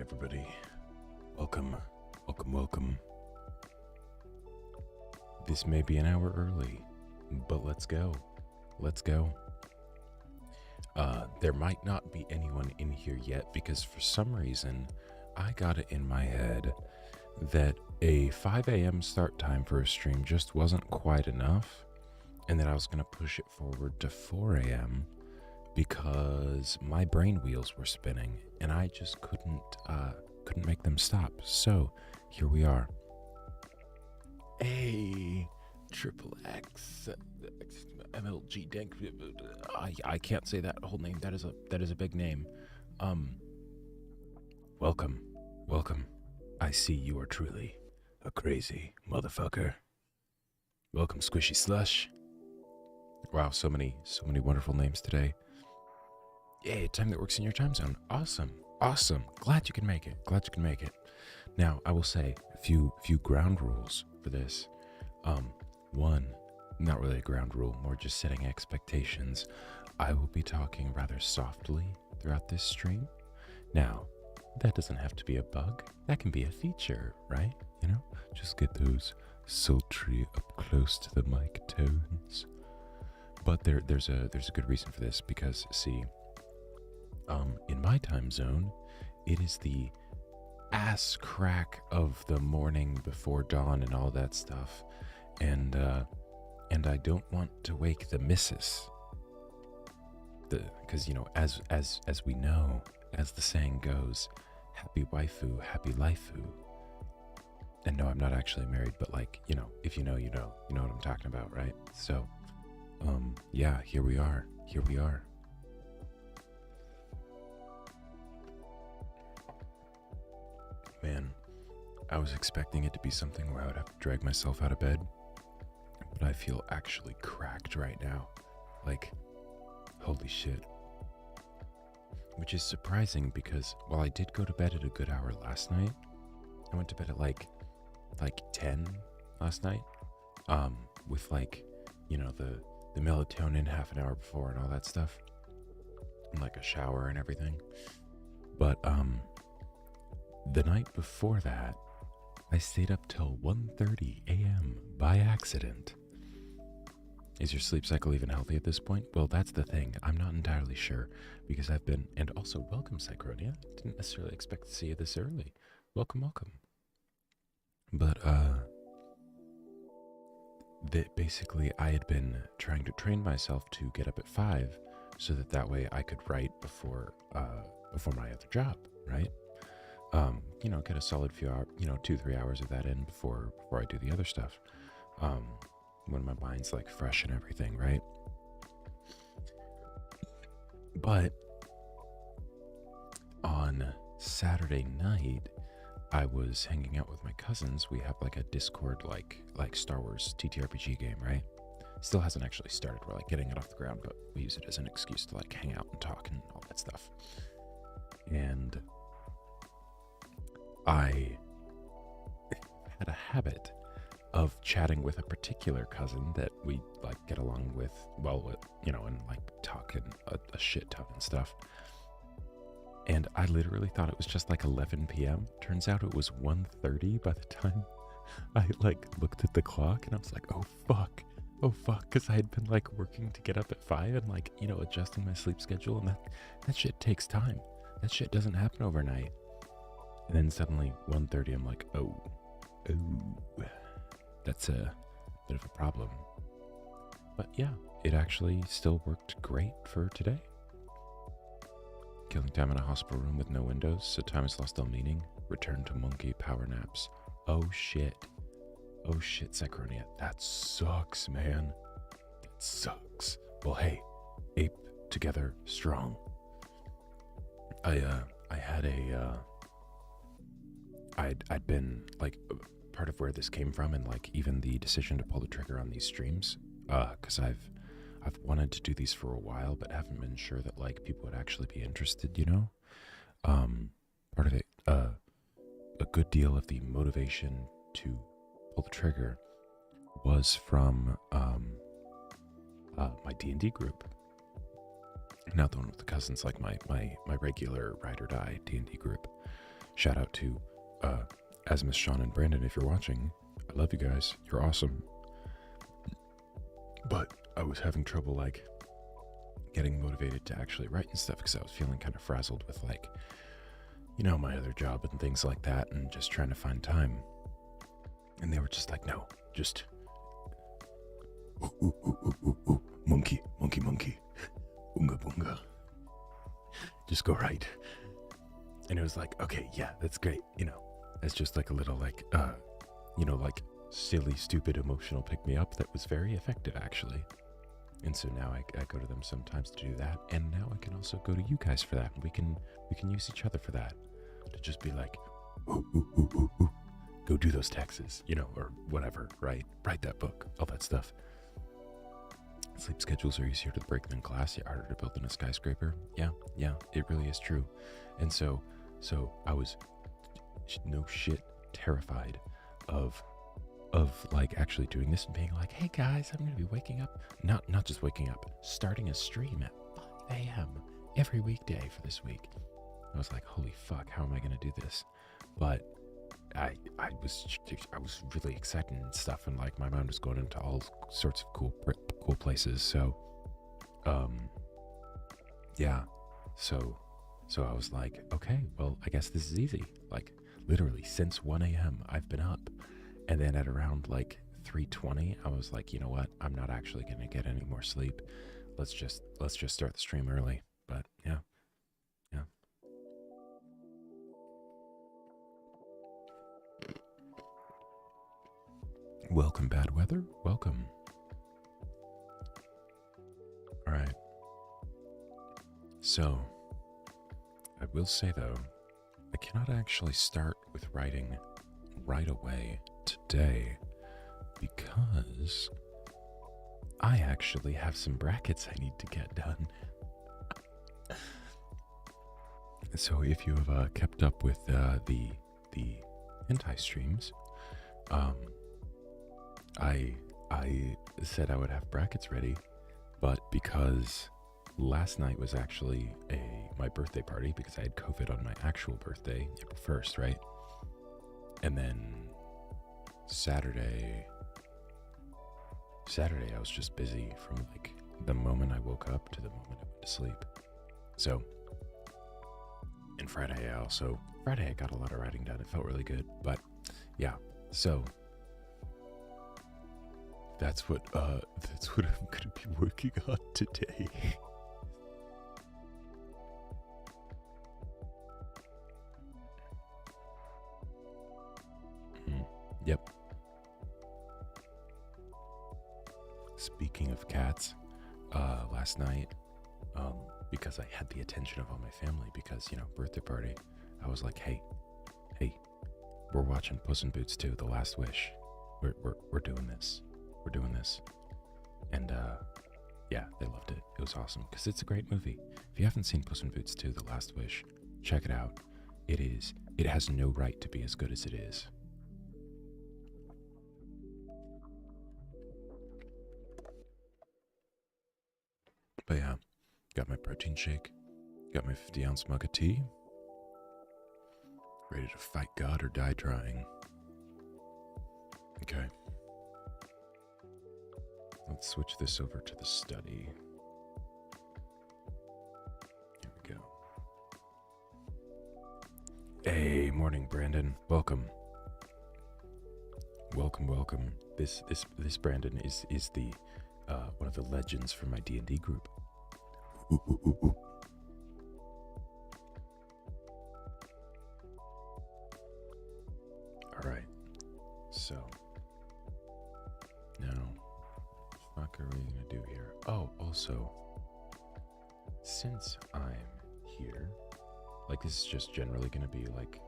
everybody. Welcome, welcome. This may be an hour early, but let's go. There might not be anyone in here yet because for some reason, I got it in my head that a 5 a.m. start time for a stream just wasn't quite enough, and that I was going to push it forward to 4 a.m. because my brain wheels were spinning and I just couldn't make them stop. So here we are. Hey, triple X, MLG Dank. I can't say that whole name. That is a big name. Welcome. I see you are truly a crazy motherfucker. Welcome, Squishy Slush. Wow, so many wonderful names today. Yay, time that works in your time zone. Awesome. Glad you can make it. Now, I will say a few ground rules for this. One, not really a ground rule, more just setting expectations. I will be talking rather softly throughout this stream. Now, that doesn't have to be a bug. That can be a feature, right? You know, just get those sultry up close to the mic tones. But there's a good reason for this because, see, in my time zone, it is the ass crack of the morning before dawn and all that stuff, and I don't want to wake the missus. Because you know, as we know, as the saying goes, happy waifu, happy lifeu. And no, I'm not actually married, but like, you know, if you know what I'm talking about, right? So, yeah, here we are. Man, I was expecting it to be something where I would have to drag myself out of bed, but I feel actually cracked right now. Like, holy shit. Which is surprising because while I did go to bed at a good hour last night, I went to bed at like 10 last night, with like, you know, the melatonin half an hour before and all that stuff, and like a shower and everything. But, the night before that, I stayed up till 1:30 a.m. by accident. Is your sleep cycle even healthy at this point? Well, that's the thing. I'm not entirely sure because I've been, and also welcome, Psychronia. Didn't necessarily expect to see you this early. Welcome. But, basically I had been trying to train myself to get up at 5 so that way I could write before my other job, right? You know, get a solid few hours, 2-3 hours of that in before I do the other stuff. When my mind's like fresh and everything, right? But on Saturday night, I was hanging out with my cousins. We have like a Discord like Star Wars TTRPG game, right? Still hasn't actually started. We're like getting it off the ground, but we use it as an excuse to like hang out and talk and all that stuff. And I had a habit of chatting with a particular cousin that we like get along with well with, you know, and like talking a shit ton and stuff. And I literally thought it was just like 11 p.m. Turns out it was 1:30 by the time I like looked at the clock, and I was like, oh fuck, because I had been like working to get up at 5 and like, you know, adjusting my sleep schedule, and that shit takes time. That shit doesn't happen overnight. And then suddenly 1:30, I'm like, oh, that's a bit of a problem. But yeah, it actually still worked great for today. Killing time in a hospital room with no windows, so time has lost all meaning. Return to monkey power naps. Oh shit, Psychronia. That sucks, man. That sucks. Well, hey, ape together strong. I'd been like part of where this came from, and like even the decision to pull the trigger on these streams, because I've wanted to do these for a while, but haven't been sure that like people would actually be interested, you know. Part of it, a good deal of the motivation to pull the trigger was from my D&D group. Not the one with the cousins, like my regular ride or die D&D group. Shout out to Asmus, Sean, and Brandon if you're watching. I love you guys. You're awesome. But I was having trouble like getting motivated to actually write and stuff because I was feeling kind of frazzled with like, you know, my other job and things like that, and just trying to find time. And they were just like, no, just monkey, monkey, monkey, boonga, boonga. Just go right. And it was like, okay, yeah, that's great. You know, it's just like a little like, you know, like silly, stupid, emotional pick me up that was very effective actually. And so now I go to them sometimes to do that. And now I can also go to you guys for that. We can use each other for that. To just be like, ooh, ooh, ooh, ooh, ooh. Go do those taxes, you know, or whatever, right? Write that book, all that stuff. Sleep schedules are easier to break than class, yet harder to build than a skyscraper. Yeah, it really is true. And so I was, no shit, terrified of like actually doing this and being like, hey guys, I'm gonna be waking up, not just waking up, starting a stream at 5 a.m. every weekday for this week. I was like, holy fuck, how am I gonna do this? But I was really excited and stuff, and like my mind was going into all sorts of cool places. So, yeah, so I was like, okay, well, I guess this is easy. Like literally since 1 a.m. I've been up, and then at around like 3:20, I was like, you know what? I'm not actually gonna get any more sleep. Let's just start the stream early. But yeah. Welcome, bad weather. Welcome. All right. So, I will say though, I cannot actually start with writing right away today because I actually have some brackets I need to get done. So if you have kept up with the hentai streams, I said I would have brackets ready, but because last night was actually my birthday party, because I had COVID on my actual birthday, April 1st, right? And then Saturday I was just busy from like the moment I woke up to the moment I went to sleep. So, and Friday I got a lot of writing done. It felt really good, but yeah, so that's what I'm gonna be working on today. Yep. Speaking of cats, last night, because I had the attention of all my family, because, you know, birthday party, I was like, hey, we're watching Puss in Boots 2, The Last Wish. We're doing this. We're doing this. And, yeah, they loved it. It was awesome, because it's a great movie. If you haven't seen Puss in Boots 2, The Last Wish, check it out. It has no right to be as good as it is. But yeah, got my protein shake, got my 50-ounce mug of tea, ready to fight God or die trying. Okay. Let's switch this over to the study. Here we go. Hey, morning, Brandon. Welcome. Welcome. This Brandon is the one of the legends from my D&D group. Ooh. All right. So now, what the fuck are we gonna do here? Oh, also, since I'm here, like this is just generally gonna be like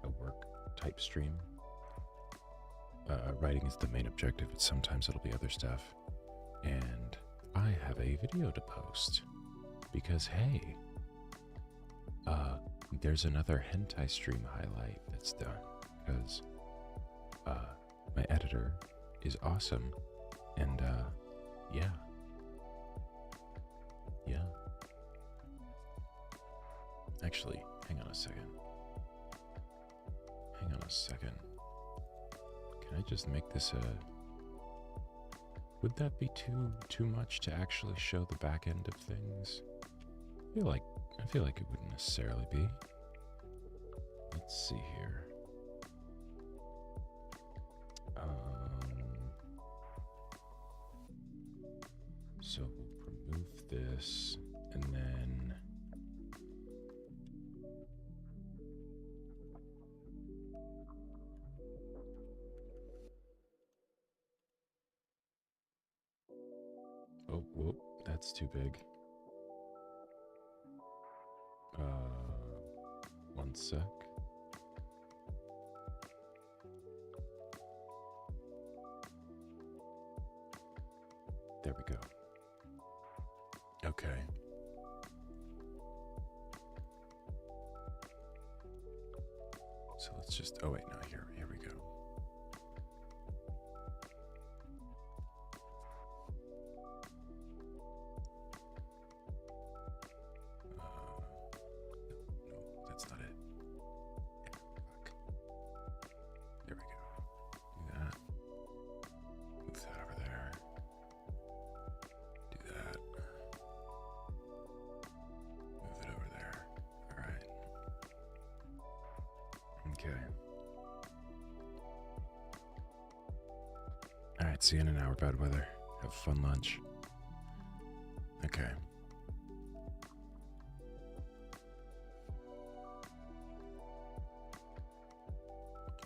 a work type stream. Writing is the main objective, but sometimes it'll be other stuff. And I have a video to post because, hey, there's another hentai stream highlight that's done because my editor is awesome. And yeah. Actually, hang on a second. a second. Can I just make this a... Would that be too much to actually show the back end of things? I feel like it wouldn't necessarily be. Let's see here. So we'll remove this, and then oh, whoop, that's too big. One sec. There we go. Okay. So let's just, oh wait, no, here we go. No, that's not it. Yeah, fuck. There we go. Do that. Move that over there. Do that. Move it over there. All right. Okay. All right, see you in an hour, bad weather. Have a fun lunch. Okay.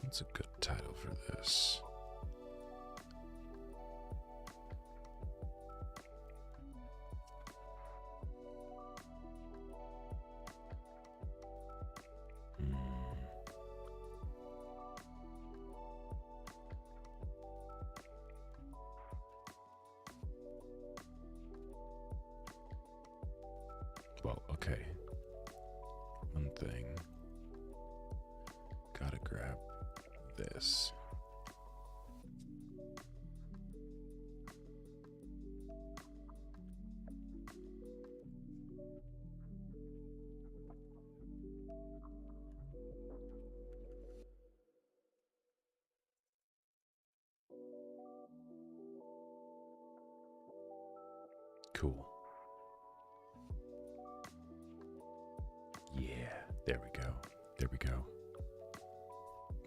What's a good title for this? Well, okay. One thing. Gotta grab this. Cool. Yeah, there we go. There we go.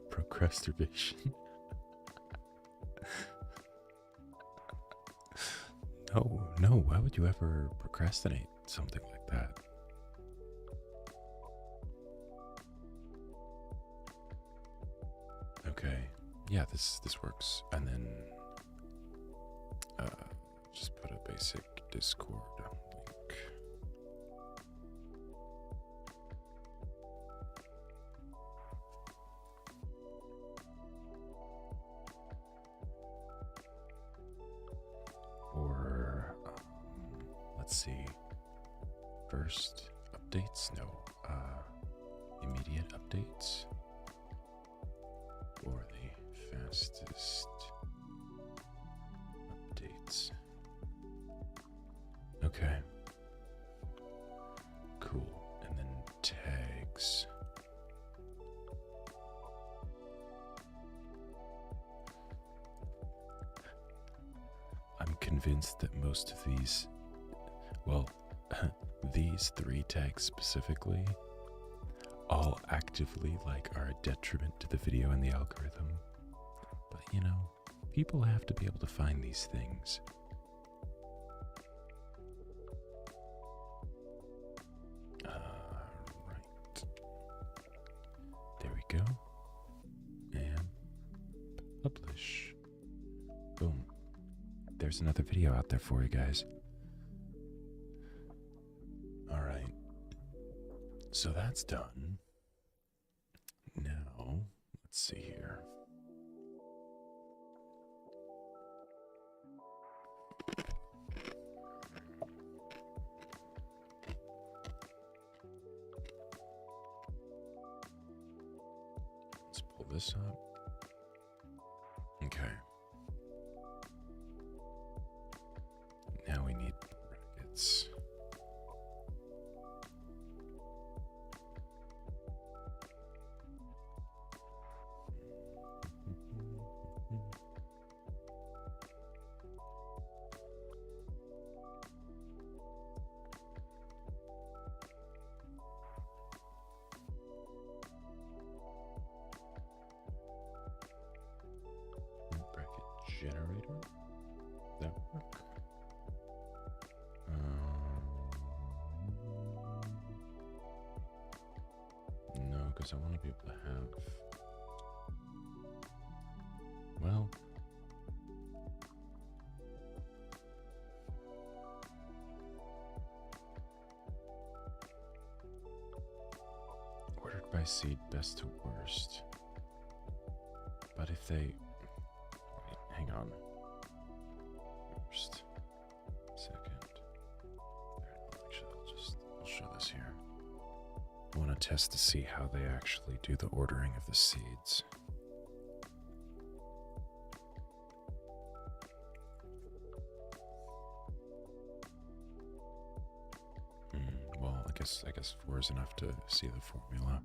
Procrastination. No, why would you ever procrastinate something like that? Okay, yeah, this works. And then just put a basic Discord link. Or let's see. First updates? No. Immediate updates? Or the fastest updates? Okay. Cool. And then tags. I'm convinced that most of these, well, these 3 tags specifically, all actively are a detriment to the video and the algorithm. But you know, people have to be able to find these things. Right. There we go. And publish. Boom. There's another video out there for you guys. All right. So that's done. Now, let's see here. Let's pull this up. Okay. Now we need brackets. generator? That work? No, because I want to be able to have... Well... Ordered by seed, best to worst. But if they... Wait, hang on. First. Second. Actually, I'll show this here. I want to test to see how they actually do the ordering of the seeds. Well, I guess 4 is enough to see the formula.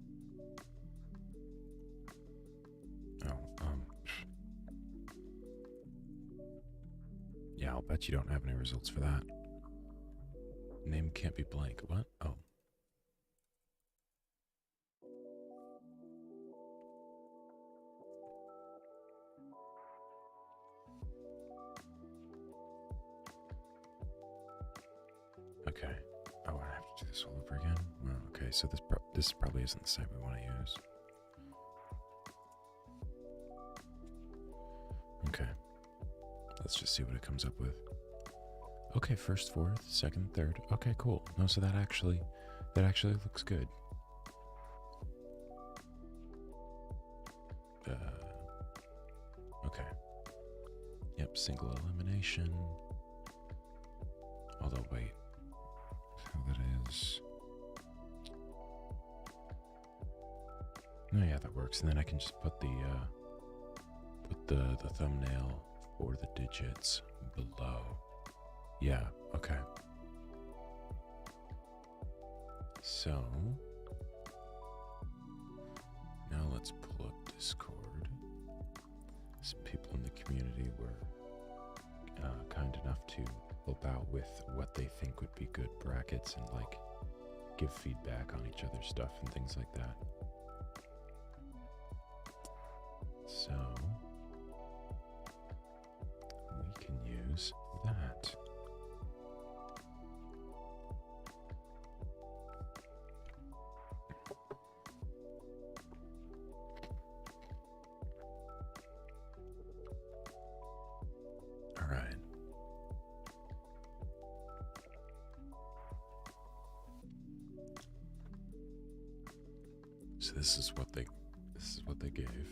Yeah, I'll bet you don't have any results for that. Name can't be blank. What? Oh. Okay. Oh, I have to do this all over again? Oh, okay, so this probably isn't the site we want to use. Okay. Let's just see what it comes up with. Okay, first, fourth, second, third. Okay, cool. No, so that actually looks good. Okay. Yep, single elimination. Although, wait. So that is... No, yeah, that works. And then I can just put the thumbnail for the digits below. Yeah, okay. So, now let's pull up Discord. Some people in the community were kind enough to help out with what they think would be good brackets and like give feedback on each other's stuff and things like that. So, we can use that. All right. So this is what they gave.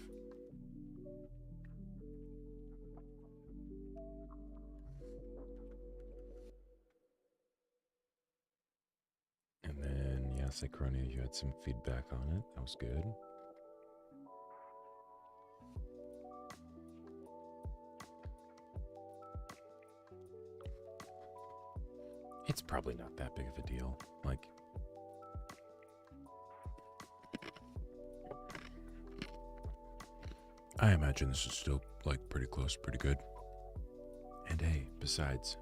And then, yeah, Cycronia, you had some feedback on it. That was good. It's probably not that big of a deal. Like, I imagine this is still, like, pretty close, pretty good. And hey, besides,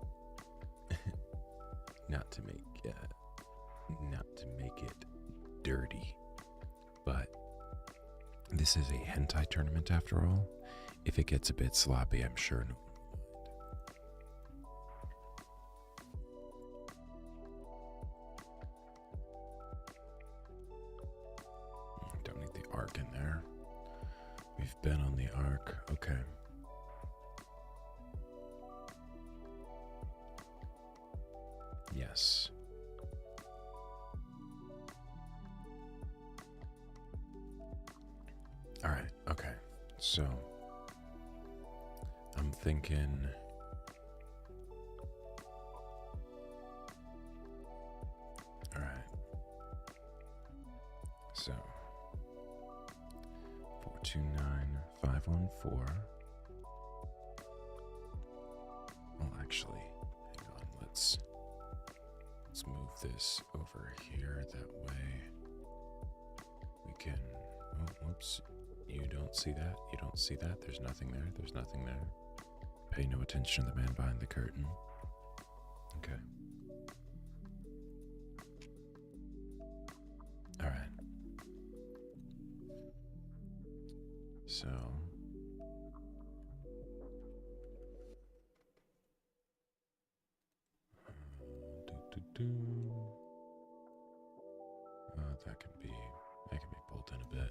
not to make it dirty, but this is a hentai tournament after all. If it gets a bit sloppy, I'm sure no one will mind. Don't need the arc in there. We've been on the arc. Okay. Yes. All right. Okay. So I'm thinking. All right. So 429514. Well, actually, hang on. Let's move this over here. That way we can. Oh, whoops. You don't see that? You don't see that? There's nothing there. There's nothing there. Pay no attention to the man behind the curtain. Okay. All right. So That can be pulled in a bit.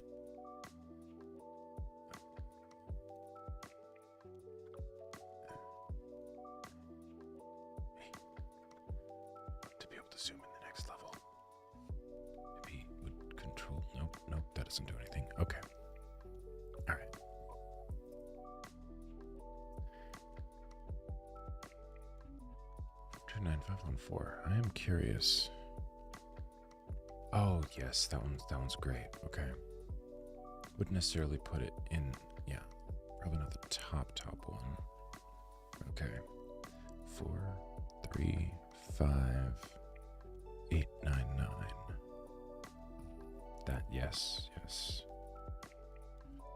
To be able to zoom in the next level. Maybe would control. Nope, that doesn't do anything. Okay. All right. 29514. I am curious. Oh yes, that one's great. Okay. Wouldn't necessarily put it in. Yeah, probably not the top one. Okay. 4, 3, 5, 8, 9, 9. That yes.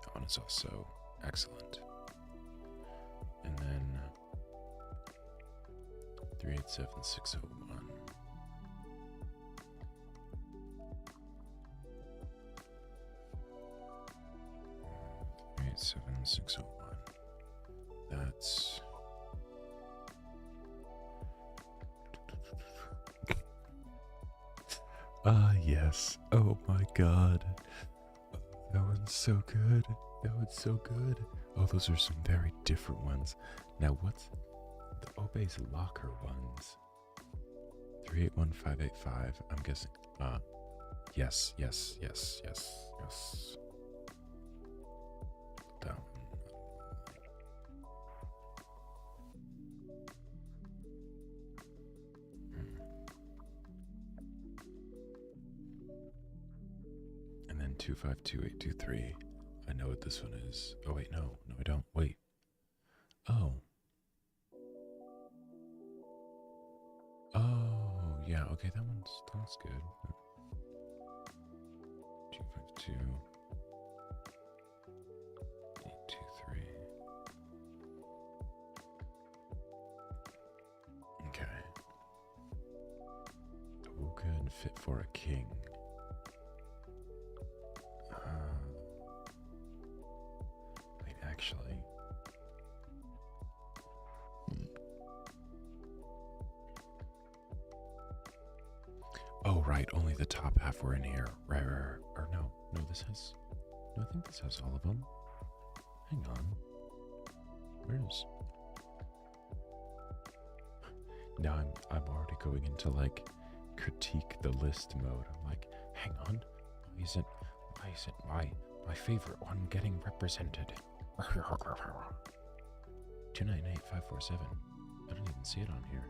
That one is also excellent. And then 387601. 7601. That's yes. Oh my god. That one's so good. Oh, those are some very different ones. Now what's the Obae's locker ones? 381585. I'm guessing yes. That one. And then 252823. I know what this one is. Oh wait, no, I don't. Wait. Oh, yeah. Okay, that one's good. 252. 823. Okay. Who could fit for a king? Wait, actually. Oh, right. Only the top half were in here. Right. Or no, this has. No, I think this has all of them. Hang on. Where's? Now I'm already going into like critique the list mode. I'm like, hang on. Why isn't my favorite one getting represented? 298547. I don't even see it on here.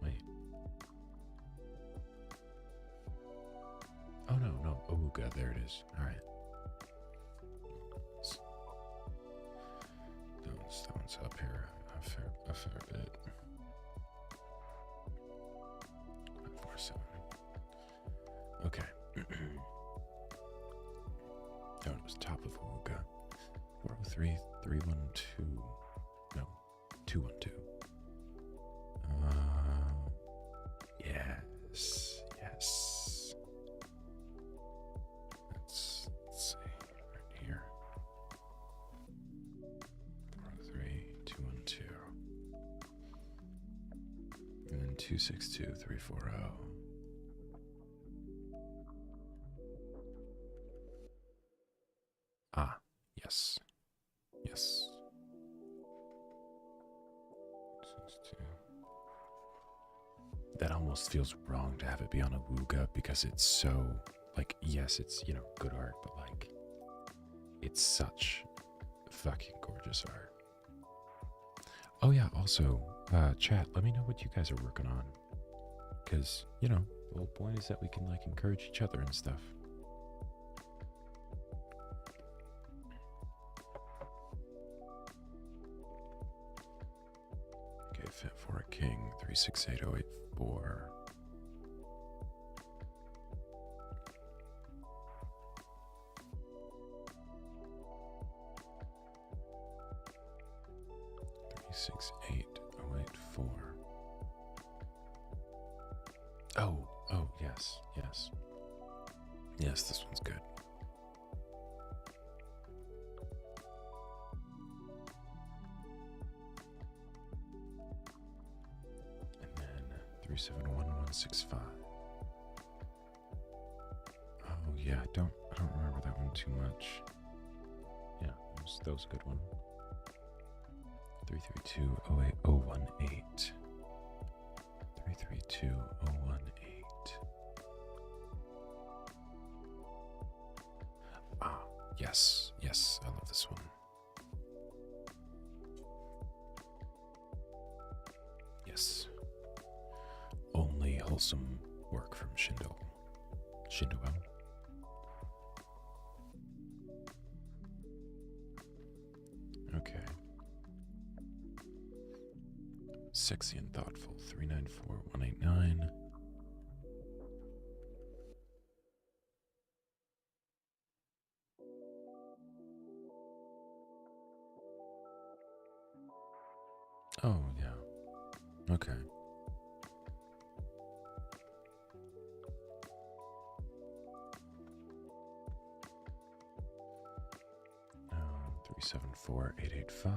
Wait. Oh no. Oh god, there it is. Alright. That one's up here a fair bit. 547. Okay. That one was top of Ooga. 403 312. No. 212. Yes. Let's see. Right here. 403 212. And then 262 340. Ah, yes. Yes. 62. That almost feels wrong to have it be on a Wooga because it's so, like, yes, it's, good art, but, like, it's such fucking gorgeous art. Oh, yeah, also, chat, let me know what you guys are working on. Because, the whole point is that we can, like, encourage each other and stuff. Okay, fit for a king, 368084. Six eight oh 84. Oh yes, this one's good. And then 371165. Oh yeah, I don't remember that one too much. Yeah, that was a good one. 332-08018. 332-018. Ah, yes, I love this one. Yes. Only wholesome work from Shindo. Shindo-el. Okay. Sexy and thoughtful. 394189. Oh, yeah. Okay. Oh, 374885.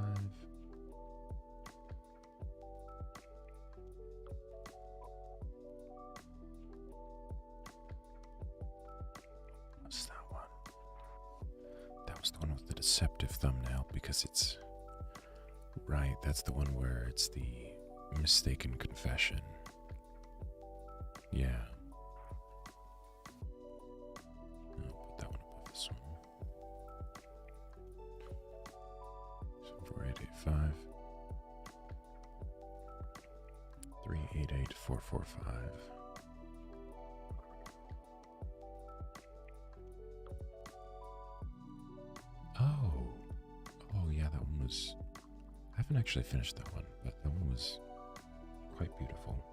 What's that one? That was the one with the deceptive thumbnail because it's... Right, that's the one where it's the mistaken confession. Yeah. I'll put that one above this one. 4885. 388445. Oh yeah, that one was... I haven't actually finished that one, but that one was quite beautiful.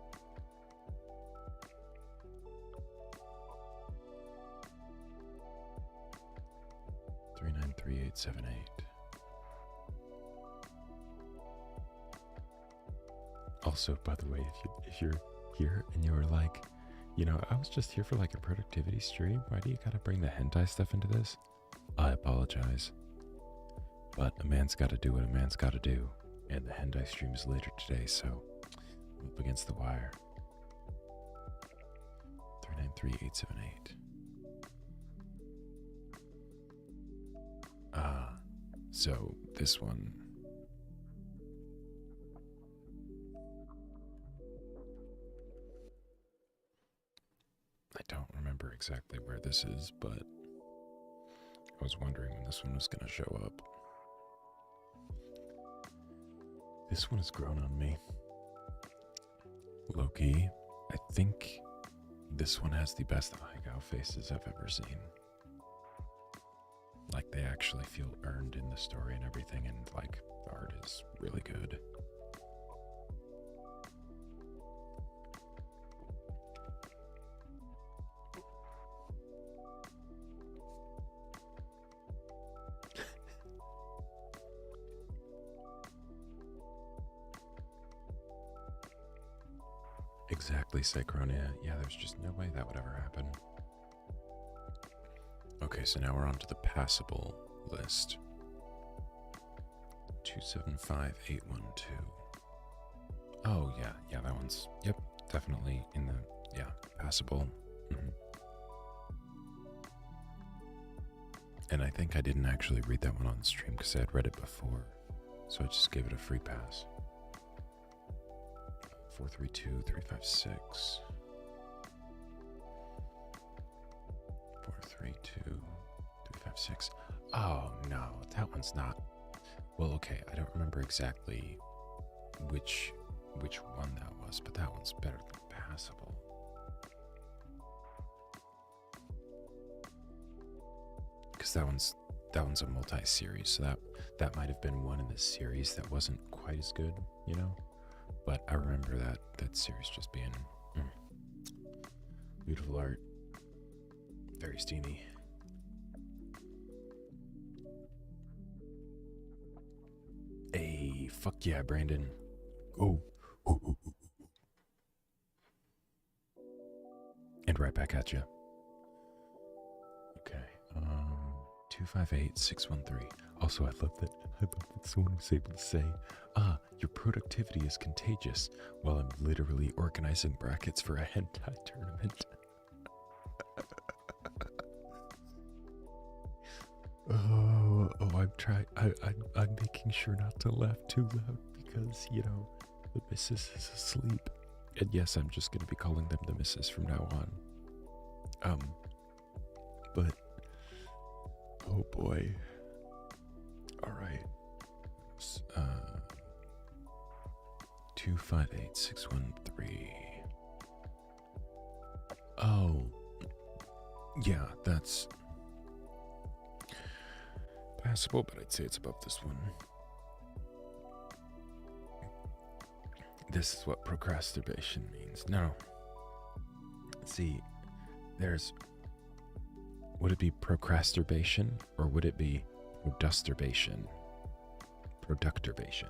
Three 393878. Also, by the way, if you're here and you were like, you know, I was just here for like a productivity stream, why do you gotta bring the hentai stuff into this? I apologize. But a man's gotta do what a man's gotta do. And the hentai stream is later today, so I'm up against the wire. 393878. Ah, so this one. I don't remember exactly where this is, but I was wondering when this one was gonna show up. This one has grown on me. Low-key, I think this one has the best Aigo faces I've ever seen. Like, they actually feel earned in the story and everything, and like, the art is really good. Exactly, Cychronia. Yeah, there's just no way that would ever happen. Okay, so now we're on to the passable list. 275812. Oh, yeah, that one's, yep, definitely in the, yeah, passable. And I think I didn't actually read that one on stream because I had read it before, so I just gave it a free pass. 432356. 432356. Oh no, that one's not. Well, okay, I don't remember exactly which one that was, but that one's better than passable. Because that one's a multi-series, so that might have been one in the series that wasn't quite as good, you know. But I remember that series just being beautiful art, very steamy. Hey, fuck yeah, Brandon. Oh. And right back at you. Okay. 258613. Also, I love that someone was able to say, your productivity is contagious, while I'm literally organizing brackets for a hentai tournament. I'm making sure not to laugh too loud because, you know, the missus is asleep. And yes, I'm just going to be calling them the missus from now on. But, oh boy. All right. 258613. Oh, yeah, that's passable, but I'd say it's above this one. This is what procrastination means. No. See, would it be procrastination or would it be produsturbation? Producturbation.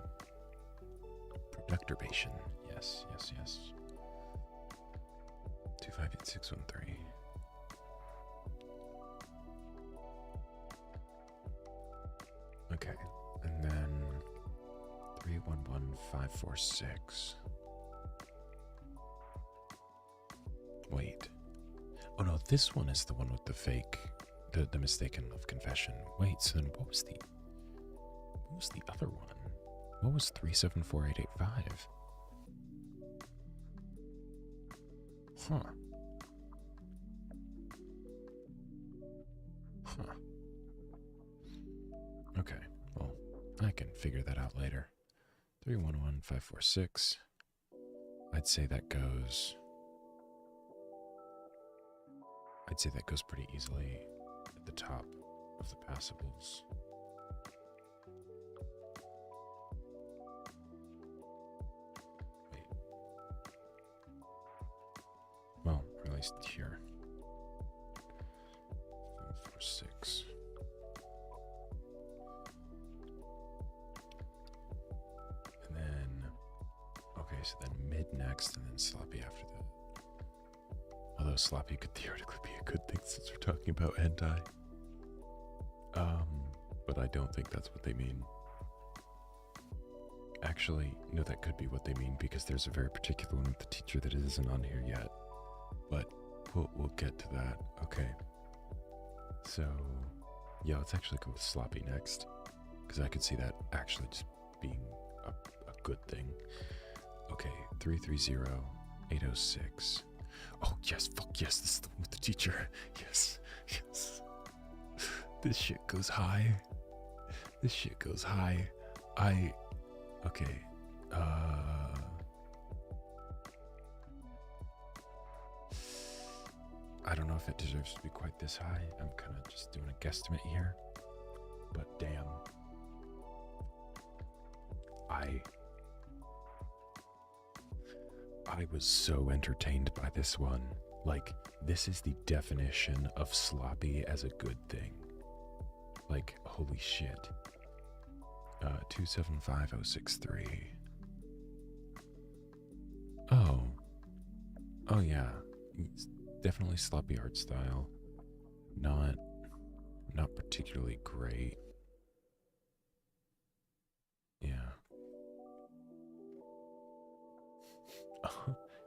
Producturbation. Yes. 258613. Okay, and then 311546. Wait. Oh no, this one is the one with the fake, the mistaken love confession. Wait, so then what was the other one? What was 374885? Huh. Okay, well, I can figure that out later. 311546. I'd say that goes pretty easily at the top of the passables. Wait. Well, or at least here. 546. And then, okay, so then mid next and then sloppy after that. Although sloppy could theoretically be a good thing since we're talking about hentai. But I don't think that's what they mean. Actually, no, that could be what they mean because there's a very particular one with the teacher that isn't on here yet. But we'll get to that. Okay. So, yeah, let's actually go with sloppy next. Because I could see that actually just being a good thing. Okay, 330806. Oh, yes, fuck yes, this is the one with the teacher. Yes. This shit goes high. Okay. I don't know if it deserves to be quite this high. I'm kind of just doing a guesstimate here. But damn. I was so entertained by this one. Like, this is the definition of sloppy as a good thing. Like, holy shit. 275063. Oh yeah. It's definitely sloppy art style. Not particularly great. Yeah.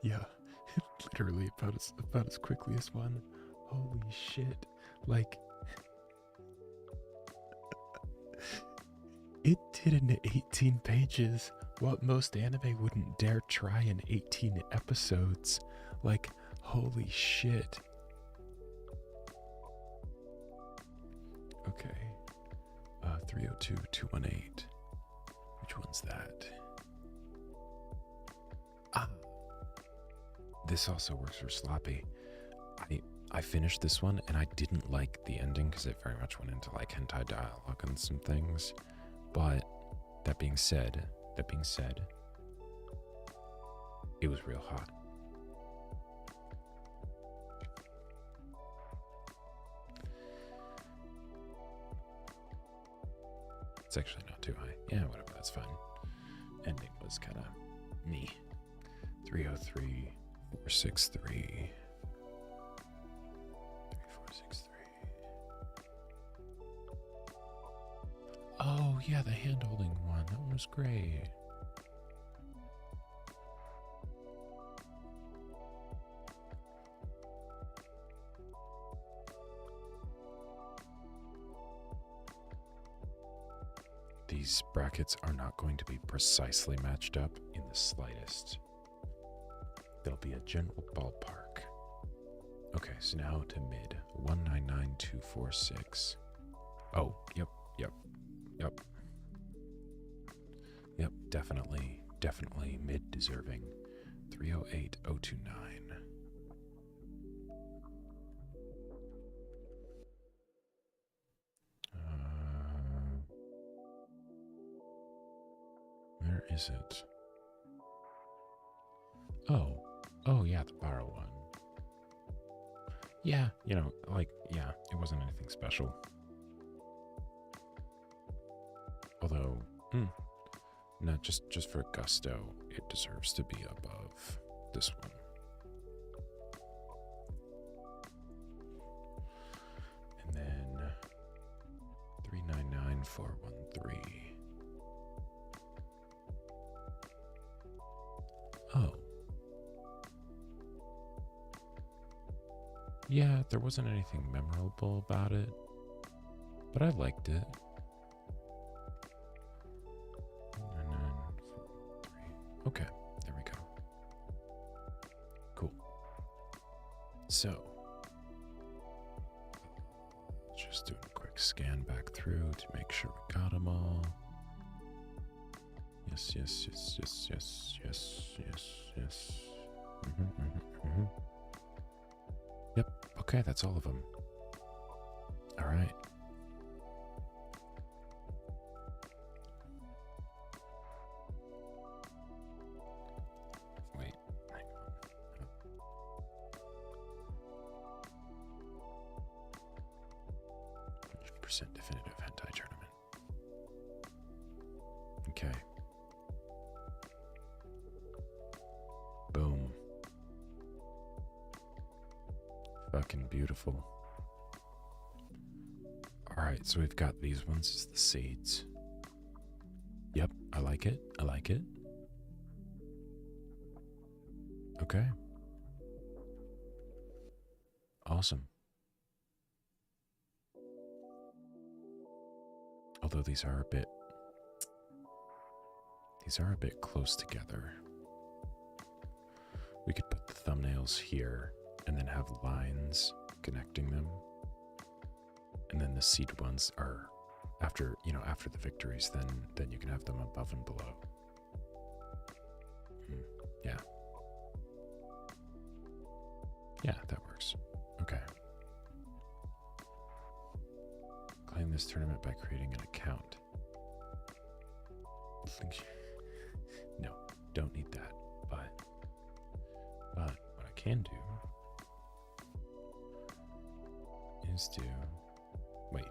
Yeah. Literally about as quickly as one. Holy shit. Like, it did in 18 pages what most anime wouldn't dare try in 18 episodes. Like, holy shit. Okay. 302218. Which one's that? This also works for sloppy. I finished this one and I didn't like the ending because it very much went into like hentai dialogue and some things. But that being said, it was real hot. It's actually not too high. Yeah, whatever, that's fine. Ending was kind of me. 303463. 3463. yeah, the hand-holding one. That one was great. These brackets are not going to be precisely matched up in the slightest. There'll be a general ballpark. Okay, so now to mid. 199246. Oh, yep. Yep, definitely mid-deserving. 308029. Where is it? Oh yeah, the borrow one. Yeah, you know, like, yeah, it wasn't anything special. Although, not just for gusto, it deserves to be above this one. And then 399413. Oh. Yeah, there wasn't anything memorable about it, but I liked it. 9943. Okay, there we go. Cool. So, just doing a quick scan back through to make sure we got them all. Yes. Yep, okay, that's all of them. All right. Wait, hang on. 100% definitive hentai tournament. Okay. Boom. Fucking beautiful. Alright, so we've got these ones as the seeds. Yep, I like it. Okay. Awesome. Although these are a bit close together. We could put the thumbnails here and then have lines connecting them. And then the seed ones are after the victories, then you can have them above and below. Yeah. Yeah, that works. Okay. Claim this tournament by creating an account. No, don't need that. But what I can do is to wait.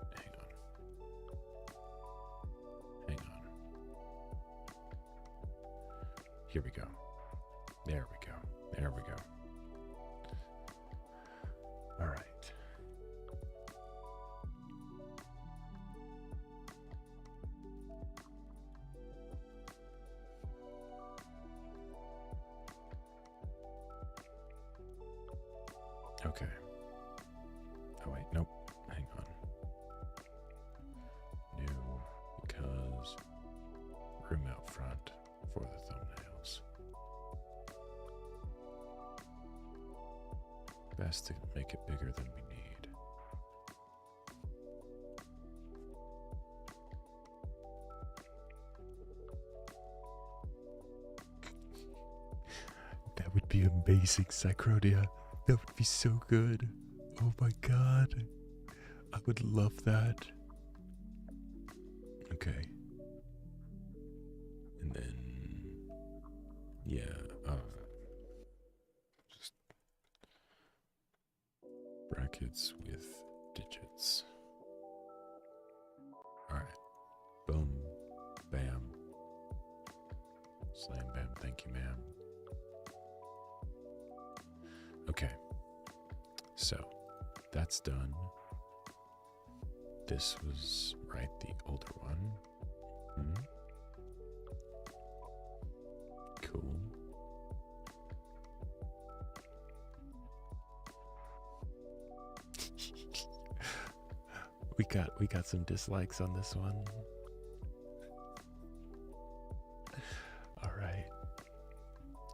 Hang on. Here we go. There we go. All right. Okay. Oh wait, nope. Hang on. New, because room out front for the thumbnails. Best to make it bigger than we need. That would be amazing, Cycrodia. That would be so good. Oh my god. I would love that. Okay. And then, yeah, just brackets with digits. Alright. Boom. Bam. Slam bam. Thank you, ma'am. Okay. So, that's done. This was, right, the older one. We got some dislikes on this one. All right.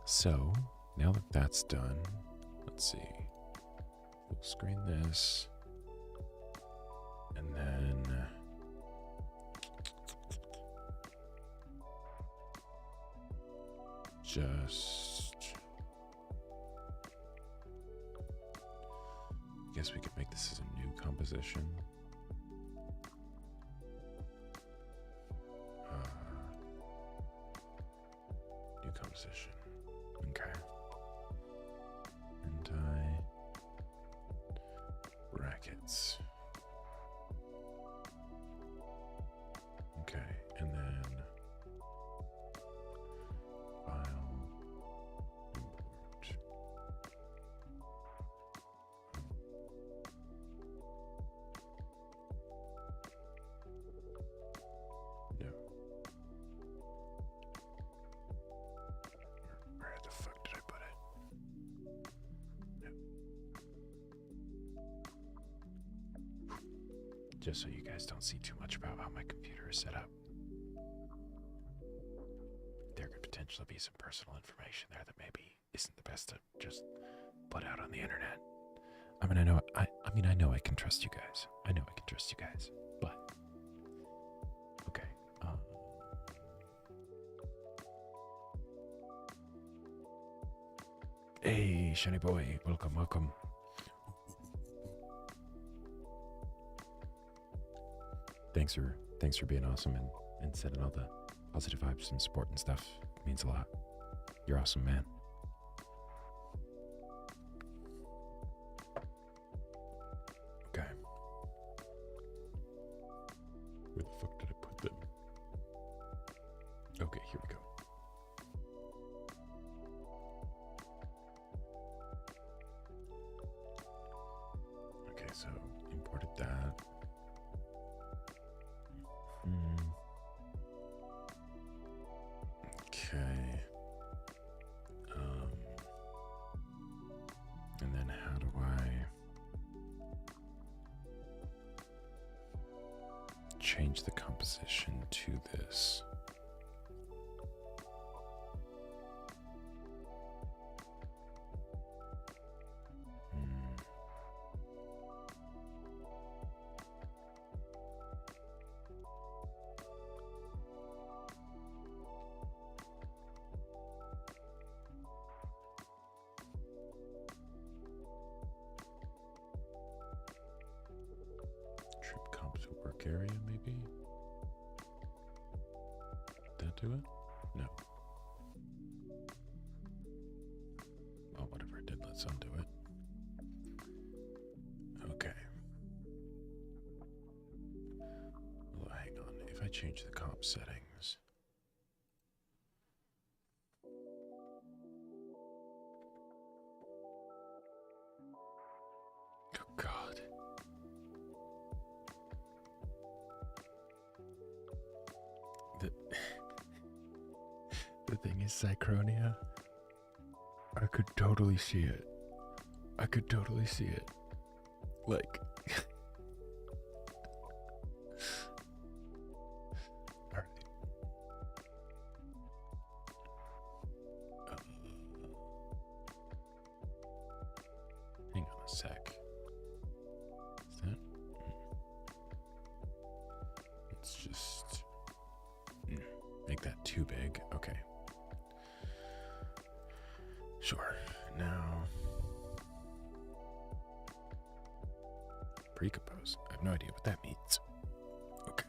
So now that that's done, let's see. We'll screen this, and then just. I guess we could make this as a new composition. New composition. Okay. Anti brackets. Okay, and then file import. No. Where the fuck did I put it? No. Just so you guys don't see too much about how my computer is set up. There could potentially be some personal information there that maybe isn't the best to just put out on the internet. I mean, I know I can trust you guys. I know I can trust you guys, but okay. Hey, shiny boy, welcome. Thanks for being awesome and sending all the positive vibes and support and stuff. It means a lot. You're awesome, man. Okay. Where the fuck did I put them? Okay, here we go. Okay, so imported that. Okay. And then how do I change the composition to this? Trip comp to work area, maybe? Did that do it? No. Well, whatever it did, let's undo it. Okay. Well, hang on. If I change the comp settings. Oh, God. The thing is, Psychronia, I could totally see it. Like, alright. Hang on a sec. Is that? Let's just make that too big. Okay. Sure. Now, pre-compose. I have no idea what that means. Okay.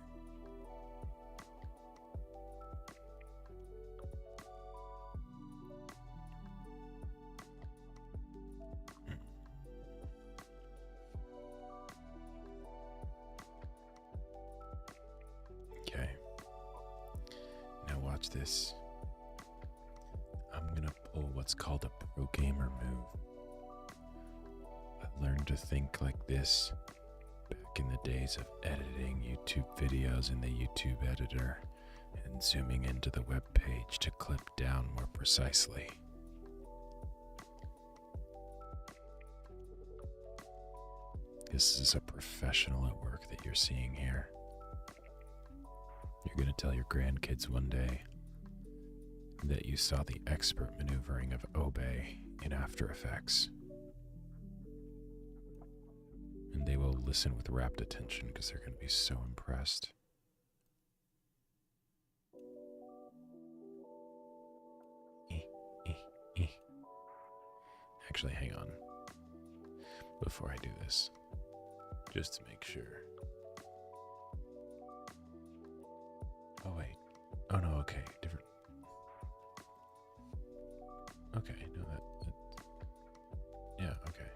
Okay. Now watch this. I'm gonna pull what's called a pro gamer move. I learned to think like this back in the days of editing YouTube videos in the YouTube editor and zooming into the web page to clip down more precisely. This is a professional at work that you're seeing here. You're going to tell your grandkids one day that you saw the expert maneuvering of Obae in After Effects. And they will listen with rapt attention because they're going to be so impressed. Actually, hang on. Before I do this, just to make sure. Oh, wait. Oh, no, okay. Different. Okay, no, that yeah, okay.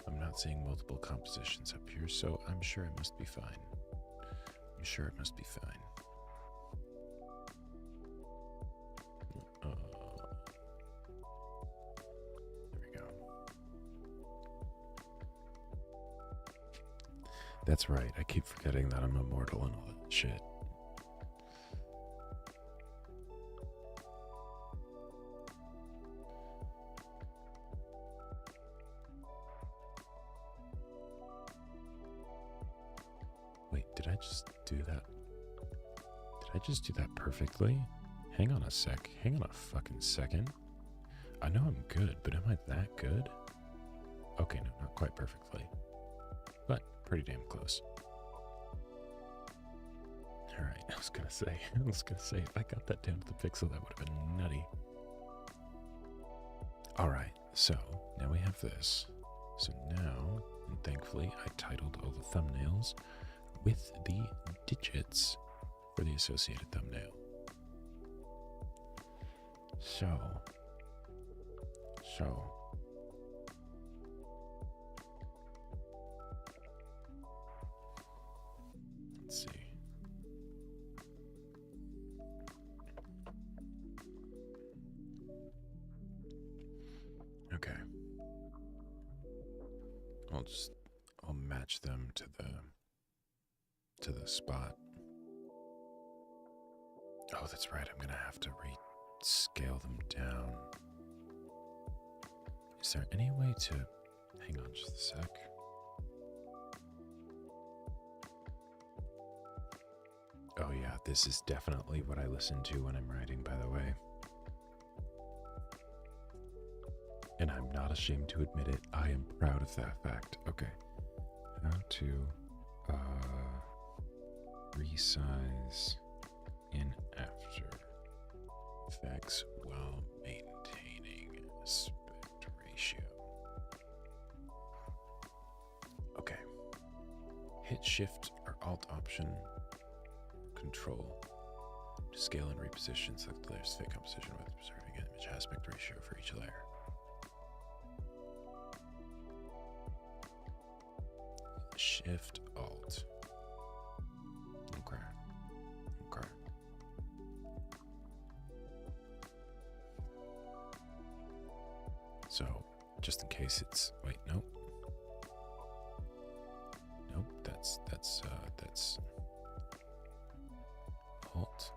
I'm not seeing multiple compositions up here, so I'm sure it must be fine. I'm sure it must be fine. There we go. That's right, I keep forgetting that I'm immortal and all that shit. Wait, did I just do that? Did I just do that perfectly? Hang on a sec. Hang on a fucking second. I know I'm good, but am I that good? Okay, no, not quite perfectly. But pretty damn close. Alright, I was gonna say, if I got that down to the pixel, that would have been nutty. Alright, so now we have this. So now, and thankfully, I titled all the thumbnails with the digits for the associated thumbnail. So, let's see. Okay. I'll match them to the spot. Oh, that's right. I'm going to have to rescale them down. Is there any way to... Hang on just a sec. Oh yeah, this is definitely what I listen to when I'm writing, by the way. And I'm not ashamed to admit it. I am proud of that fact. Okay. How to resize in After Effects while maintaining aspect ratio. Okay. Hit Shift or Alt Option Control to scale and reposition select the layer's fit composition with preserving an image aspect ratio for each layer. Shift Alt. Okay. Okay. So, just in case it's nope. Nope, that's Alt.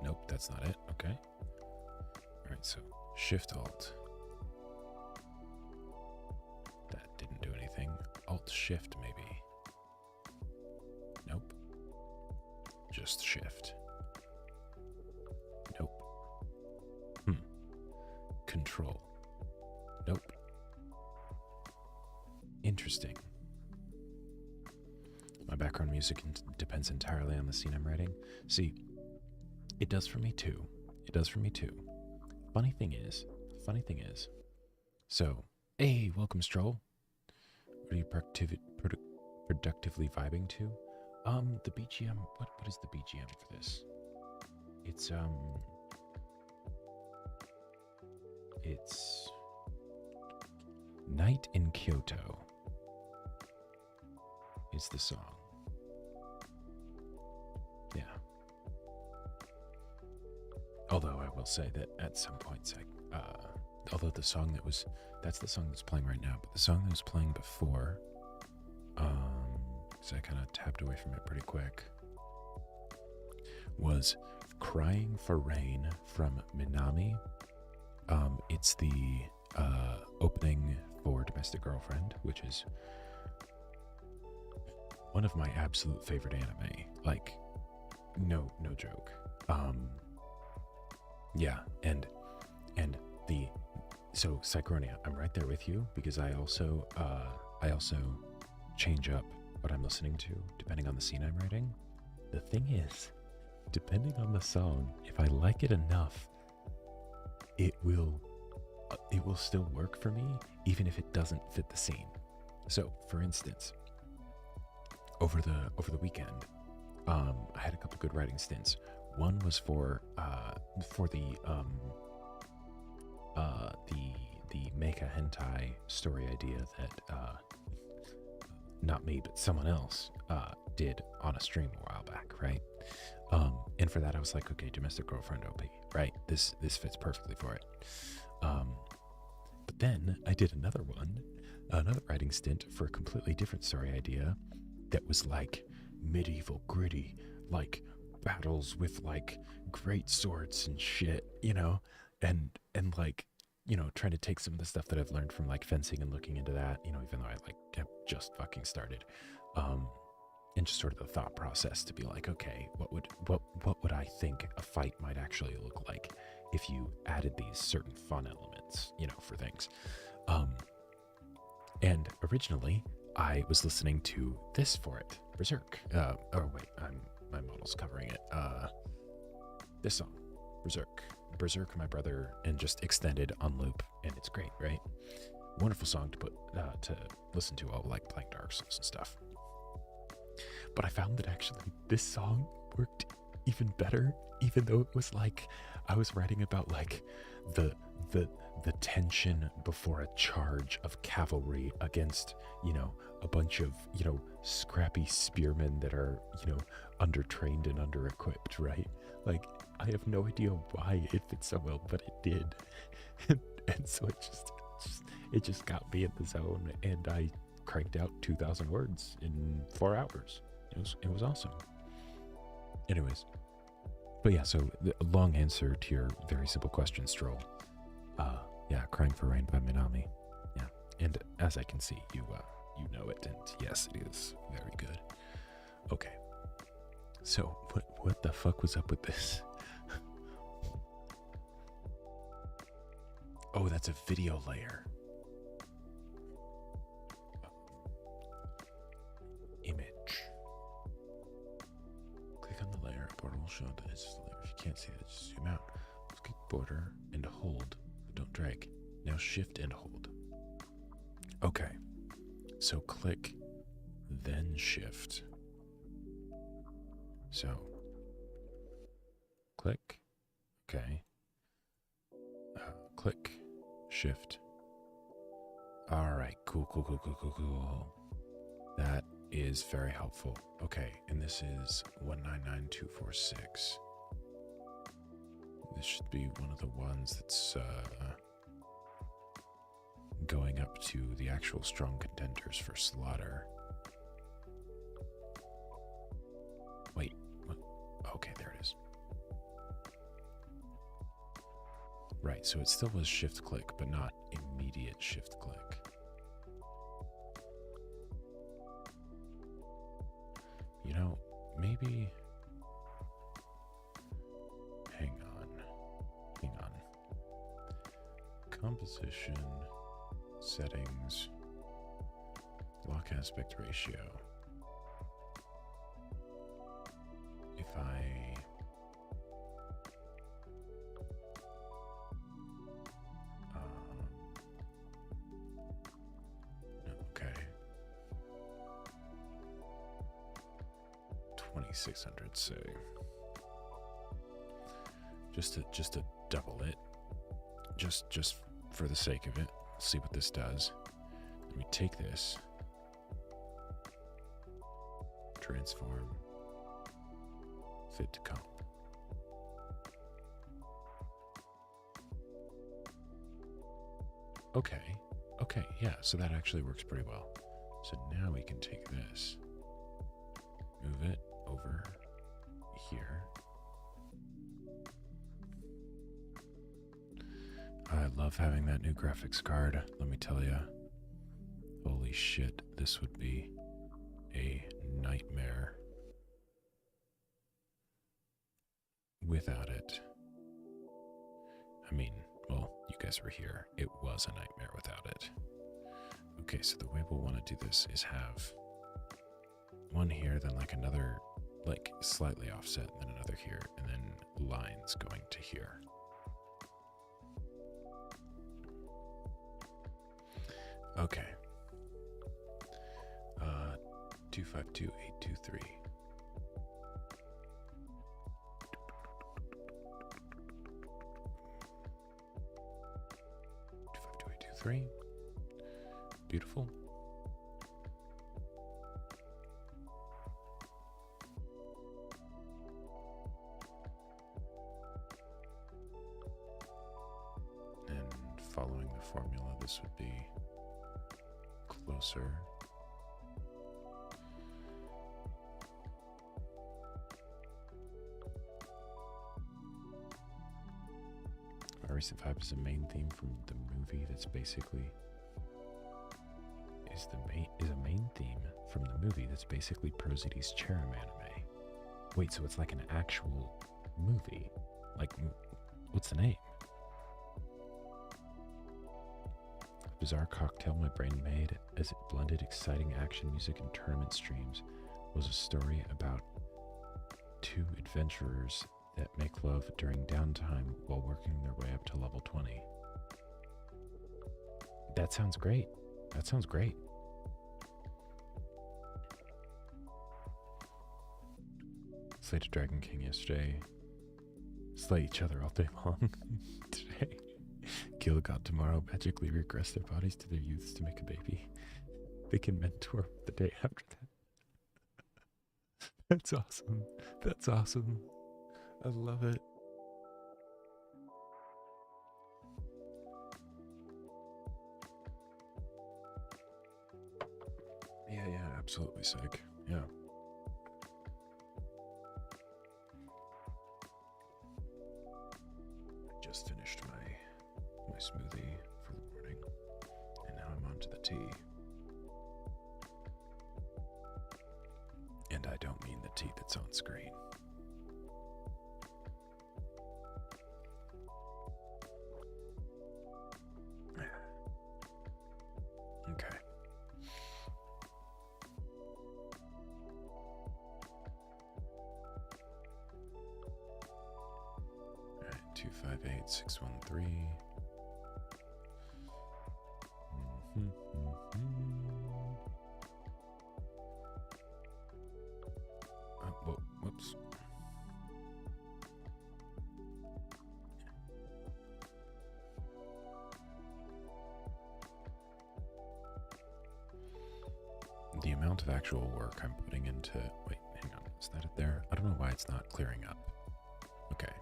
Nope, that's not it. Okay. Alright, so Shift Alt. That didn't do anything. Alt Shift maybe. Nope. Just Shift. Nope. Control. Nope. Interesting. My background music depends entirely on the scene I'm writing. See, it does for me too. It does for me too. Funny thing is. So, hey, welcome, Stroll. What are you productively vibing to? The BGM. What is the BGM for this? It's Night in Kyoto is the song. Yeah. Although I will say that at some points, although that's the song that's playing right now, but the song that was playing before, because I kind of tapped away from it pretty quick, was Crying for Rain from Minami. It's the opening for Domestic Girlfriend, which is one of my absolute favorite anime. Like, no joke. Yeah, and so Psychronia, I'm right there with you, because I also change up what I'm listening to depending on the scene I'm writing. The thing is, depending on the song, if I like it enough, it will still work for me, even if it doesn't fit the scene. So, for instance, over the weekend, I had a couple good writing stints. One was for the mecha hentai story idea that not me but someone else did on a stream a while back, right? And for that I was like, okay, Domestic Girlfriend OP, right? This fits perfectly for it. But then I did another writing stint for a completely different story idea that was like medieval gritty, like battles with like great swords and shit, you know, and like, you know, trying to take some of the stuff that I've learned from like fencing and looking into that, you know, even though I like have just fucking started, and just sort of the thought process to be like, okay, what would I think a fight might actually look like if you added these certain fun elements, you know, for things. And originally I was listening to this for it, Berserk. Oh wait, my model's covering it. This song, Berserk, my brother, and just extended on loop, and it's great, right? Wonderful song to put to listen to while like playing Dark Souls and stuff. But I found that actually this song worked even better, even though it was like I was writing about like the tension before a charge of cavalry against, you know, a bunch of, you know, scrappy spearmen that are, you know, undertrained and under-equipped, right? Like, I have no idea why it fit so well, but it did. and so it just got me in the zone, and I cranked out 2,000 words in 4 hours. It was awesome. Anyways, but yeah, so the long answer to your very simple question, Stroll. Yeah, Crying for Rain by Minami. Yeah, and as I can see, you know it, and yes, it is very good. Okay, so what the fuck was up with this? Oh, that's a video layer. Image. Click on the layer. A border will show the edge of the layer. If you can't see it, just zoom out. Click border and hold, but don't drag. Now shift and hold. Okay. So click, then shift. So click. Okay. Click, shift. All right. Cool. That is very helpful. Okay, and this is 199246. This should be one of the ones that's going up to the actual strong contenders for slaughter. Wait, what? Okay, there it is. Right, so it still was shift click, but not immediate shift click. You know, maybe... Hang on. Composition, settings, lock aspect ratio. If I... okay. 2600, say. Just to double it. Just for the sake of it. See what this does. Let me take this. Transform. Fit to comp. Okay, yeah, so that actually works pretty well. So now we can take this, move it over here. I love having that new graphics card, let me tell you. Holy shit, this would be a nightmare without it. I mean, well, you guys were here. It was a nightmare without it. Okay, so the way we'll want to do this is have one here, then like another, like slightly offset, and then another here, and then lines going to here. Okay. 252-823. Beautiful. And following the formula, this would be closer. Our recent vibe is a main theme from the movie that's basically a main theme from the movie that's basically Prosity's Cherem anime. Wait, so it's like an actual movie? Like, what's the name? A bizarre cocktail my brain made as it blended exciting action music and tournament streams was a story about two adventurers that make love during downtime while working their way up to level 20. That sounds great. That sounds great. Slayed a Dragon King yesterday. Slay each other all day long today. Kill a god tomorrow. Magically regress their bodies to their youths to make a baby. They can mentor the day after that. That's awesome. That's awesome. I love it. Yeah, absolutely sick. Yeah. I just finished my smoothie for the morning, and now I'm on to the tea. And I don't mean the tea that's on screen. Okay. All right, 258-613. Whoops. The amount of actual work I'm putting into... Wait, hang on. Is that it there? I don't know why it's not clearing up. Okay.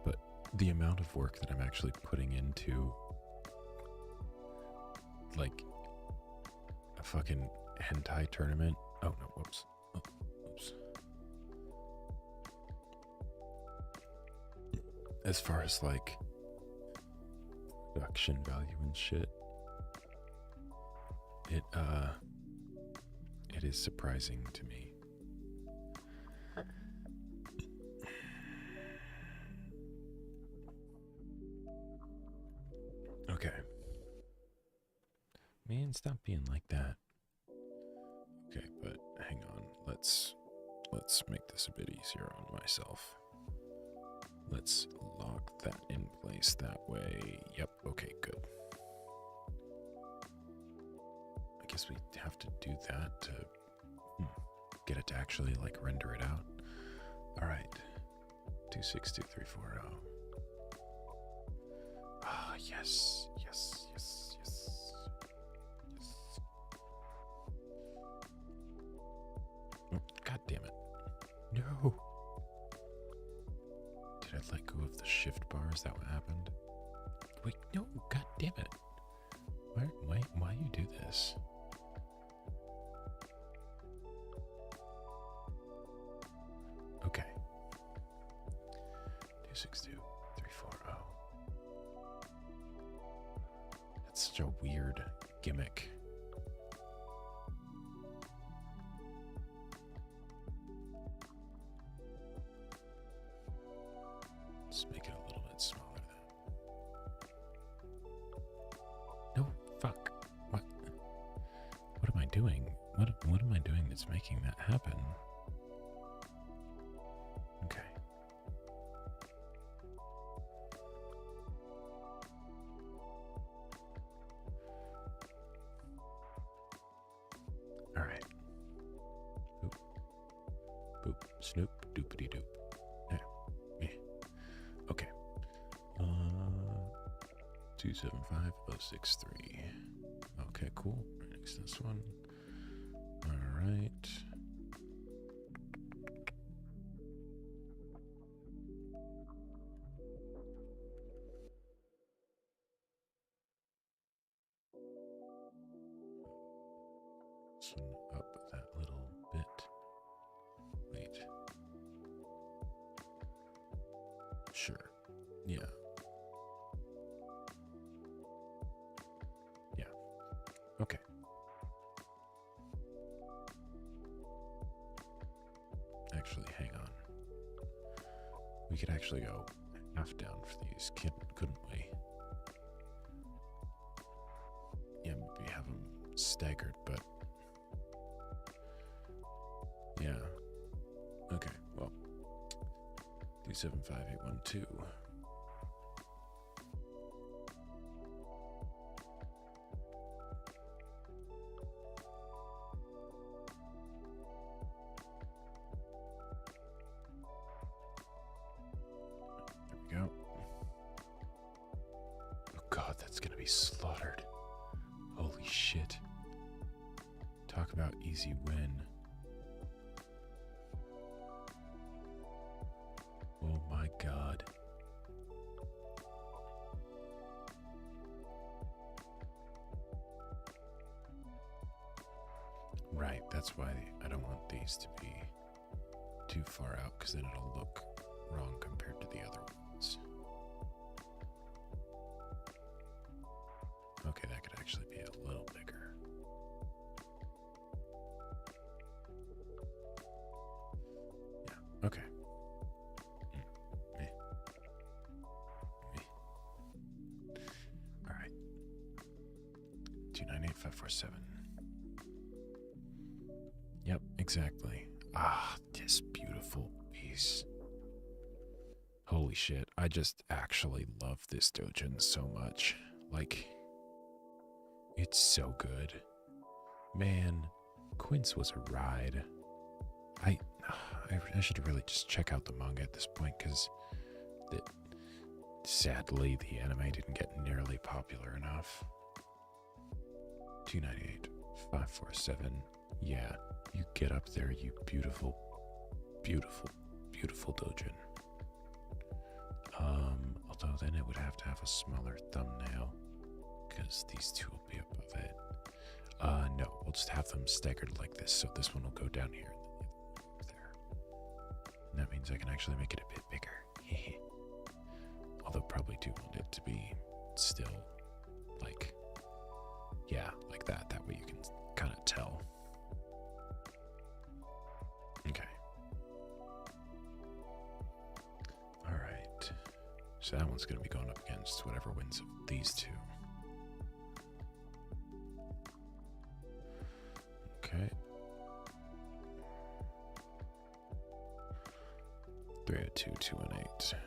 But the amount of work that I'm actually putting into... like... a fucking hentai tournament... Oh, no, whoops. Oh, whoops. As far as, like... production value and shit... It is surprising to me. Okay. Man, stop being like that. Okay, but hang on. Let's make this a bit easier on myself. Let's lock that in place that way. Yep, okay, good. I guess we have to do that to get it to actually like render it out. All right, 262340. Ah, yes. Oh, God damn it! No. Did I let go of the shift bar? Is that what happened? Wait, no! God damn it! Why you do this? Okay. 262340. That's such a weird gimmick. Let's make it a little bit smaller then. No, fuck. What? What am I doing? What am I doing that's making that happen? Okay. All right. Boop. Boop. Snoop. Doopity doop. Yeah. Yeah. Okay. 275063. Okay, cool. Next, this one. All right. This one up that little bit. Wait. Sure. Yeah. Yeah. Okay. Actually, hang on. We could actually go half down for these, couldn't we? Yeah, maybe have them staggered, but yeah. Okay, well, 275812. There we go. Oh god, that's gonna be slaughtered. Holy shit. Talk about easy win. Oh my god. Right, that's why I don't want these to be too far out, because then it'll look wrong compared to the other ones. Okay, that could actually be a little bigger. Yeah, okay. Alright. 298547. Yep, exactly. Ah, this beautiful piece. Holy shit, I just actually love this dojin so much. Like, it's so good. Man, Quince was a ride. I should really just check out the manga at this point, because sadly the anime didn't get nearly popular enough. 298547. Yeah, you get up there, you beautiful, beautiful, beautiful dojin. Although then it would have to have a smaller thumbnail, because these two will be above it. No, we'll just have them staggered like this, so this one will go down here and then the other one up there. And that means I can actually make it a bit bigger. Although probably do want it to be still like, yeah, like that. That way you can kind of tell. Okay. All right. So that one's going to be going up against whatever wins of these two. Okay. 302, 218.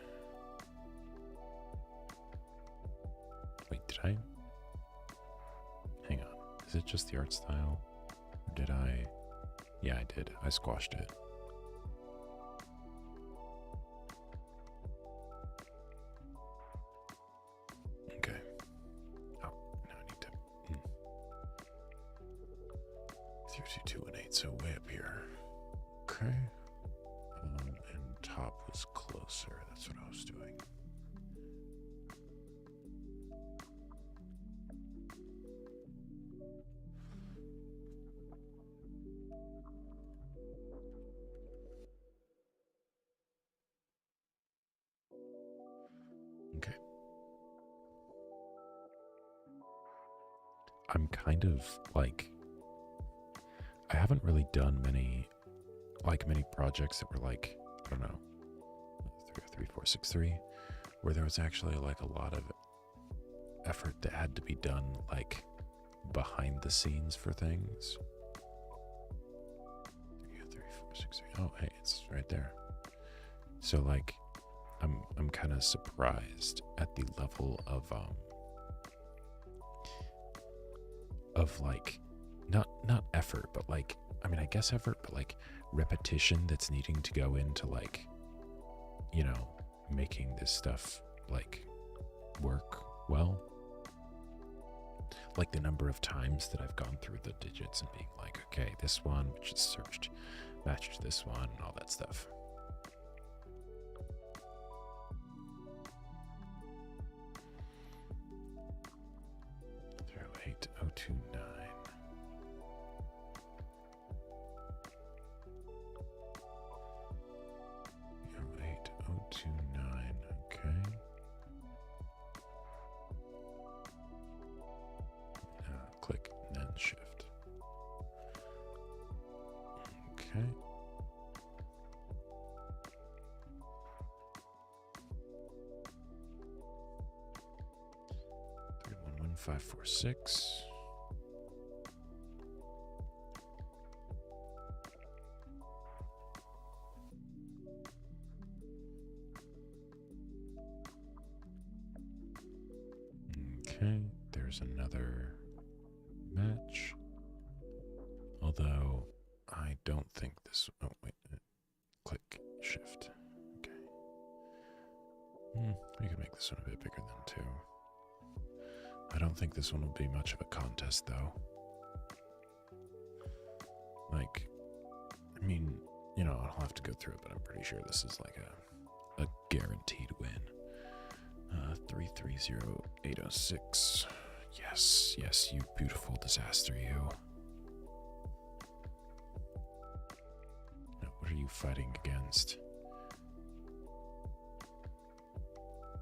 Wait, did I? Hang on. Is it just the art style? Or did I? Yeah, I did. I squashed it. Okay. Oh, now I need to. 32218, so way up here. Okay. And top was closer. That's what I was doing. Okay. I'm kind of like, I haven't really done many projects that were like, I don't know, 33463, where there was actually like a lot of effort that had to be done like behind the scenes for things. 33463. Oh, hey, it's right there. So like, I'm kind of surprised at the level of like, not effort, but like, I mean, I guess effort, but like repetition that's needing to go into like, you know, making this stuff like work well. Like the number of times that I've gone through the digits and being like, okay, this one, which is searched, matched this one, and all that stuff. 08029. 08029, okay. Click and then shift. Okay. 311546. Okay, there's another match. Although I don't think this. Oh wait, click shift. Okay. We can make this one a bit bigger than 2. I don't think this one will be much of a contest, though. Like, I mean, you know, I'll have to go through it, but I'm pretty sure this is like a guaranteed win. 330806. Yes, yes, you beautiful disaster, you. Now, what are you fighting against?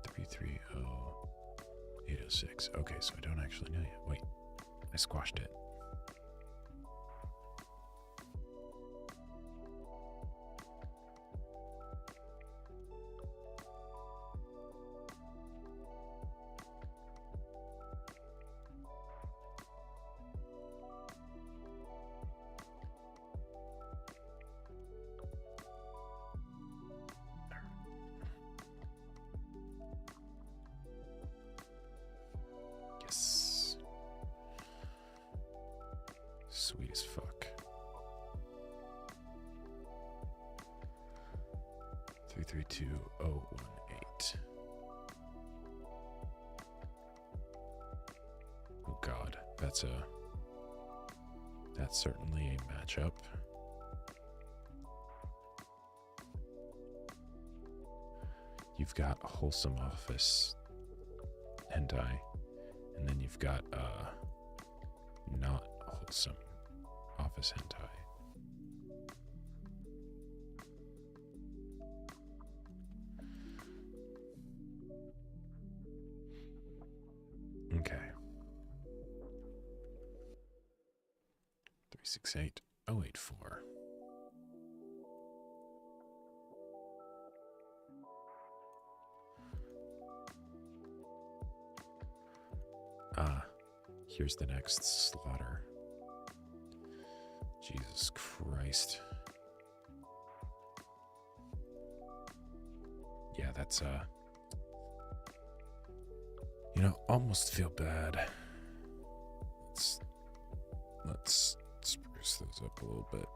330806. Okay, so I don't actually know yet. Wait, I squashed it. Yes. Sweet as fuck. 332018. Oh god, that's certainly a matchup. You've got wholesome office hentai, and then you've got not wholesome office hentai. Okay. 368084. Here's the next slaughter. Jesus Christ. Yeah, that's you know, almost feel bad. Let's spruce those up a little bit.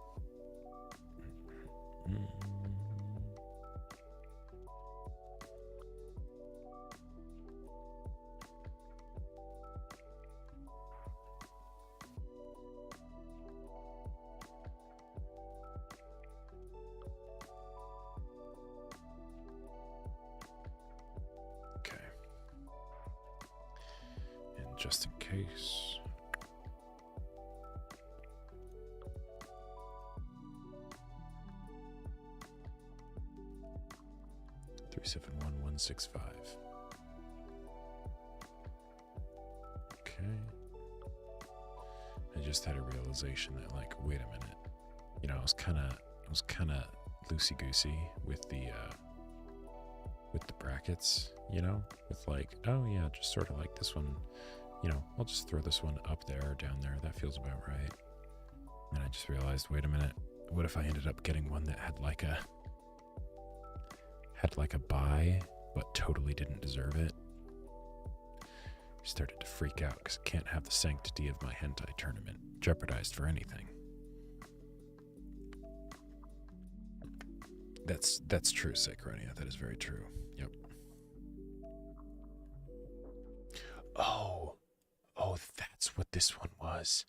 Just in case. Three 71165. Okay. just had a realization that, like, wait a minute. You know, I was kind of loosey-goosey with the brackets, you know? With like, oh yeah, just sort of like this one, you know, I'll just throw this one up there or down there. That feels about right. And I just realized, wait a minute, what if I ended up getting one that had like a buy, but totally didn't deserve it? Started to freak out because I can't have the sanctity of my hentai tournament jeopardized for anything. That's true, Sacronia. That is very true. Yep. Oh, that's what this one was.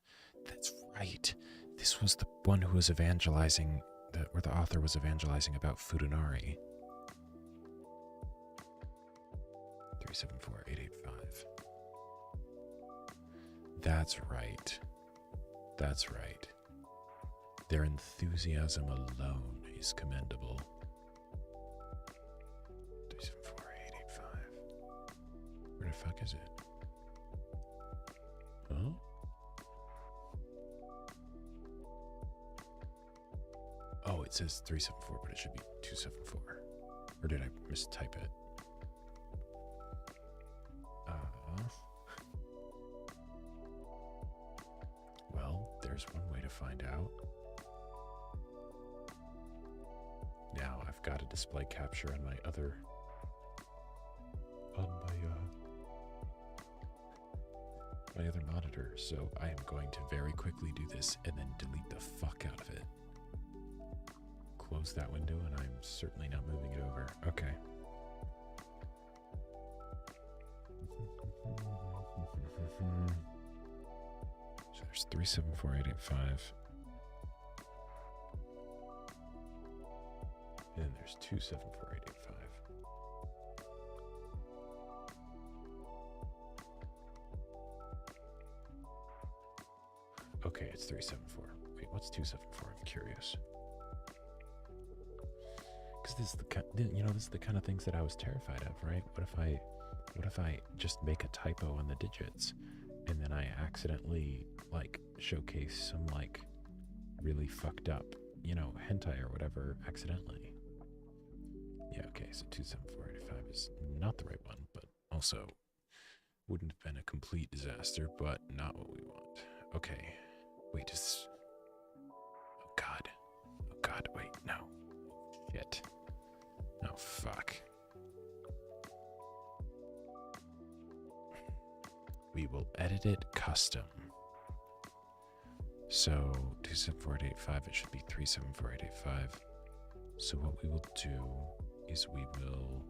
That's right. This was the one who was evangelizing, where the author was evangelizing about Futanari. 374-885. That's right. That's right. Their enthusiasm alone is commendable. 374-885. Where the fuck is it? Huh? Oh, it says 374, but it should be 274. Or did I mistype it? Well, there's one way to find out. Now I've got a display capture on my other, my other monitor, so I am going to very quickly do this and then delete the fuck out of it. Close that window, and I'm certainly not moving it over. Okay. So there's 374-885. And then there's 274-885. Okay, it's 374. Wait, what's 274? I'm curious. Because this is this is the kind of things that I was terrified of, right? What if I just make a typo on the digits, and then I accidentally like showcase some like really fucked up, you know, hentai or whatever accidentally? Yeah, okay, so 274-885 is not the right one, but also wouldn't have been a complete disaster, but not what we want. Okay, wait, oh god, wait, no. Shit. Oh, fuck. We will edit it custom. So 274-885, it should be 374-885. So what we will do is we will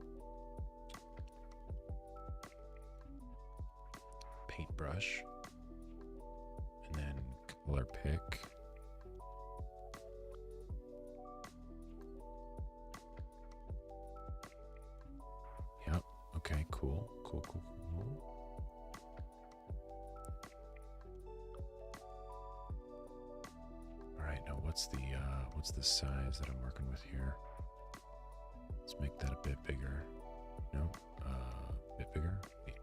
paintbrush and then color pick. Yep. Okay, cool. All right, now what's the size that I'm working with here? Let's make that a bit bigger. No, a bit bigger. Wait.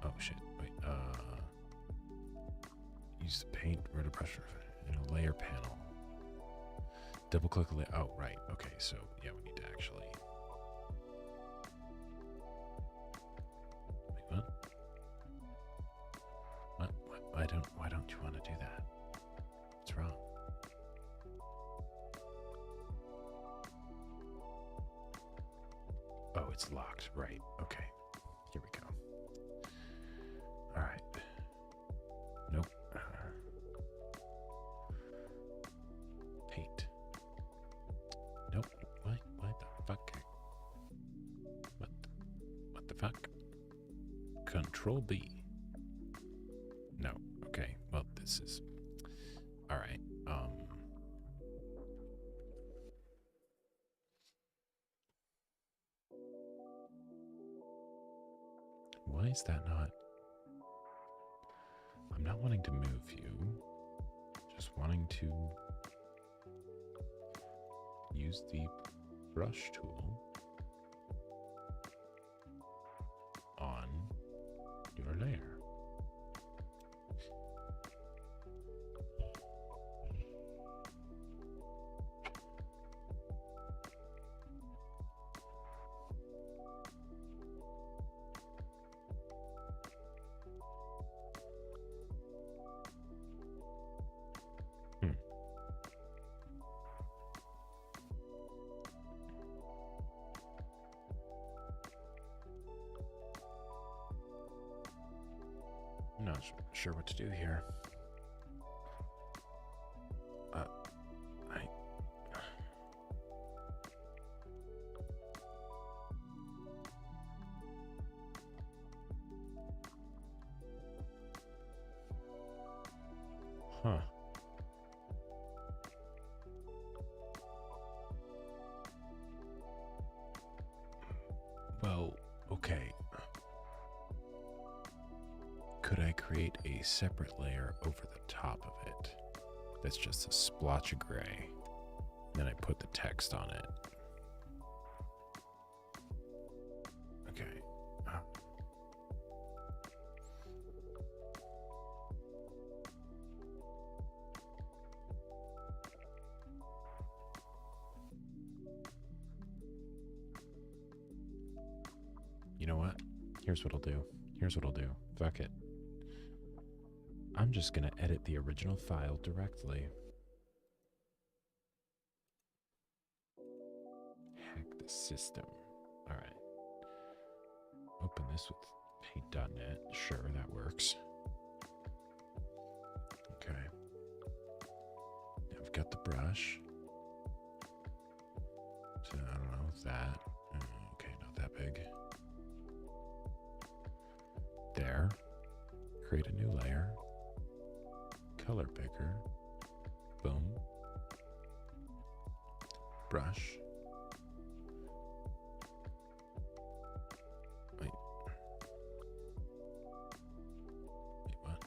Oh shit. Wait. Use the paint rotor brush in a layer panel. Double click a layer. Oh right. Okay. So yeah, we need to actually. Wait, what? Why don't you want to do that? What's wrong? Oh, it's locked. Right. Okay. Here we go. All right. Nope. Paint. Nope. What the fuck? What the fuck? Control B. No. Okay. Well, this is all right. Why is that not? I'm not wanting to move you. Just wanting to use the brush tool on your layer. not sure what to do here. Huh. Well, okay. Could I create a separate layer over the top of it that's just a splotch of gray? Then I put the text on it. Okay. You know what? Here's what I'll do. Fuck it. I'm just gonna edit the original file directly. Hack the system. Alright. Open this with paint.net. Sure, that works. Okay. Now I've got the brush. So I don't know, that. Okay, not that big. There. Create a new layer. Color picker. Boom. Brush. Wait. Wait, what?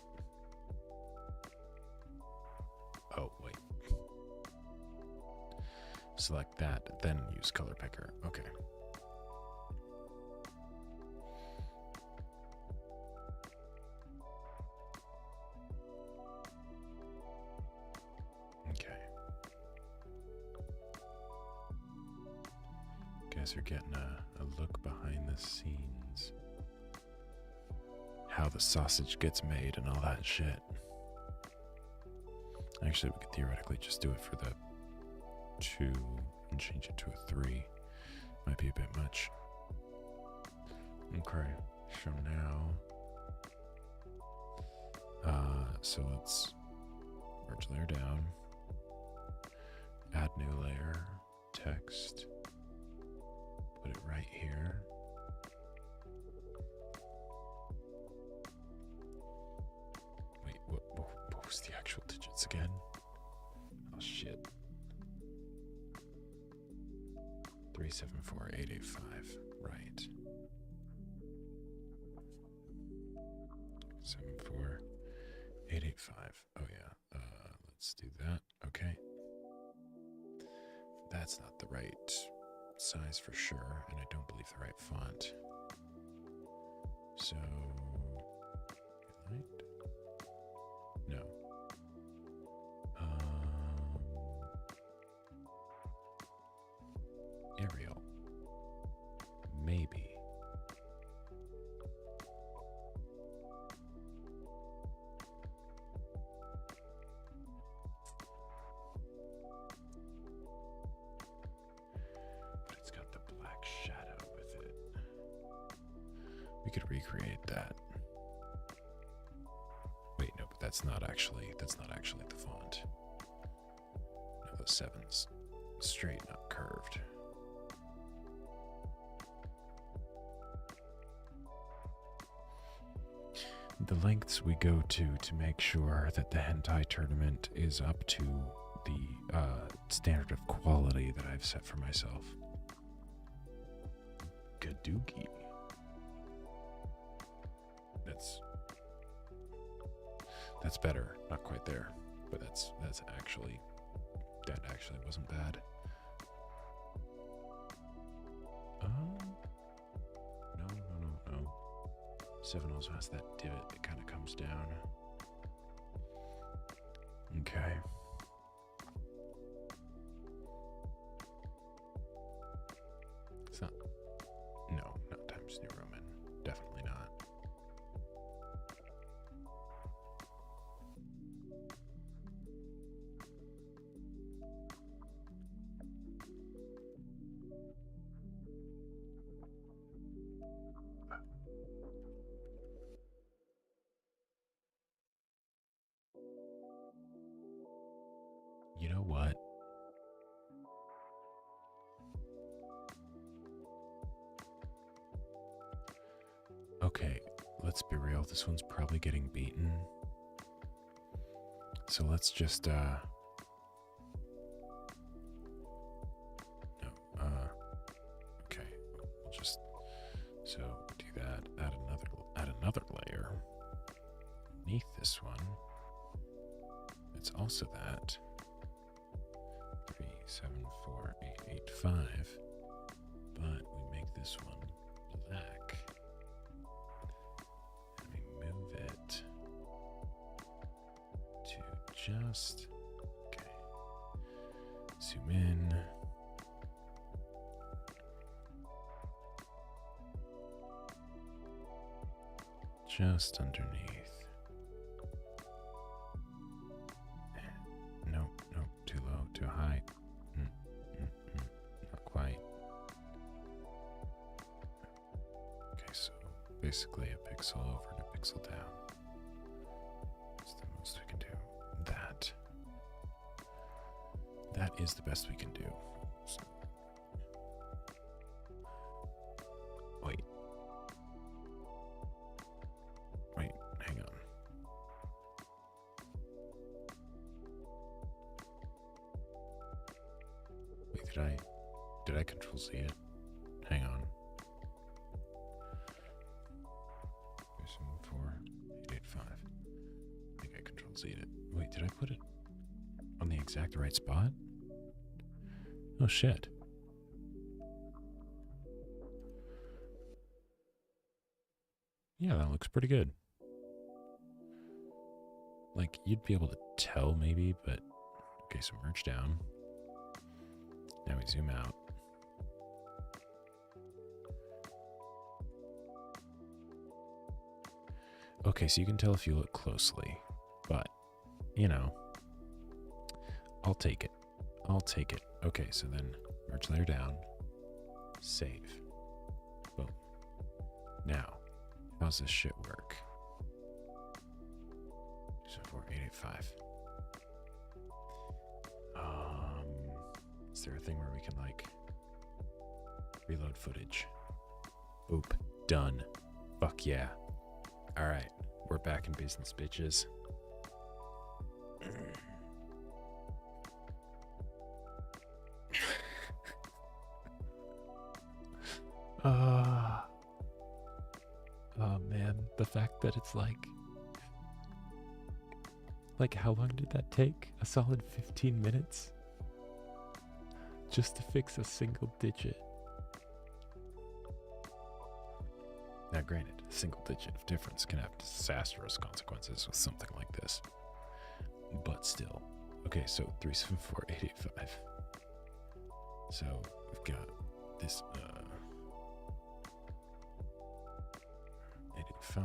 Oh, wait. Select that, then use color picker. Okay. Guys are getting a look behind the scenes. How the sausage gets made and all that shit. Actually, we could theoretically just do it for the 2 and change it to a 3. Might be a bit much. Okay, so now... so let's merge layer down. Add new layer. Text. Put it right here. Wait, what was the actual digits again? Oh shit. 374885. Right. 74885. Oh yeah. Let's do that. Okay. That's not the right size for sure, and I don't believe the right font. So, right? No. Arial. Maybe. We could recreate that. Wait, no, but that's not actually the font. No, the 7's straight, not curved. The lengths we go to make sure that the hentai tournament is up to the standard of quality that I've set for myself. Gadoogie. That's better. Not quite there, but that actually wasn't bad. No. 7 also has that divot that kind of comes down. Okay. It's not. No, not Times New Roman. Definitely not. Okay, let's be real. This one's probably getting beaten. So let's just, no, okay, we'll just, so do that, add another layer beneath this one. It's also that 3, 7, 4, 8, 8, 5, but we make this one black and we move it to just, okay, zoom in. Just underneath. Nope, nope, too low, too high. Not quite. Okay, so basically a pixel over and a pixel down. That's the most we can do. That is the best we can do. So, wait, hang on. Wait, did I control Z it? Hang on. 4, 8, 5. I think I control Z'd it. Wait, did I put it on the exact right spot? Oh shit. Yeah, that looks pretty good. Like, you'd be able to tell maybe, but... Okay, so merge down. Now we zoom out. Okay, so you can tell if you look closely, but, you know, I'll take it. I'll take it. Okay, so then merge layer down, save. Boom. Now, how's this shit work? 4, 8, 8, 5. Is there a thing where we can, like, reload footage? Boop. Done. Fuck yeah. Alright, we're back in business, bitches. Oh man, the fact that it's like how long did that take? A solid 15 minutes? Just to fix a single digit. Now granted, a single digit of difference can have disastrous consequences with something like this. But still. Okay, so 3, 7, 4, 8, 8, 5. So we've got this 8, 8, 5.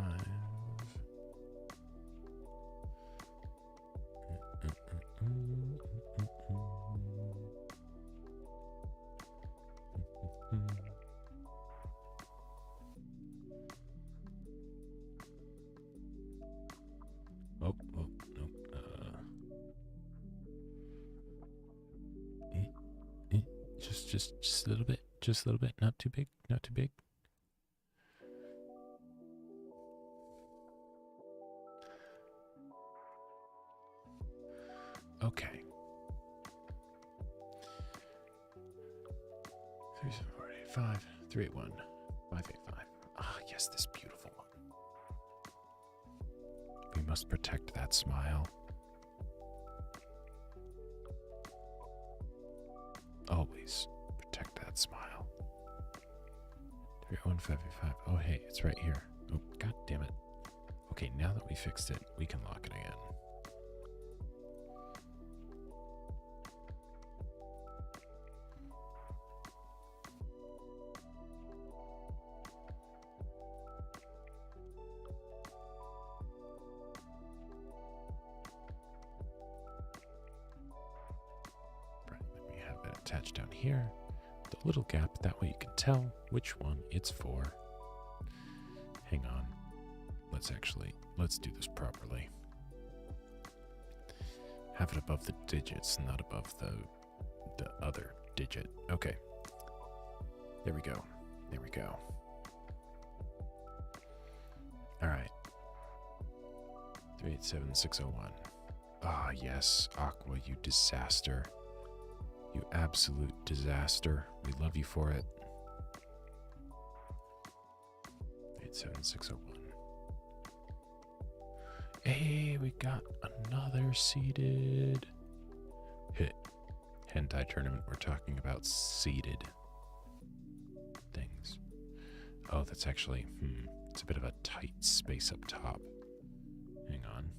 Oh, no. Just a little bit. Just a little bit. Not too big. Not too big. Okay. 3, 7, 4, 8, 5, 3, 8, 1, 5, 8, 5. Ah, yes, this beautiful one. We must protect that smile. Always protect that smile. 3, 1, 5, 8, 5. Oh, hey, it's right here. Oh, god damn it. Okay, now that we fixed it, we can lock it again. Attached down here, the little gap, that way you can tell which one it's for. Hang on, let's do this properly. Have it above the digits, not above the other digit. Okay, there we go. All right. 387601. Ah, yes, Aqua, you disaster. You absolute disaster. We love you for it. 87601. Hey, we got another seeded hit. Hentai tournament. We're talking about seeded things. Oh, that's actually, it's a bit of a tight space up top. Hang on.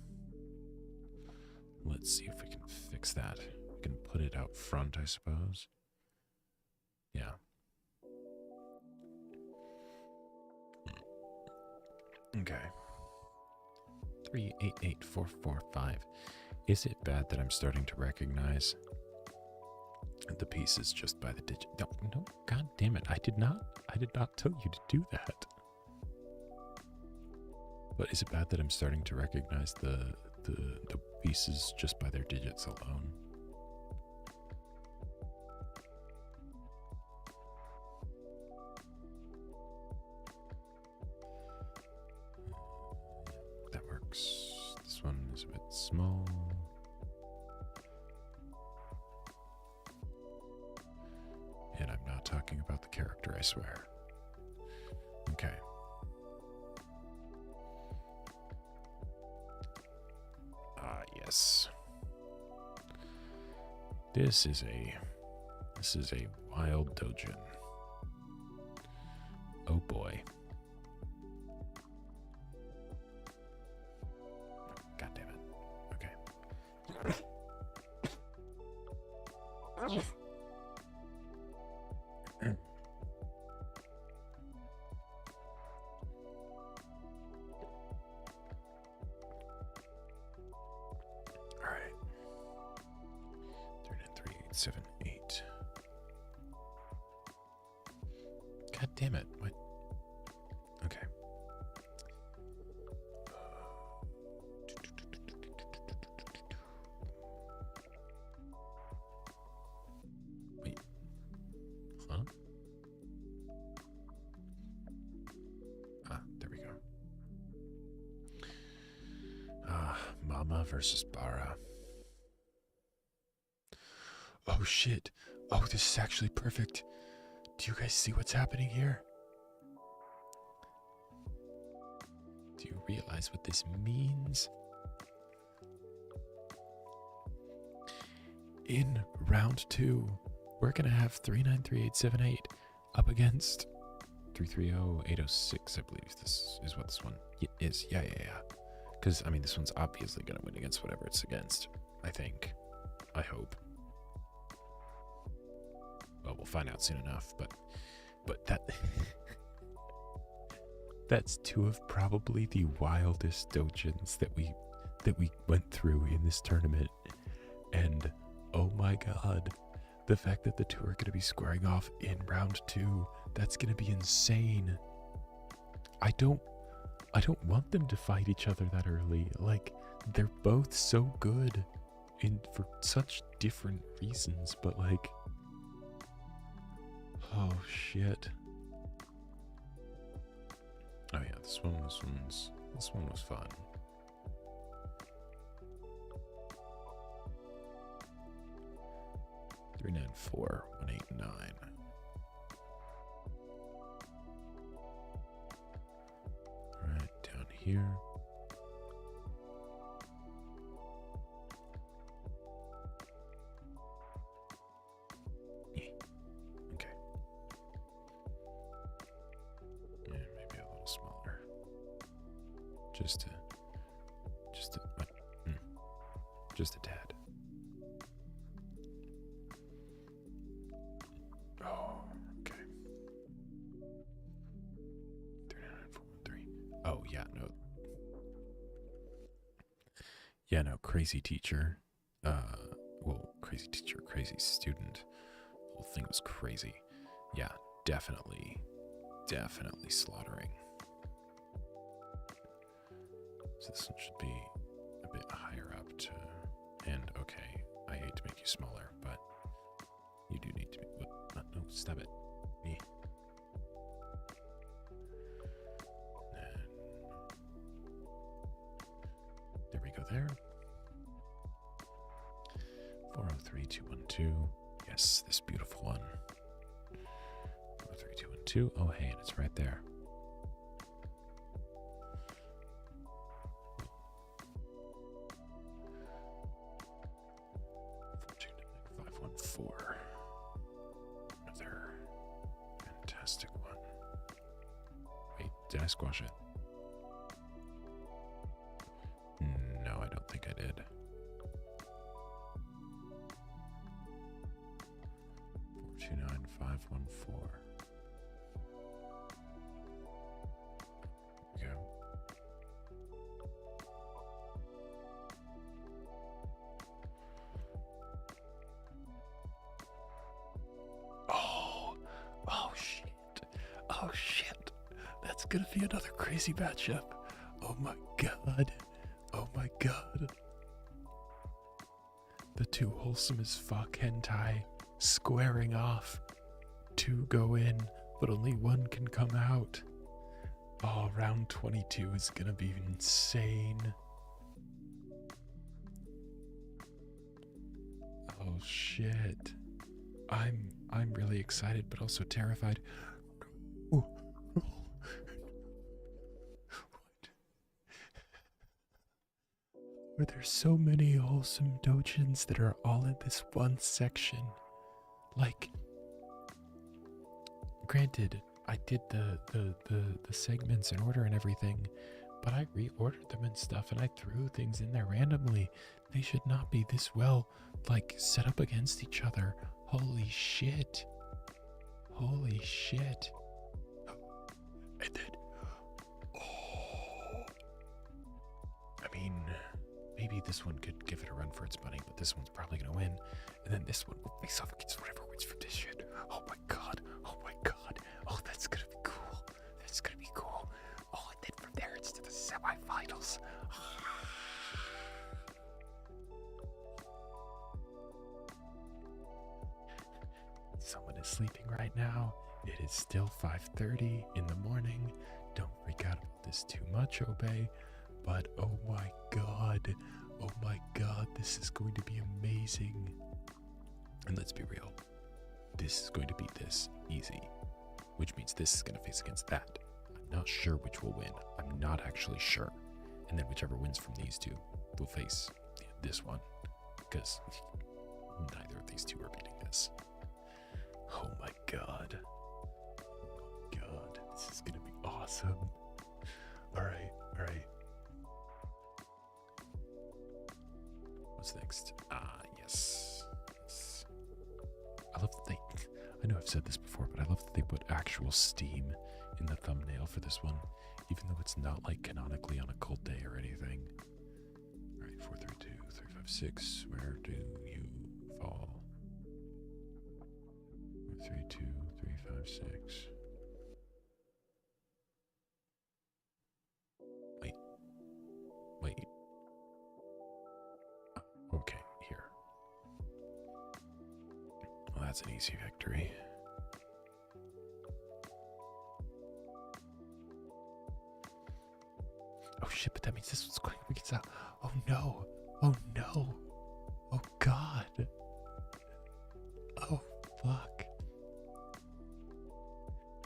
Let's see if we can fix that. We can put it out front, I suppose. Yeah. Okay. 388445. Is it bad that I'm starting to recognize the pieces just by the digit? No, god damn it. I did not tell you to do that. But is it bad that I'm starting to recognize the pieces just by their digits alone? That works. This one is a bit small. And I'm not talking about the character, I swear. Okay. Yes. This is a wild dojin. Oh boy. God damn it. Okay. Alright. 39378. God damn it. What? Okay. Wait. Huh? Ah, there we go. Mama versus Bara. Oh shit. Oh, this is actually perfect. Do you guys see what's happening here? Do you realize what this means? In round 2, we're gonna have 393878 up against 330806, I believe this is what this one is. Yeah. Because, I mean, this one's obviously gonna win against whatever it's against, I think. I hope. Well, we'll find out soon enough, but that that's two of probably the wildest dojins that we went through in this tournament. And oh my god, the fact that the two are going to be squaring off in round 2, that's going to be insane. I don't want them to fight each other that early. Like, they're both so good for such different reasons, but like, oh shit. Oh yeah, this one was fun. Three 94189. All right, down here. Just a tad. Oh, okay. 39413. Oh, yeah, no. Yeah, no, crazy teacher. Well, crazy teacher, crazy student. The whole thing was crazy. Yeah, definitely slaughtering. So this one should be a bit higher up to, and okay, I hate to make you smaller, but you do need to be, no, stop it. there. 403212. Yes, this beautiful one. 403212. Oh, hey, and it's right there. Another fantastic one. Wait, did I squash it? No, I don't think I did. 429514. There we go. Oh shit. Oh shit. That's gonna be another crazy matchup. Oh my god. Oh my god. The two wholesome as fuck hentai squaring off. Two go in, but only one can come out. Oh, round 22 is gonna be insane. Oh shit. I'm really excited, but also terrified. Oh, no. What? Are there so many wholesome dojins that are all in this one section? Like, granted, I did the segments in order and everything, but I reordered them and stuff, and I threw things in there randomly. They should not be this well, like, set up against each other. Holy shit. Holy shit. And then, oh. I mean, maybe this one could give it a run for its money, but this one's probably gonna win. And then this one will face off against whatever wins from this shit. Oh my god. Oh my god. Oh, that's gonna be cool. That's gonna be cool. Oh, and then from there it's to the semifinals. Someone is sleeping right now. It is still 5:30 in the morning. Don't freak out about this too much, Obey. But oh my god. Oh my god, this is going to be amazing. And let's be real. This is going to beat this easy. Which means this is going to face against that. I'm not sure which will win. I'm not actually sure. And then whichever wins from these two will face this one. Because neither of these two are beating this. Oh my god. Oh my god. This is gonna be awesome. Alright, alright. What's next? Yes. Yes. I love that I know I've said this before, but I love that they put actual Steam in the thumbnail for this one, even though it's not like canonically on a cold day or anything. Alright, 432, 356. Where do you fall? 432, 356. Wait. Okay, here. Well, that's an easy victory. Oh shit, but that means this one's going against that. Oh no. Oh no. Oh god. Oh fuck.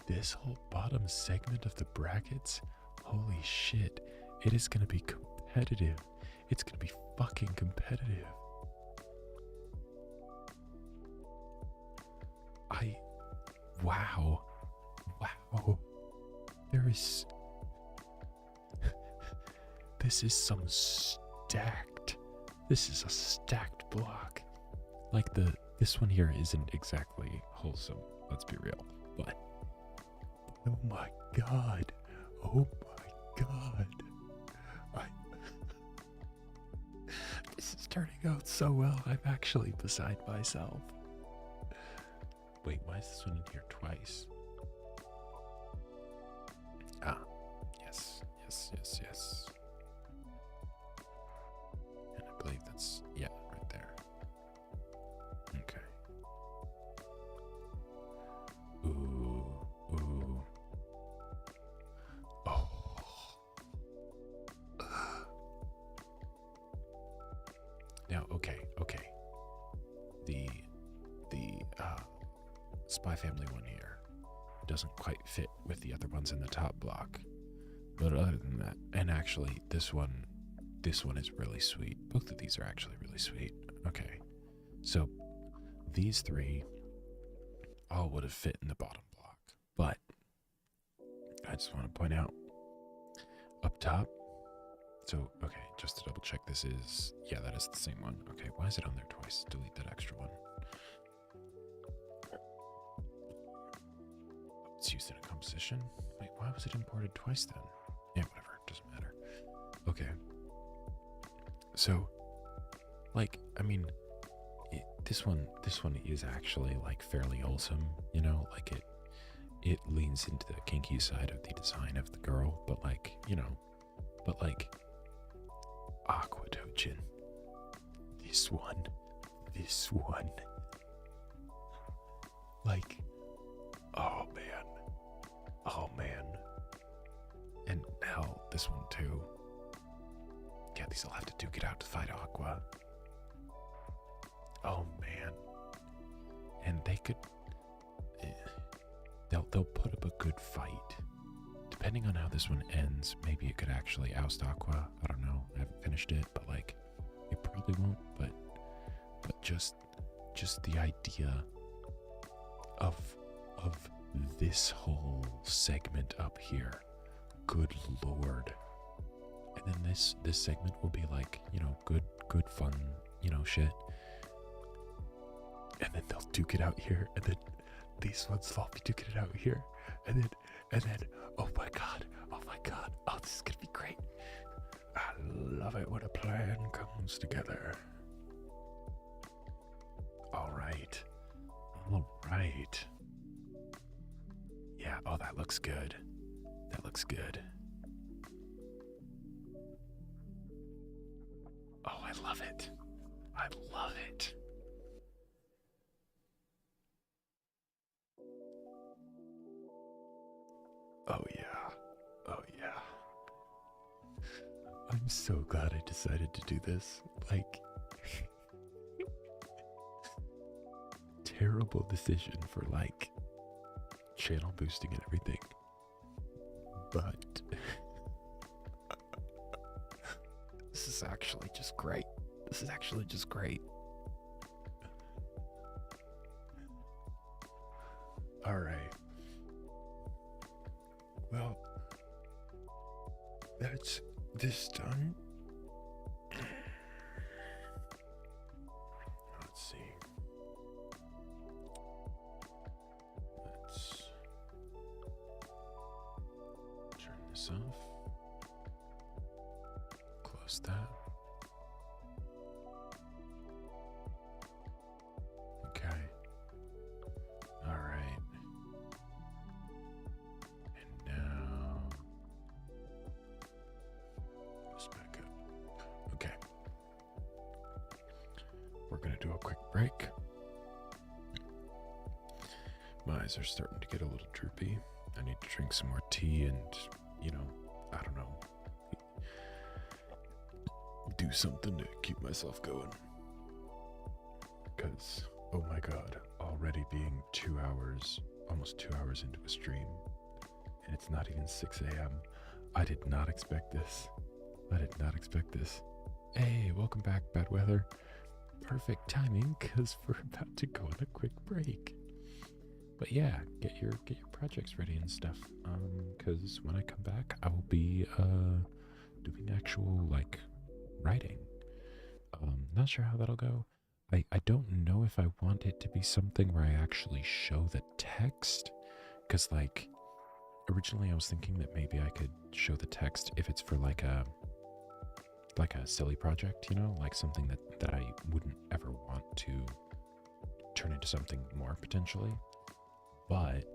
This whole bottom segment of the brackets, holy shit, it is gonna be competitive. It's gonna be fucking competitive. Wow. There is, this is some stacked, this is a stacked block. Like this one here isn't exactly wholesome, let's be real, but oh my god. Oh my god. This is turning out so well. I'm actually beside myself. Wait, why is this one in here twice? Ah, yes. And I believe that's, yeah, right there. Okay. Ooh. Oh. Spy Family one here. Doesn't quite fit with the other ones in the top block. But other than that, and actually this one is really sweet. Both of these are actually really sweet. Okay. So these three all would have fit in the bottom block. But I just want to point out up top. So, okay, just to double check, this is, yeah, that is the same one. Okay, why is it on there twice? Delete that extra one. It's used in a composition. Wait, why was it imported twice then? Yeah, whatever, doesn't matter. Okay. So, like, I mean, this one is actually like fairly wholesome, you know, like it leans into the kinky side of the design of the girl, but like, you know, but like Aqua Dojin. This one. Like, oh man. And hell, this one too. Yeah, these will have to duke it out to fight Aqua. Oh man. And they could, they'll put up a good fight. Depending on how this one ends, maybe it could actually oust Aqua. I don't know. I haven't finished it, but like, it probably won't. But just the idea of this whole segment up here. Good lord. And then this segment will be like, you know, good fun, you know, shit. And then they'll duke it out here, and then these ones will all be duking it out here, and then oh my god, oh, this is gonna be great. I love it when a plan comes together. All right. Yeah, oh, that looks good. Oh, I love it. Oh yeah. I'm so glad I decided to do this. Like, terrible decision for like channel boosting and everything. But this is actually just great. All right. Well, that's this done. Let's see. Let's turn this off. Close that. Okay. All right. We're gonna do a quick break. My eyes are starting to get a little droopy. I need to drink some more tea and, you know, I don't know, do something to keep myself going. Because, oh my god, already being 2 hours, almost 2 hours into a stream, and it's not even 6 a.m. I did not expect this. Hey, welcome back, Bad Weather. Perfect timing, because we're about to go on a quick break. But yeah, get your projects ready and stuff. Because when I come back, I will be doing actual like writing. Not sure how that'll go. I don't know if I want it to be something where I actually show the text. Because like originally I was thinking that maybe I could show the text if it's for like a silly project, you know, like something that I wouldn't ever want to turn into something more potentially. But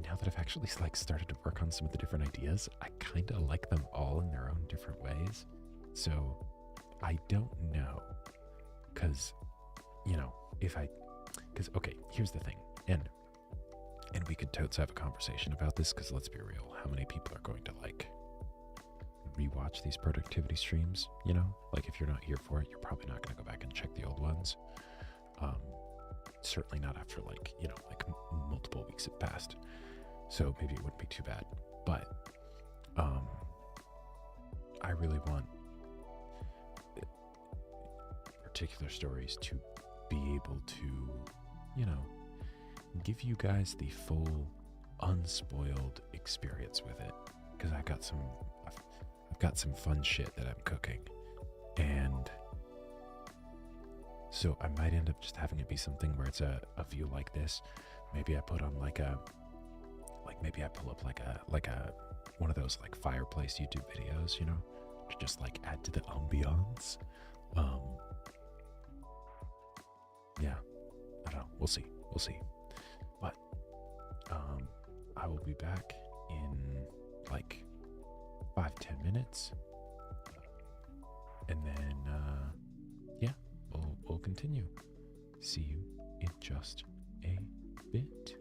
now that I've actually like started to work on some of the different ideas, I kind of like them all in their own different ways. So I don't know, because, you know, because okay, here's the thing, and we could totes have a conversation about this, because let's be real, how many people are going to like rewatch these productivity streams, you know? Like if you're not here for it, you're probably not going to go back and check the old ones. certainly not after like, like multiple weeks have passed. So maybe it wouldn't be too bad. But I really want particular stories to be able to, give you guys the full, unspoiled experience with it. Because I've got some fun shit that I'm cooking, and so I might end up just having it be something where it's a view like this. Maybe I put on maybe I pull up like a one of those like fireplace YouTube videos, to just like add to the ambiance. Yeah, I don't know. We'll see. But I will be back in like 5-10 minutes, and then yeah, we'll continue. See you in just a bit.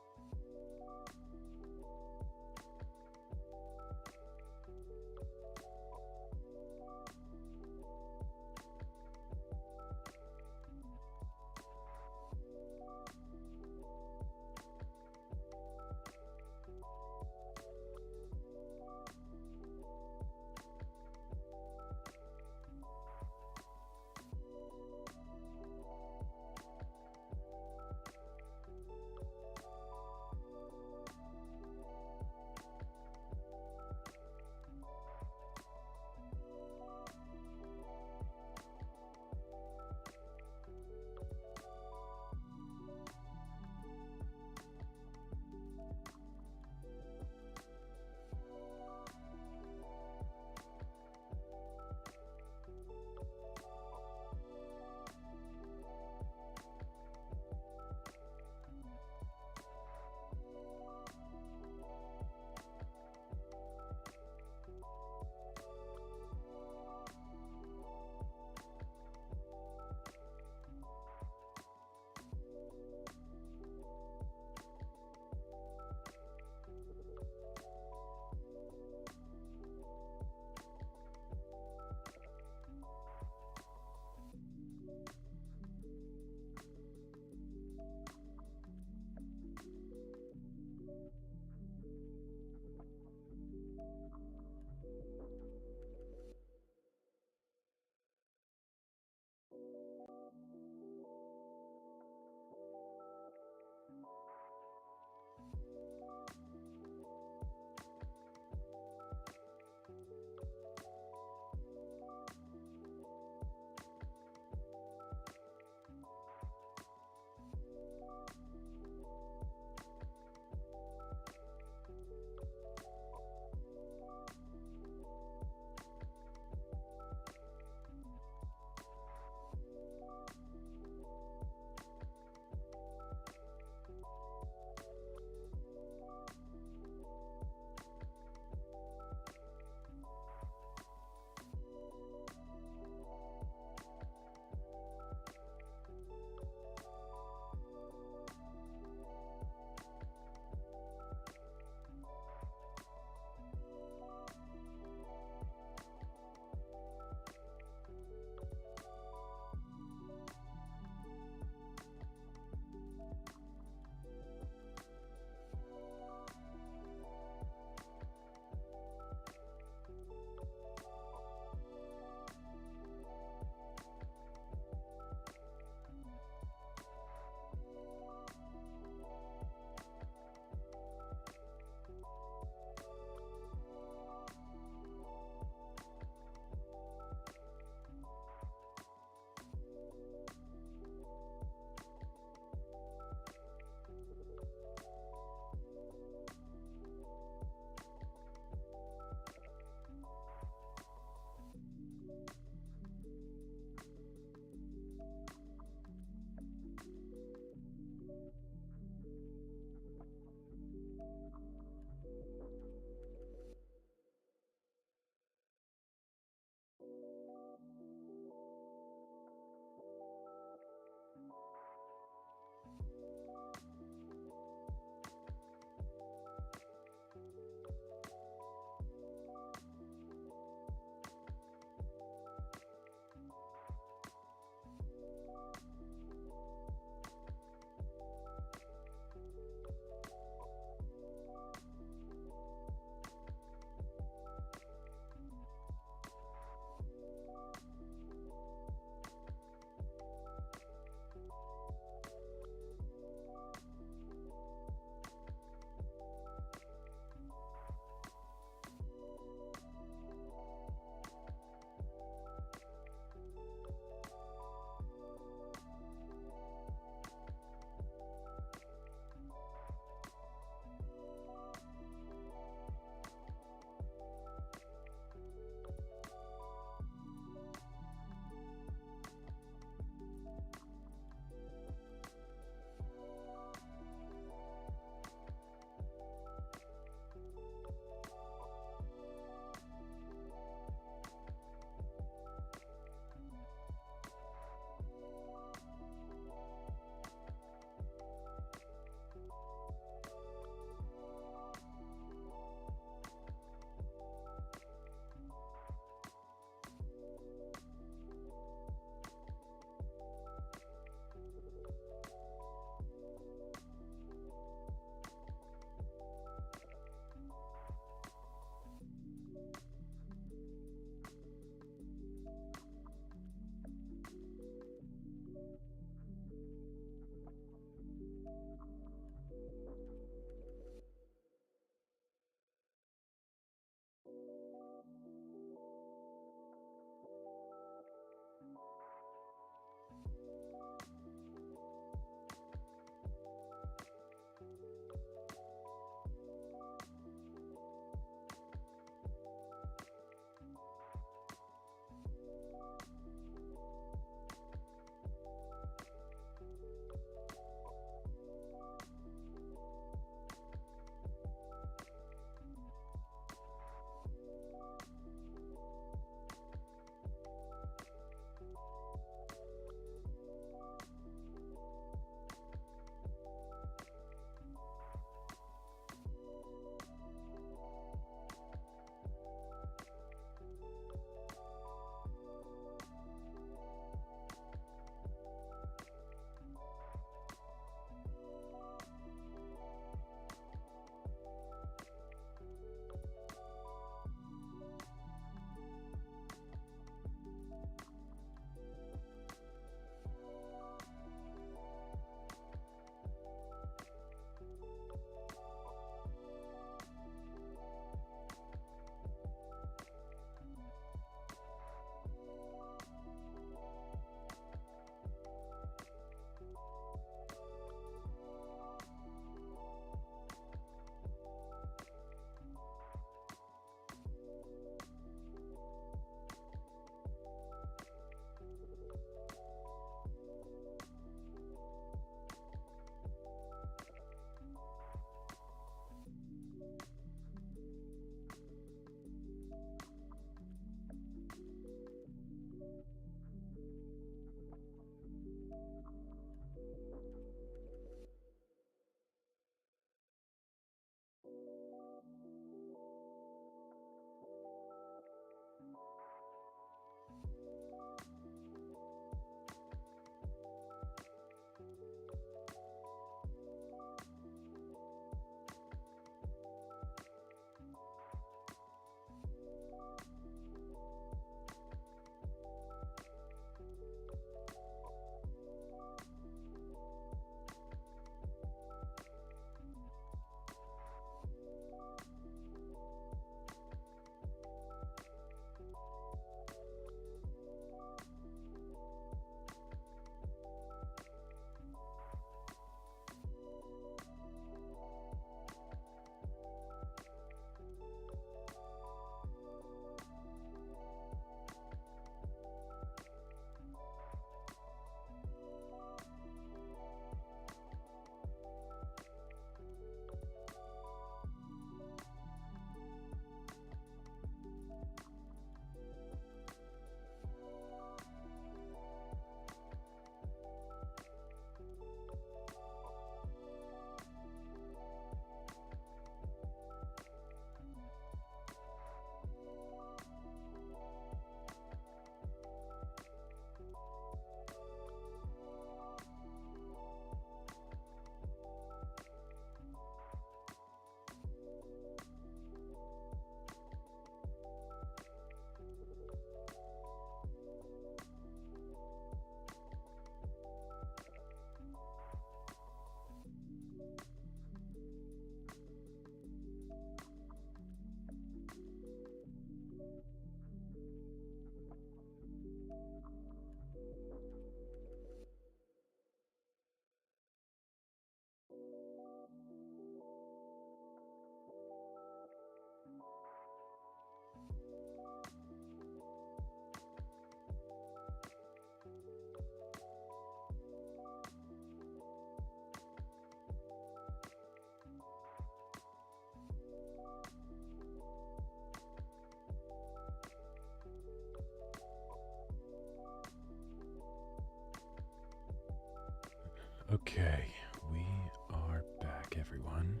Okay, we are back, everyone.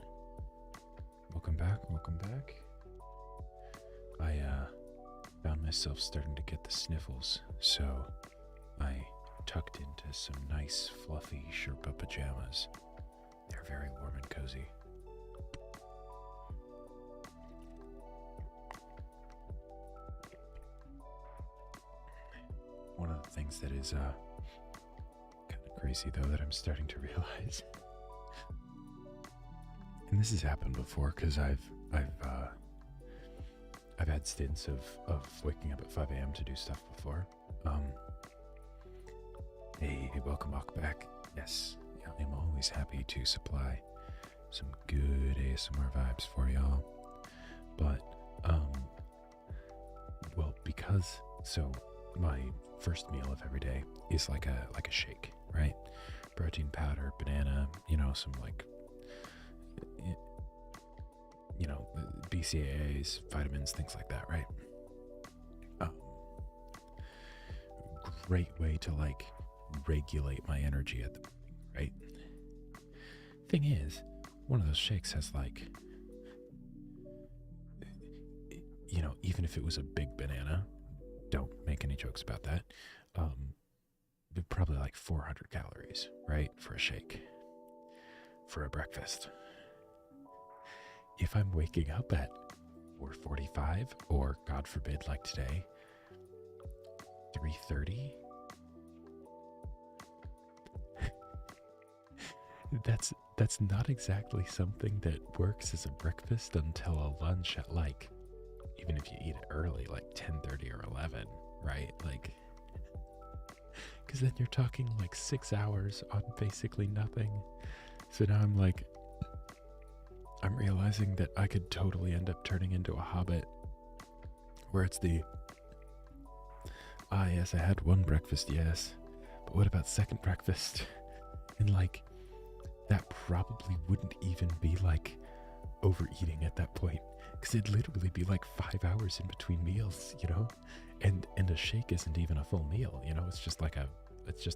Welcome back, welcome back. I found myself starting to get the sniffles, so I tucked into some nice fluffy Sherpa pajamas. They're very warm and cozy. One of the things that is kind of crazy though that I'm starting to realize, and this has happened before because I've had stints of waking up at 5 a.m. to do stuff before. Hey, welcome back. Yes, yeah, I'm always happy to supply some good ASMR vibes for y'all. But well, because my first meal of every day is like a shake, right? Protein powder, banana, some BCAAs, vitamins, things like that, right? Great way to regulate my energy at the beginning, right? Thing is, one of those shakes has even if it was a big banana, don't make any jokes about that, probably 400 calories, right? For a shake, for a breakfast. If I'm waking up at 4:45 or God forbid like today, 3:30, that's not exactly something that works as a breakfast until a lunch at even if you eat it early, 10:30 or 11, right? Because then you're talking 6 hours on basically nothing. So now I'm realizing that I could totally end up turning into a hobbit where it's yes, I had one breakfast, yes, but what about second breakfast? And that probably wouldn't even be overeating at that point, because it'd literally be 5 hours in between meals, and a shake isn't even a full meal, it's just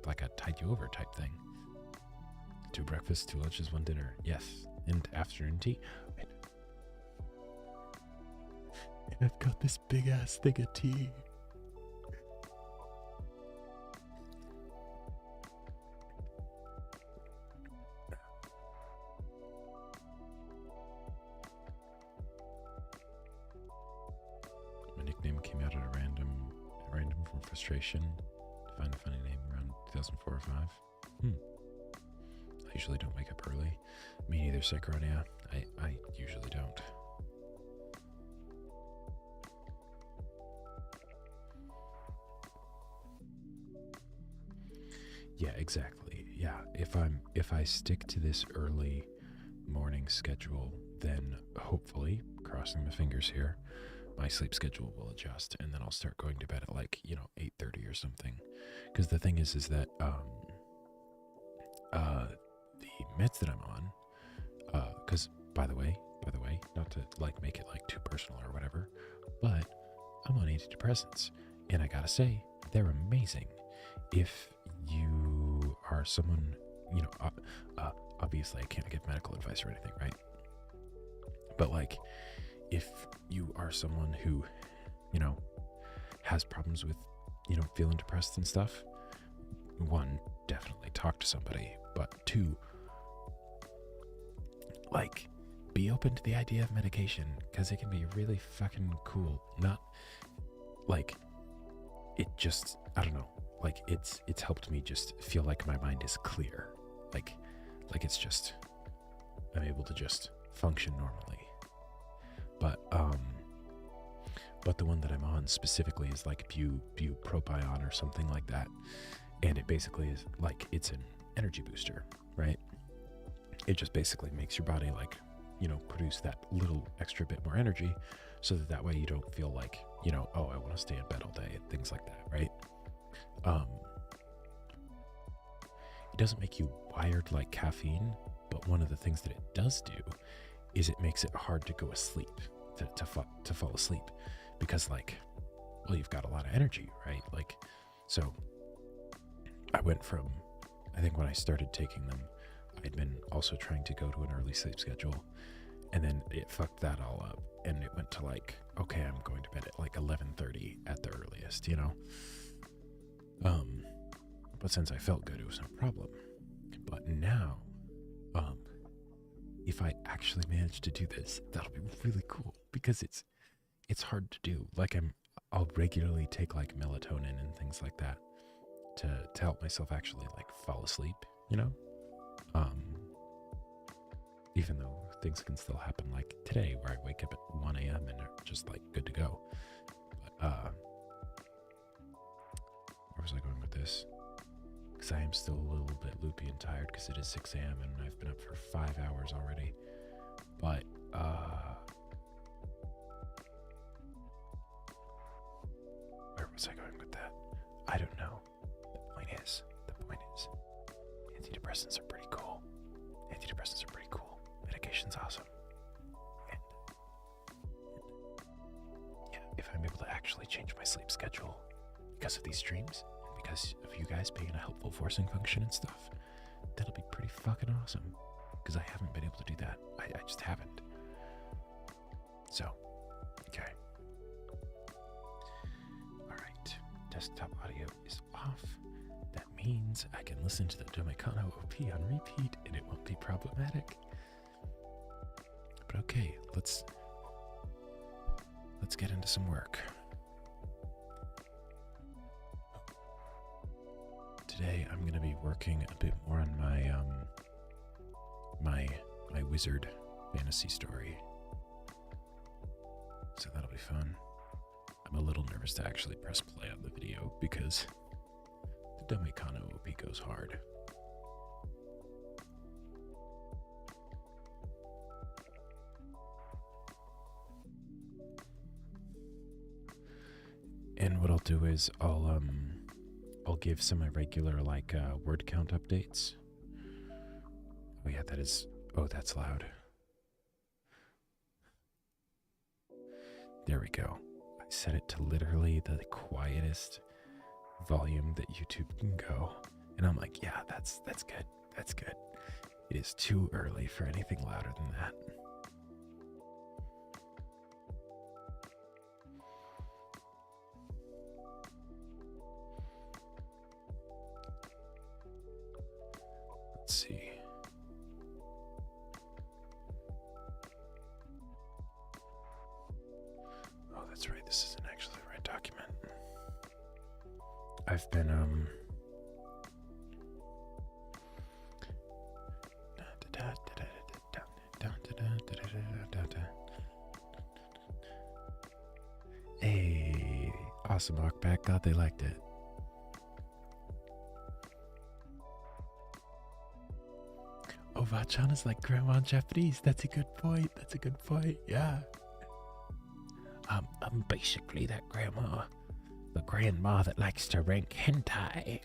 like a tide you over type thing. 2 breakfasts, 2 lunches, 1 dinner, yes, and afternoon tea. And I've got this big ass thing of tea. My nickname came out at random from frustration to find a funny name around 2004 or 5. I usually don't wake up early. Me neither, Synchronia. I usually don't. Yeah, exactly. Yeah, if I stick to this early morning schedule, then hopefully, crossing my fingers here, my sleep schedule will adjust, and then I'll start going to bed at 8:30 or something. Because the thing is that the meds that I'm on, because by the way, not to make it too personal or whatever, but I'm on antidepressants, and I gotta say, they're amazing. If you are someone, obviously I can't give medical advice or anything, right? But if you are someone who, has problems with, feeling depressed and stuff, 1, definitely talk to somebody, but 2, be open to the idea of medication, because it can be really fucking cool. Not it just, I don't know, it's helped me just feel like my mind is clear, it's just, I'm able to just function normally. But the one that I'm on specifically is bupropion or something like that, and it basically is it's an energy booster, right? It just basically makes your body produce that little extra bit more energy, so that way you don't feel oh, I want to stay in bed all day and things like that, right? It doesn't make you wired like caffeine, but one of the things that it does do is it makes it hard to go asleep, to fall asleep, because you've got a lot of energy, right? So I went from I think when I started taking them, I'd been also trying to go to an early sleep schedule, and then it fucked that all up, and it went to like, okay, I'm going to bed at like 11:30 at the earliest, you know? But since I felt good, it was no problem. But now, if I actually manage to do this, that'll be really cool, because it's hard to do. Like I'll regularly take like melatonin and things like that to help myself actually like fall asleep, you know? Even though things can still happen, like today where I wake up at 1 a.m. and are just like good to go. But where was I going with this? Because I am still a little bit loopy and tired because it is 6 a.m. and I've been up for 5 hours already. But where was I going with that? I don't know. The point is, antidepressants are pretty cool. Medication's awesome. And yeah, if I'm able to actually change my sleep schedule because of these streams, and because of you guys being a helpful forcing function and stuff, that'll be pretty fucking awesome. Because I haven't been able to do that. I just haven't. So, okay. Alright. Desktop audio is off. That means I can listen to the Domekano OP on repeat and it won't be problematic. But okay, let's get into some work. Today I'm going to be working a bit more on my wizard fantasy story. So that'll be fun. I'm a little nervous to actually press play on the video because the Domekano OP goes hard. And what I'll do is I'll give some irregular like word count updates. Oh yeah, that's loud. There we go. I set it to literally the quietest volume that YouTube can go. And I'm like, yeah, that's good. That's good. It is too early for anything louder than that. Let's see. Oh, that's right. This isn't actually the right document. I've been, Hey, awesome walkback. Glad they liked it. Oh, Vachan is like grandma in Japanese. That's a good point. Yeah. I'm basically that grandma. The grandma that likes to rank hentai.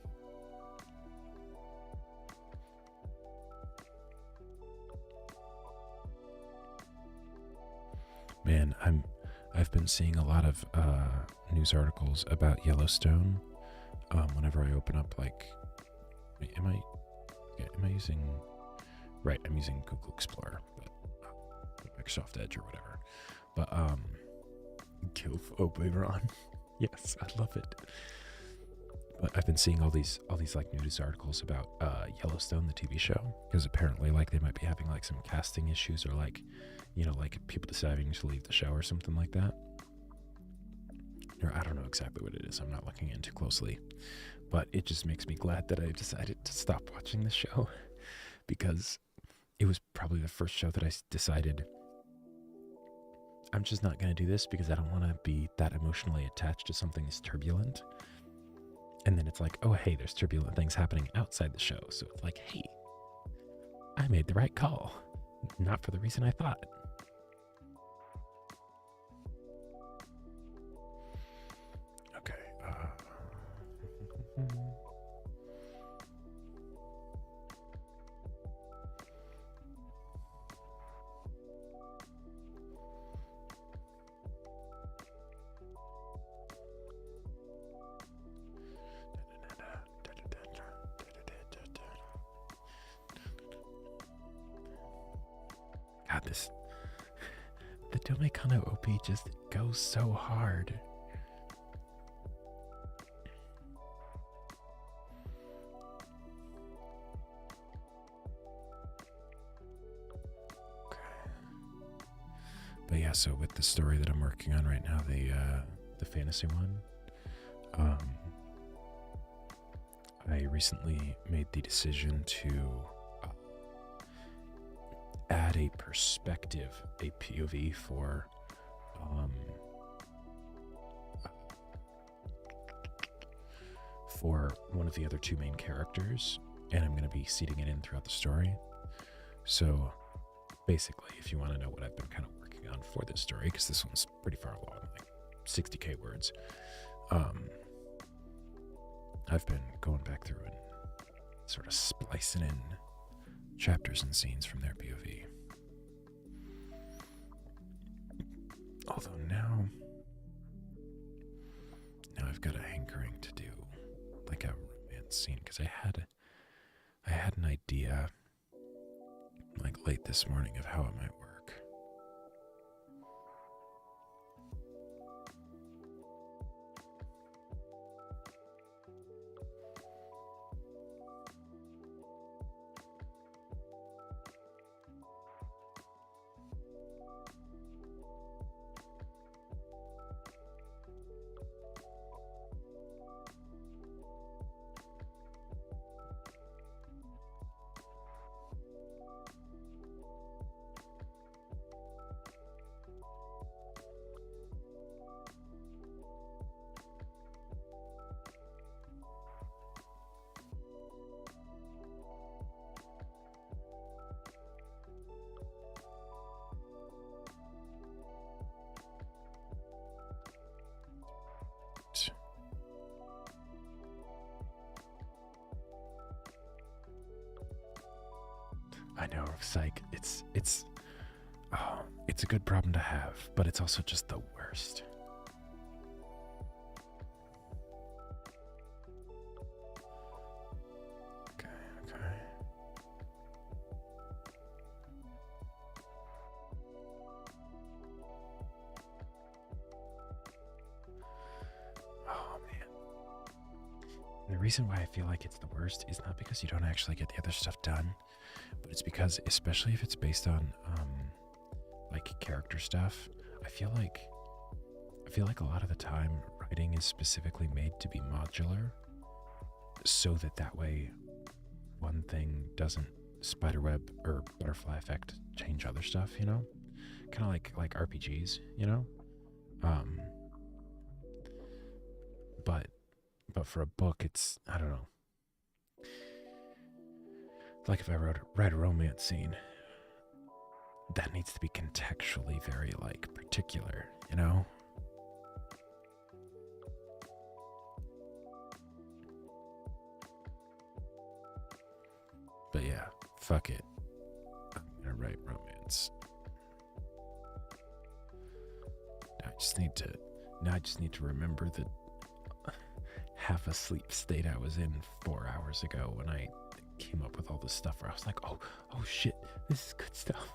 Man, I've been seeing a lot of news articles about Yellowstone. Whenever I open up, like, wait, am I using? Right, I'm using Google Explorer, but Microsoft Edge or whatever. But kill Obaeron. Yes, I love it. But I've been seeing all these like news articles about Yellowstone, the TV show, because apparently like they might be having like some casting issues or like, you know, like people deciding to leave the show or something like that. Or I don't know exactly what it is. I'm not looking into closely, but it just makes me glad that I decided to stop watching the show because it was probably the first show that I decided I'm just not going to do this because I don't want to be that emotionally attached to something as turbulent. And then it's like, oh, hey, there's turbulent things happening outside the show. So it's like, hey, I made the right call. Not for the reason I thought. Okay. the Domekano OP just goes so hard. But yeah, so with the story that I'm working on right now, the fantasy one, I recently made the decision to add a perspective, a POV for one of the other two main characters, and I'm going to be seeding it in throughout the story. So basically, if you want to know what I've been kind of working on for this story, because this one's pretty far along, like 60k words, I've been going back through and sort of splicing in chapters and scenes from their POV. Although now I've got a hankering to do like a romance scene, because I had an idea like late this morning of how it might work. I know, psych. It's a good problem to have, but it's also just the worst. Okay. Oh man. And the reason why I feel like it's the worst is not because you don't actually get the other stuff done, but it's because, especially if it's based on like character stuff, I feel like a lot of the time writing is specifically made to be modular, so that way one thing doesn't spiderweb or butterfly effect change other stuff, you know? Kind of like RPGs, you know? But for a book, it's, I don't know. Like if I write a romance scene, that needs to be contextually very like particular, you know? But yeah, fuck it. I'm gonna write romance. Now I just need to remember the half asleep state I was in 4 hours ago when I came up with all this stuff where I was like, oh shit, this is good stuff.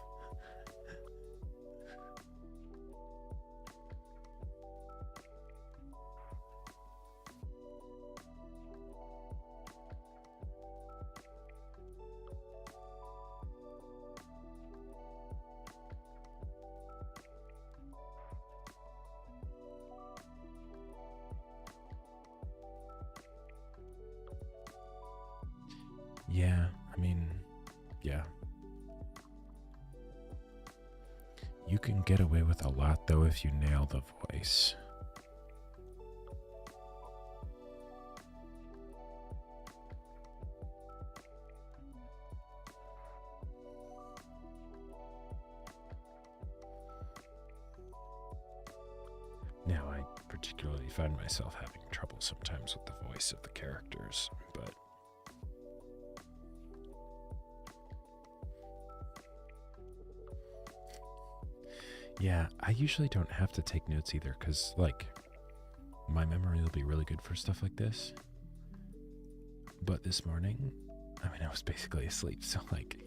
Yeah, I mean, yeah. You can get away with a lot, though, if you nail the voice. Now, I particularly find myself having trouble sometimes with the voice of the characters, but yeah, I usually don't have to take notes either, because, like, my memory will be really good for stuff like this. But this morning, I mean, I was basically asleep, so, like,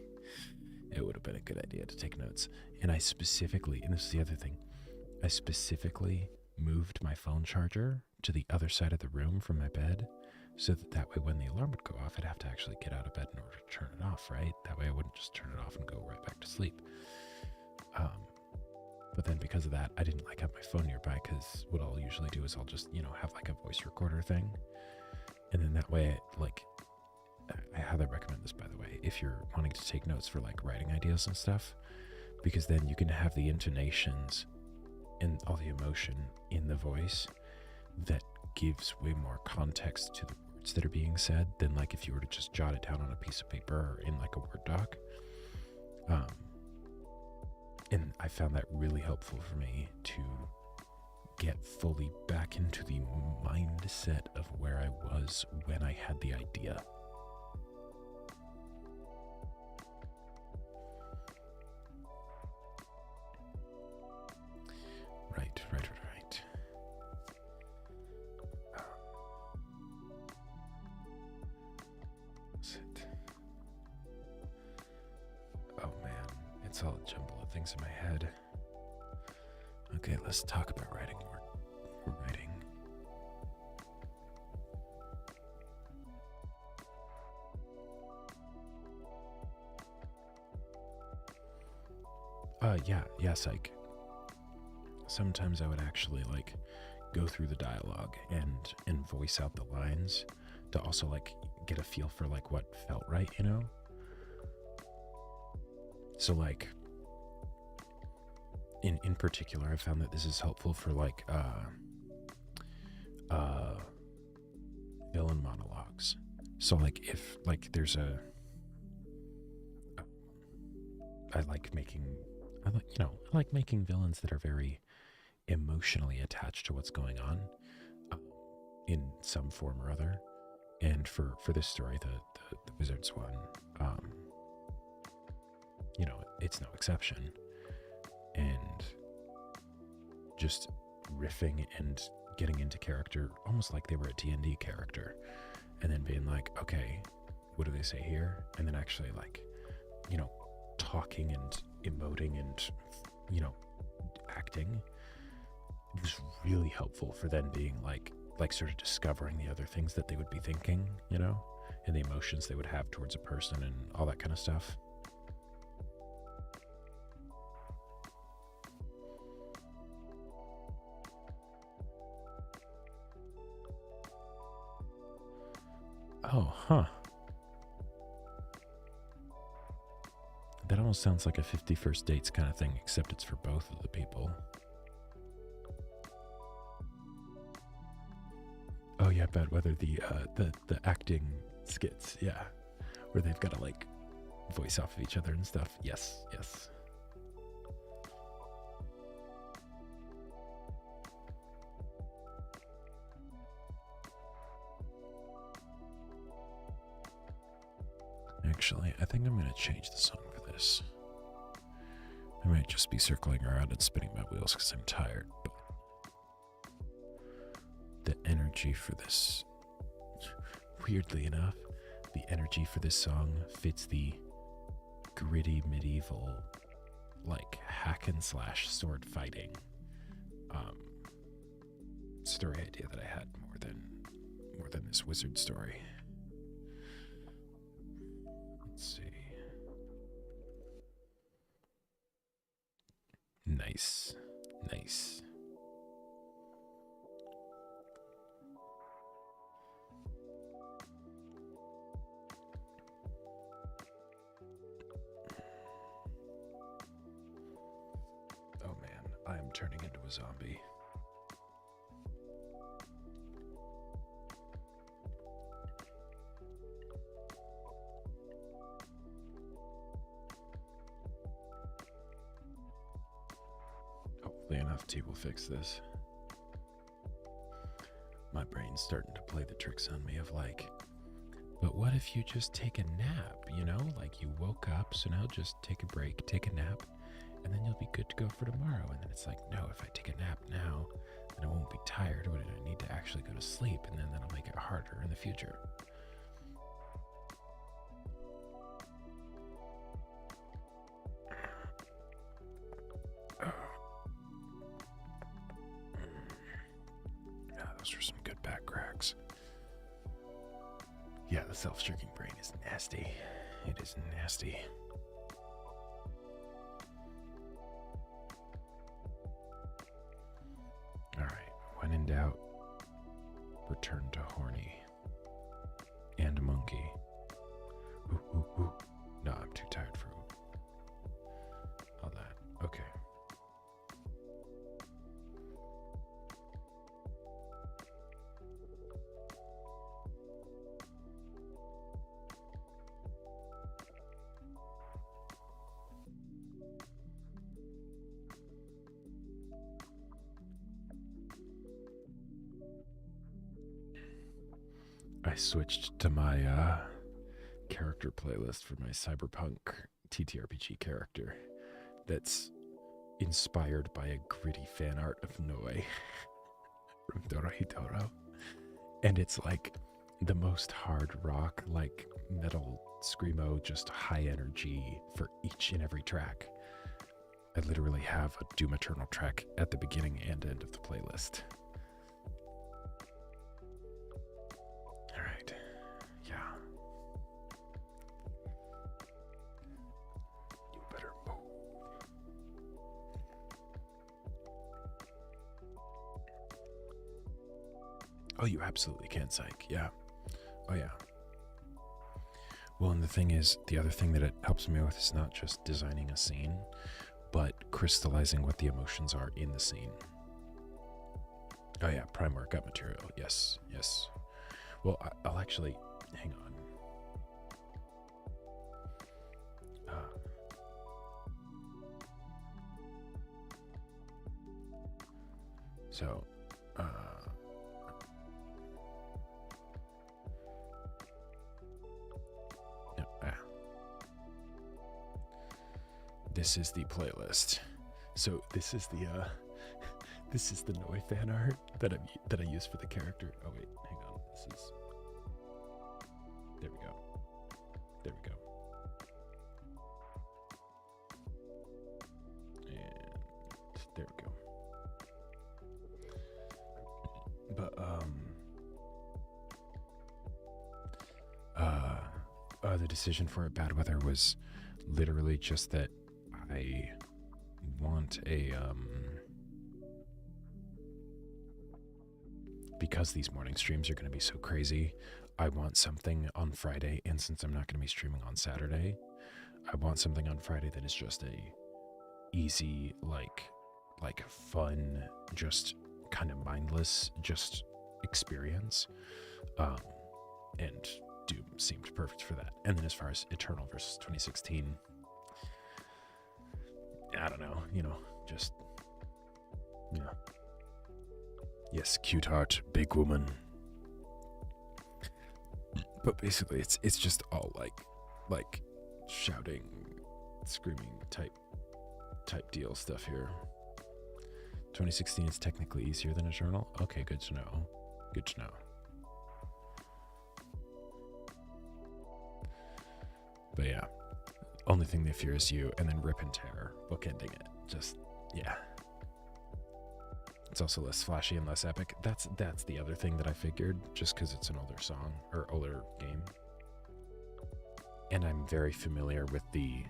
it would have been a good idea to take notes. And I specifically, and this is the other thing, I specifically moved my phone charger to the other side of the room from my bed, so that way when the alarm would go off, I'd have to actually get out of bed in order to turn it off, right? That way I wouldn't just turn it off and go right back to sleep. But then because of that, I didn't like have my phone nearby, because what I'll usually do is I'll just, have like a voice recorder thing. And then that way, I highly recommend this, by the way, if you're wanting to take notes for like writing ideas and stuff, because then you can have the intonations and all the emotion in the voice that gives way more context to the words that are being said than like if you were to just jot it down on a piece of paper or in like a Word doc. And I found that really helpful for me to get fully back into the mindset of where I was when I had the idea. Right. What's it? Oh man, it's all a jumble of things in my head. Okay, let's talk about writing. We're writing. Yeah, psych. Sometimes I would actually like go through the dialogue and voice out the lines to also like get a feel for like what felt right, So like in particular, I found that this is helpful for like villain monologues. So like if like there's I like making villains that are very emotionally attached to what's going on in some form or other. And for this story, the wizard's one, it's no exception. And just riffing and getting into character almost like they were a D&D character, and then being like, okay, what do they say here? And then actually like, talking and emoting and, acting. It was really helpful for then being like sort of discovering the other things that they would be thinking, and the emotions they would have towards a person and all that kind of stuff. Oh, huh. That almost sounds like a 50 First Dates kind of thing, except it's for both of the people. Oh yeah, Bad Weather, the acting skits, yeah, where they've got to like voice off of each other and stuff. Yes. Actually, I think I'm going to change the song for this. I might just be circling around and spinning my wheels because I'm tired, but the energy for this, weirdly enough, the energy for this song fits the gritty medieval, like hack and slash sword fighting story idea that I had more than this wizard story. Let's see. Nice. Oh man, I am turning into a zombie. Hopefully enough tea will fix this. My brain's starting to play the tricks on me of like, but what if you just take a nap, Like you woke up, so now just take a break, take a nap, and then you'll be good to go for tomorrow. And then it's like, no, if I take a nap now, then I won't be tired, but I need to actually go to sleep, and then that'll make it harder in the future. Those were some good back cracks. Yeah, the self-shirking brain is nasty. It is nasty. Alright, when in doubt, return to horny. And monkey. Ooh, ooh, ooh. No, I'm too tired for all that. Okay. I switched to my character playlist for my cyberpunk TTRPG character that's inspired by a gritty fan art of Noi from Dorohedoro. And it's like the most hard rock, like metal screamo, just high energy for each and every track. I literally have a Doom Eternal track at the beginning and end of the playlist. Alright, yeah. You better move. Oh, you absolutely can, Psych, yeah. Oh, yeah. Well, and the thing is, the other thing that it helps me with is not just designing a scene, but crystallizing what the emotions are in the scene. Oh yeah, prime workout material. Yes, yes. Well, I'll actually hang on. This is the playlist. So this is the this is the Noi fan art that I use for the character. Oh wait, hang on. This is. There we go. There we go. And there we go. But the decision for Bad Weather was literally just that I want a because these morning streams are going to be so crazy, I want something on Friday, and since I'm not going to be streaming on Saturday, I want something on Friday that is just a easy, like fun, just kind of mindless, just experience. And Doom seemed perfect for that. And then as far as Eternal versus 2016, I don't know, just, yes, cute heart, big woman. But basically, it's just all like shouting, screaming type deal stuff here. 2016 is technically easier than Eternal. Okay, good to know. Good to know. But yeah, only thing they fear is you, and then Rip and Tear, bookending it. Just, yeah. It's also less flashy and less epic. That's the other thing that I figured, just because it's an older song, or older game. And I'm very familiar with the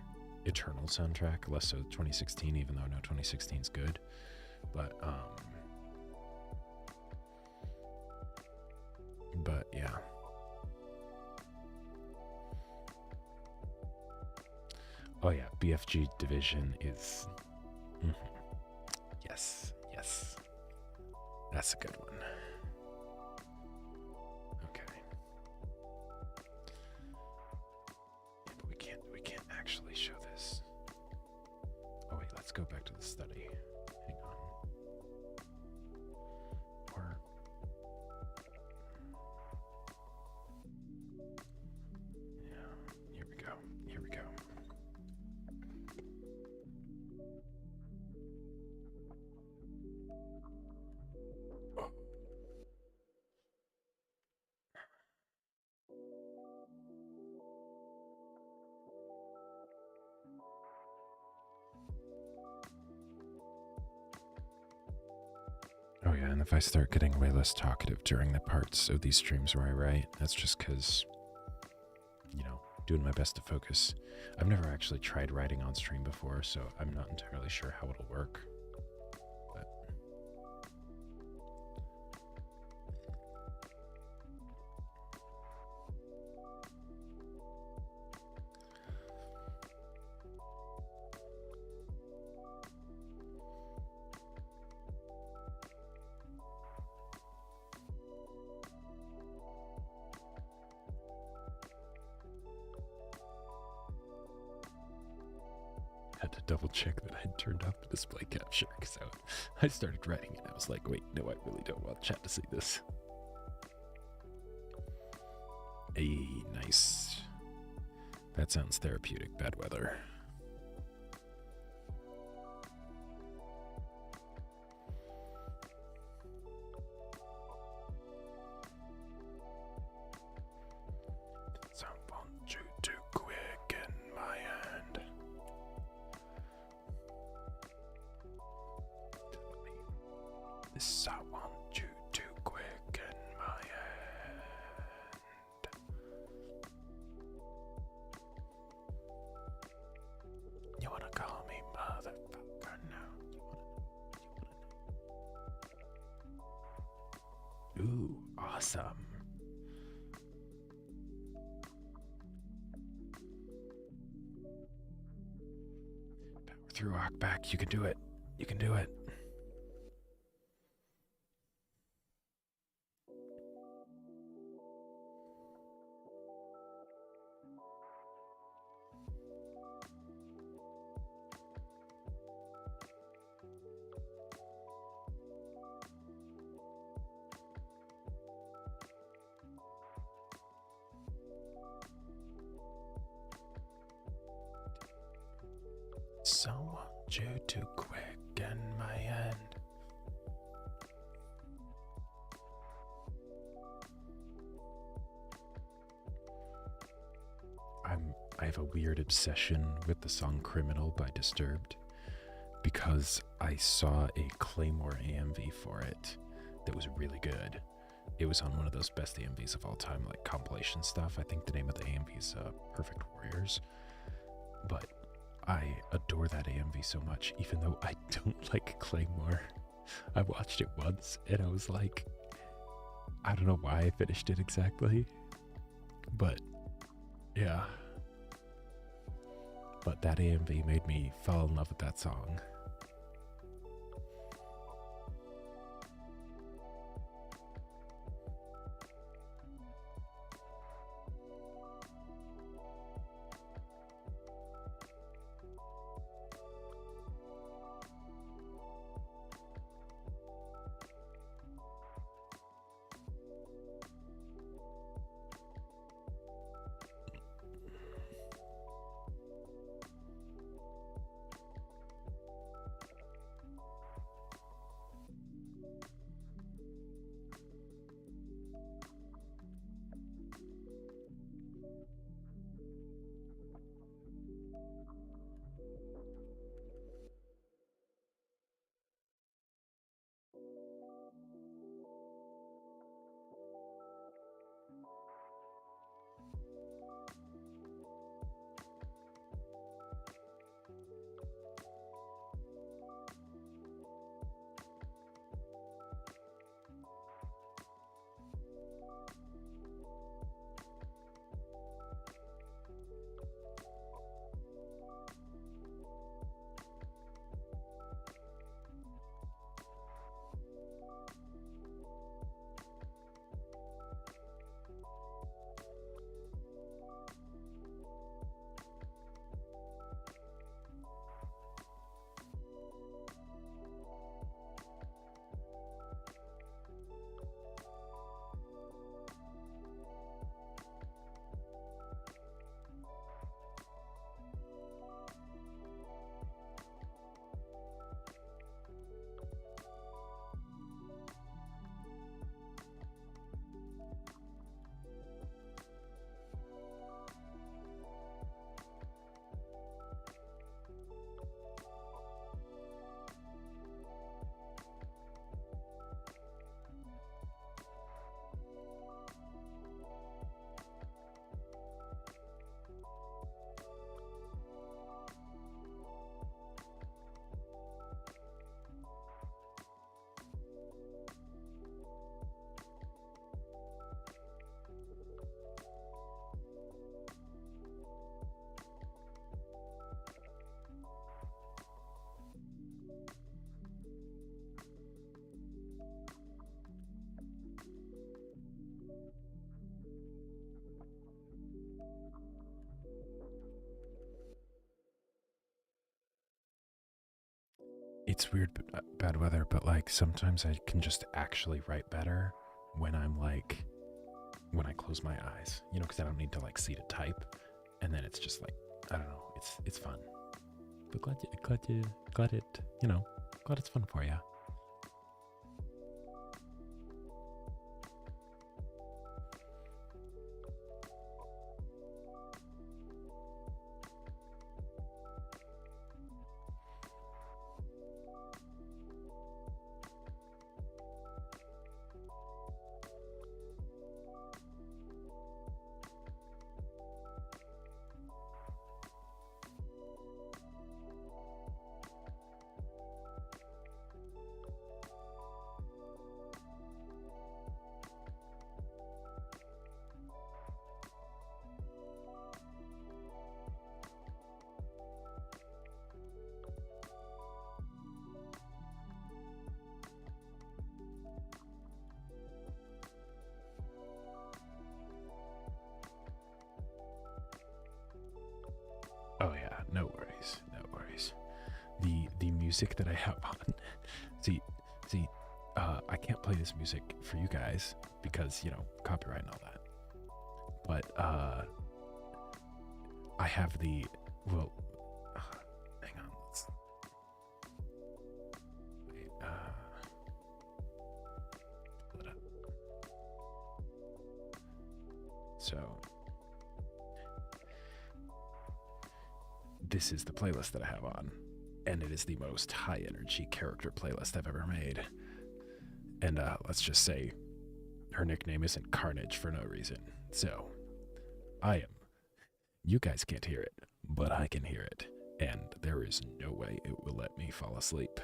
Eternal soundtrack, less so 2016, even though I know 2016 is good. But yeah. Oh yeah, BFG Division is, yes, that's a good one. Okay. Yeah, but we can't actually show this. Oh wait, let's go back to the study. Hang on. Or yeah, here we go. Oh yeah, and if I start getting way less talkative during the parts of these streams where I write, that's just because, doing my best to focus. I've never actually tried writing on stream before, so I'm not entirely sure how it'll work. But had to double check that I had turned off the display capture because I started writing it and I was like, wait, no, I really don't want chat to see this. Hey, nice. That sounds therapeutic, bad weather. So I want you to quicken my hand. This I want you to quicken my hand. You wanna call me motherfucker now? Ooh, awesome. Power through, walk back. You can do it. You can do it. So want you to quicken my hand. I have a weird obsession with the song Criminal by Disturbed because I saw a Claymore AMV for it that was really good. It was on one of those best AMVs of all time, like compilation stuff. I think the name of the AMV is Perfect Warriors. But I adore that AMV so much, even though I don't like Claymore. I watched it once and I was like, I don't know why I finished it exactly, but yeah. But that AMV made me fall in love with that song. it's weird, bad weather, but like sometimes I can just actually write better when I'm like, when I close my eyes, you know, because I don't need to like see to type, and then it's just like, I don't know, it's fun. But glad it's fun for you. Oh yeah, no worries, no worries. The music that I have on, see, I can't play this music for you guys because, you know, copyright and all that. But I have the, well, hang on, let's wait, pull it up. So this is the playlist that I have on, and it is the most high energy character playlist I've ever made. And let's just say her nickname isn't Carnage for no reason. So I am, you guys can't hear it, but I can hear it, and there is no way it will let me fall asleep.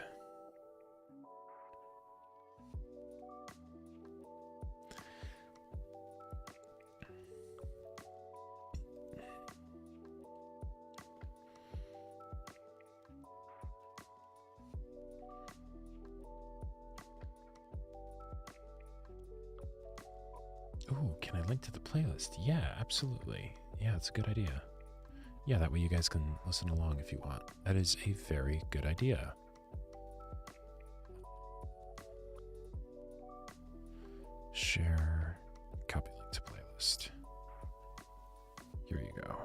Ooh, can I link to the playlist? Yeah, absolutely. Yeah, it's a good idea. Yeah, that way you guys can listen along if you want. That is a very good idea. Share, copy link to playlist. Here you go.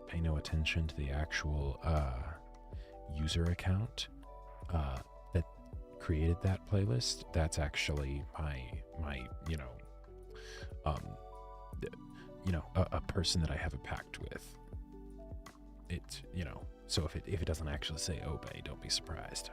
Pay no attention to the actual user account that created that playlist. That's actually my a person that I have a pact with. It, you know, so if it doesn't actually say Obey, don't be surprised.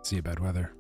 See you, bad weather.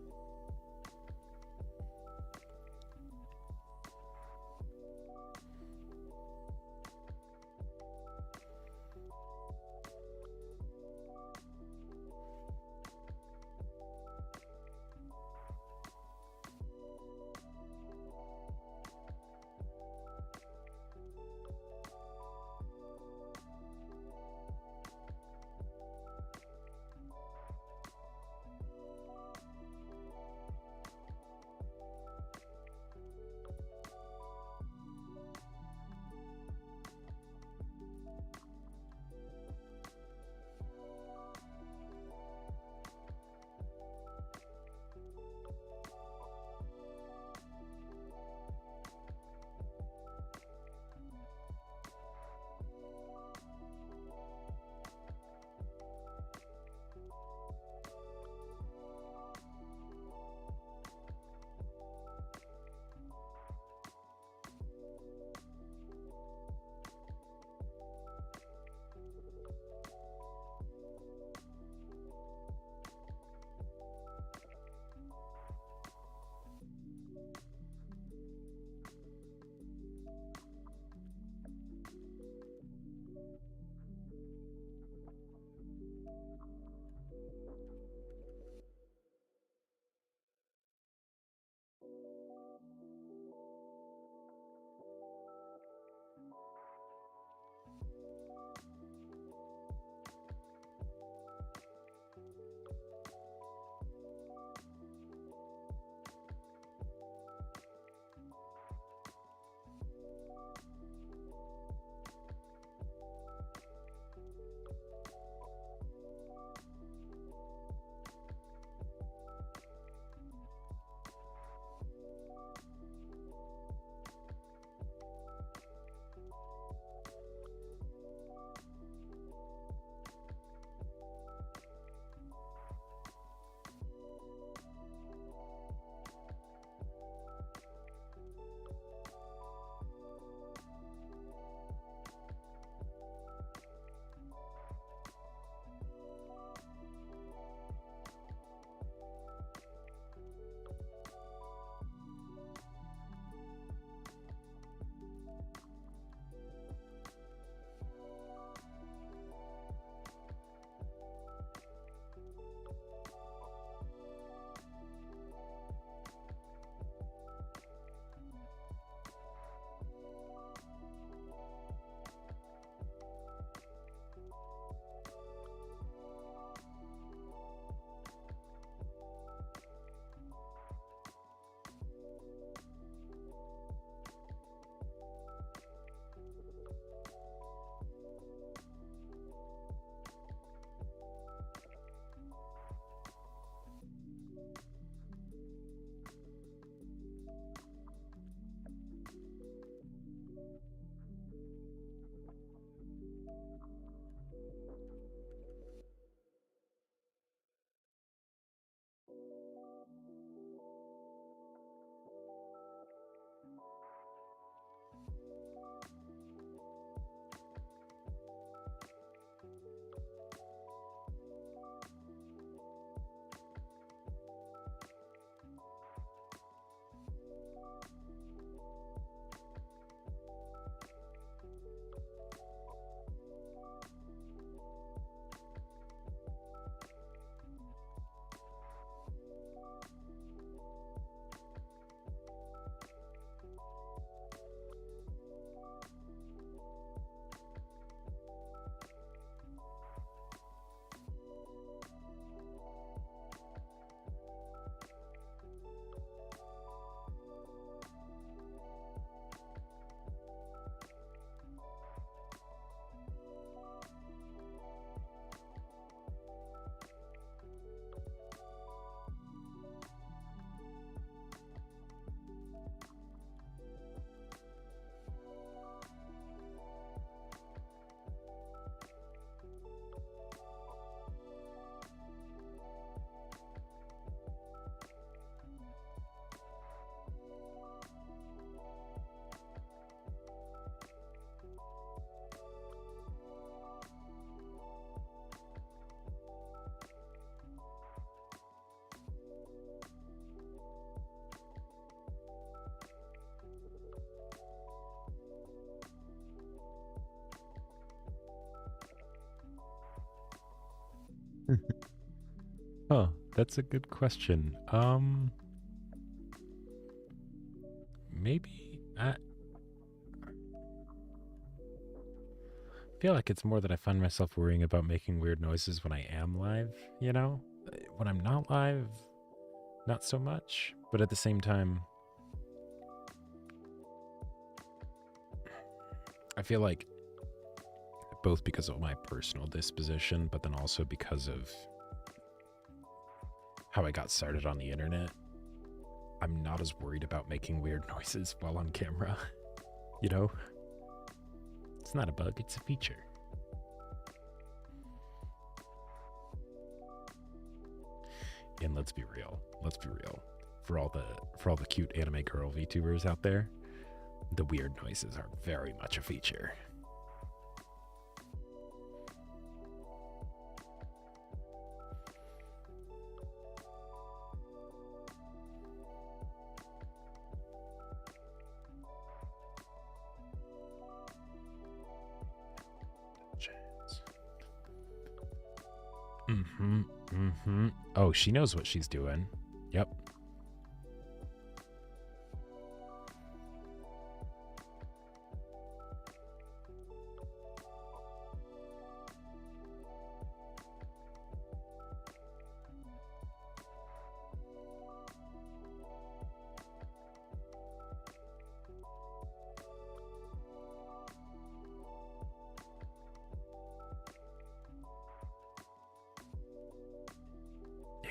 Huh, that's a good question. Maybe I feel like it's more that I find myself worrying about making weird noises when I am live, you know? When I'm not live, not so much, but at the same time, I feel like both because of my personal disposition, but then also because of how I got started on the internet, I'm not as worried about making weird noises while on camera, you know? It's not a bug, it's a feature. And let's be real. For all the cute anime girl VTubers out there, the weird noises are very much a feature. Oh, she knows what she's doing. Yep.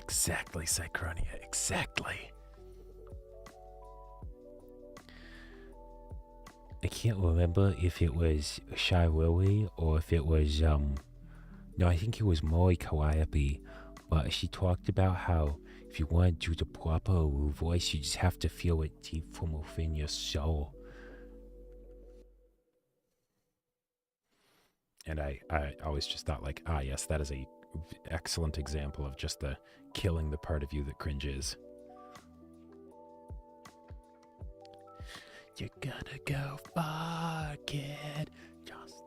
Exactly, Cychronia, exactly. I can't remember if it was Shy Willy or if it was, no, I think it was Molly Calliope, but she talked about how if you want to do the proper voice, you just have to feel it deep from within your soul. And I always just thought like, yes, that is a excellent example of just the killing the part of you that cringes. You're gonna go far, kid, just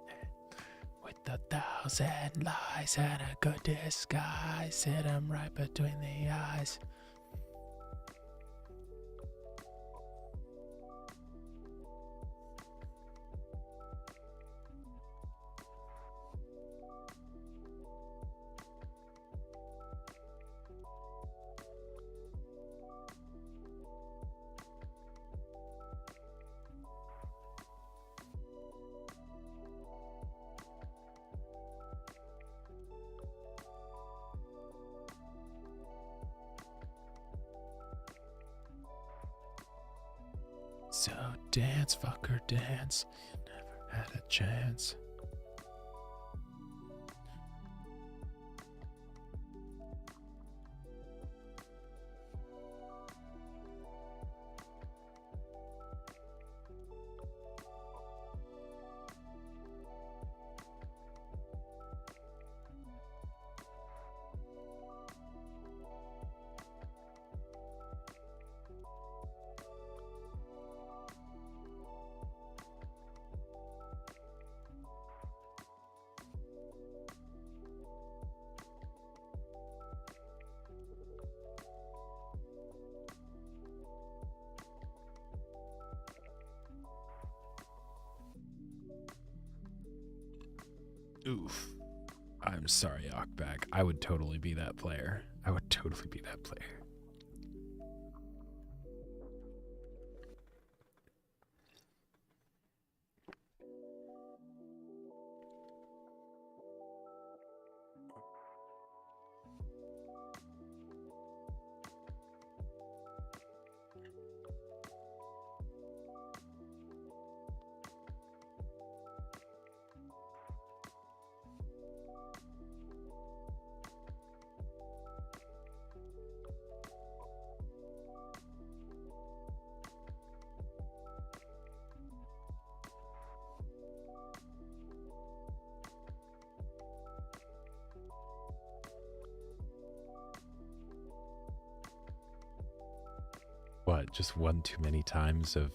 with 1,000 lies and a good disguise. Hit 'em right between the eyes. So dance, fucker, dance. You never had a chance. Oof. I'm sorry, Ockback. I would totally be that player. I would totally be that player. What, just one too many times of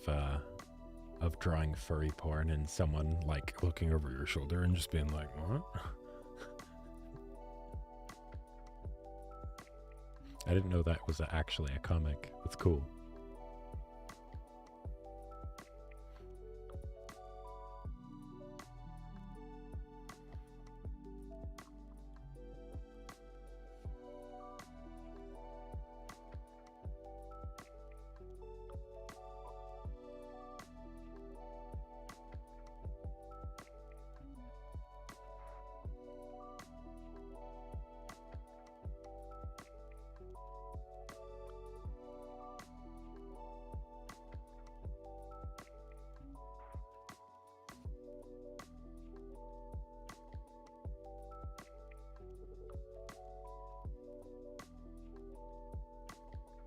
drawing furry porn and someone like looking over your shoulder and just being like, what? I didn't know that was actually a comic. That's cool.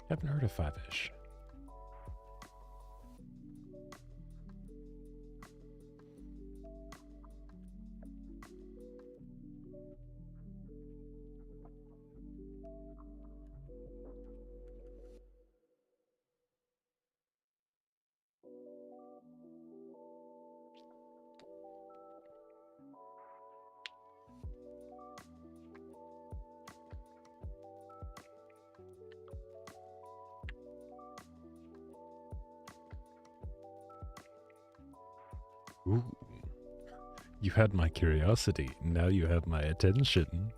Haven't heard of Five-ish. Ooh. You had my curiosity. Now you have my attention.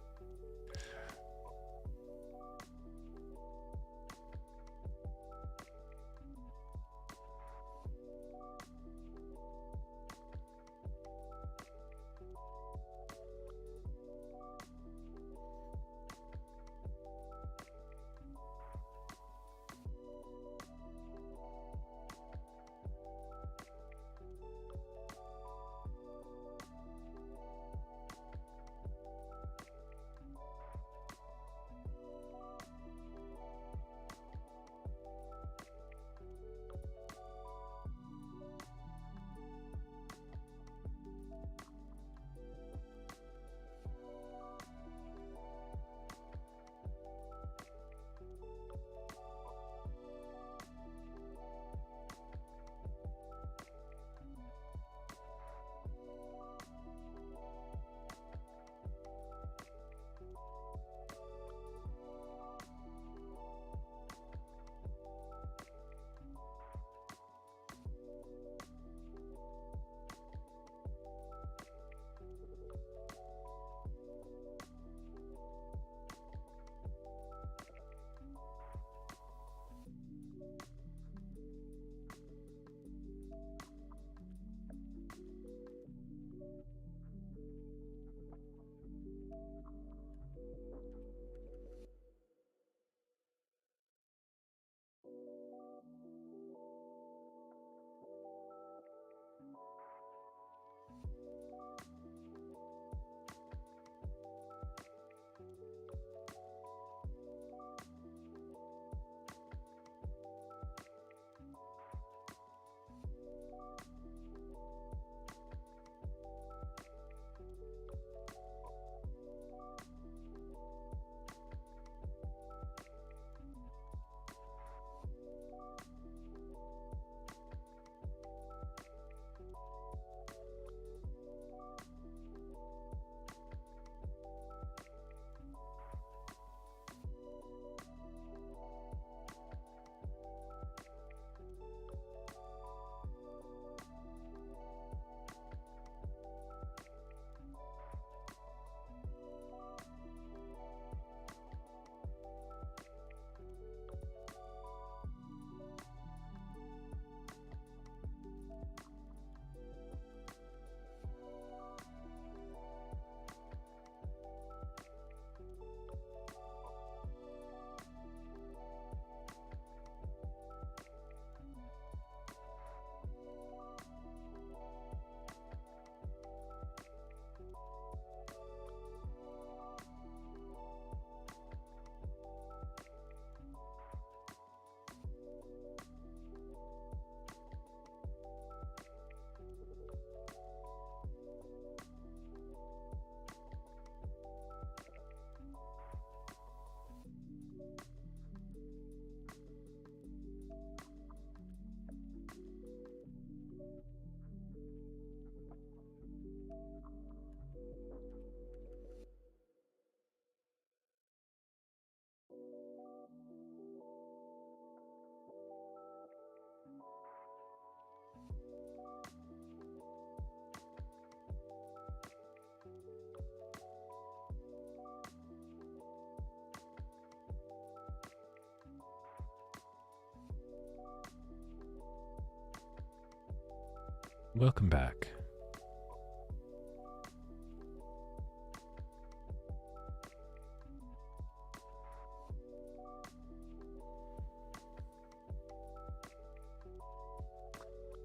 welcome back.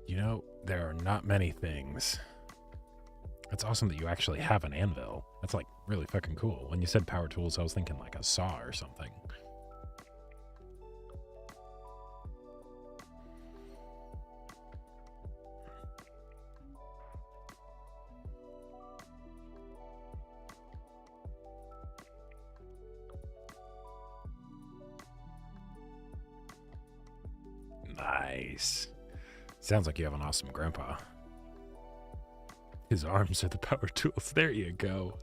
You know, there are not many things. It's awesome that you actually have an anvil. That's like really fucking cool. When you said power tools, I was thinking like a saw or something. Nice. Sounds like you have an awesome grandpa. His arms are the power tools. There you go.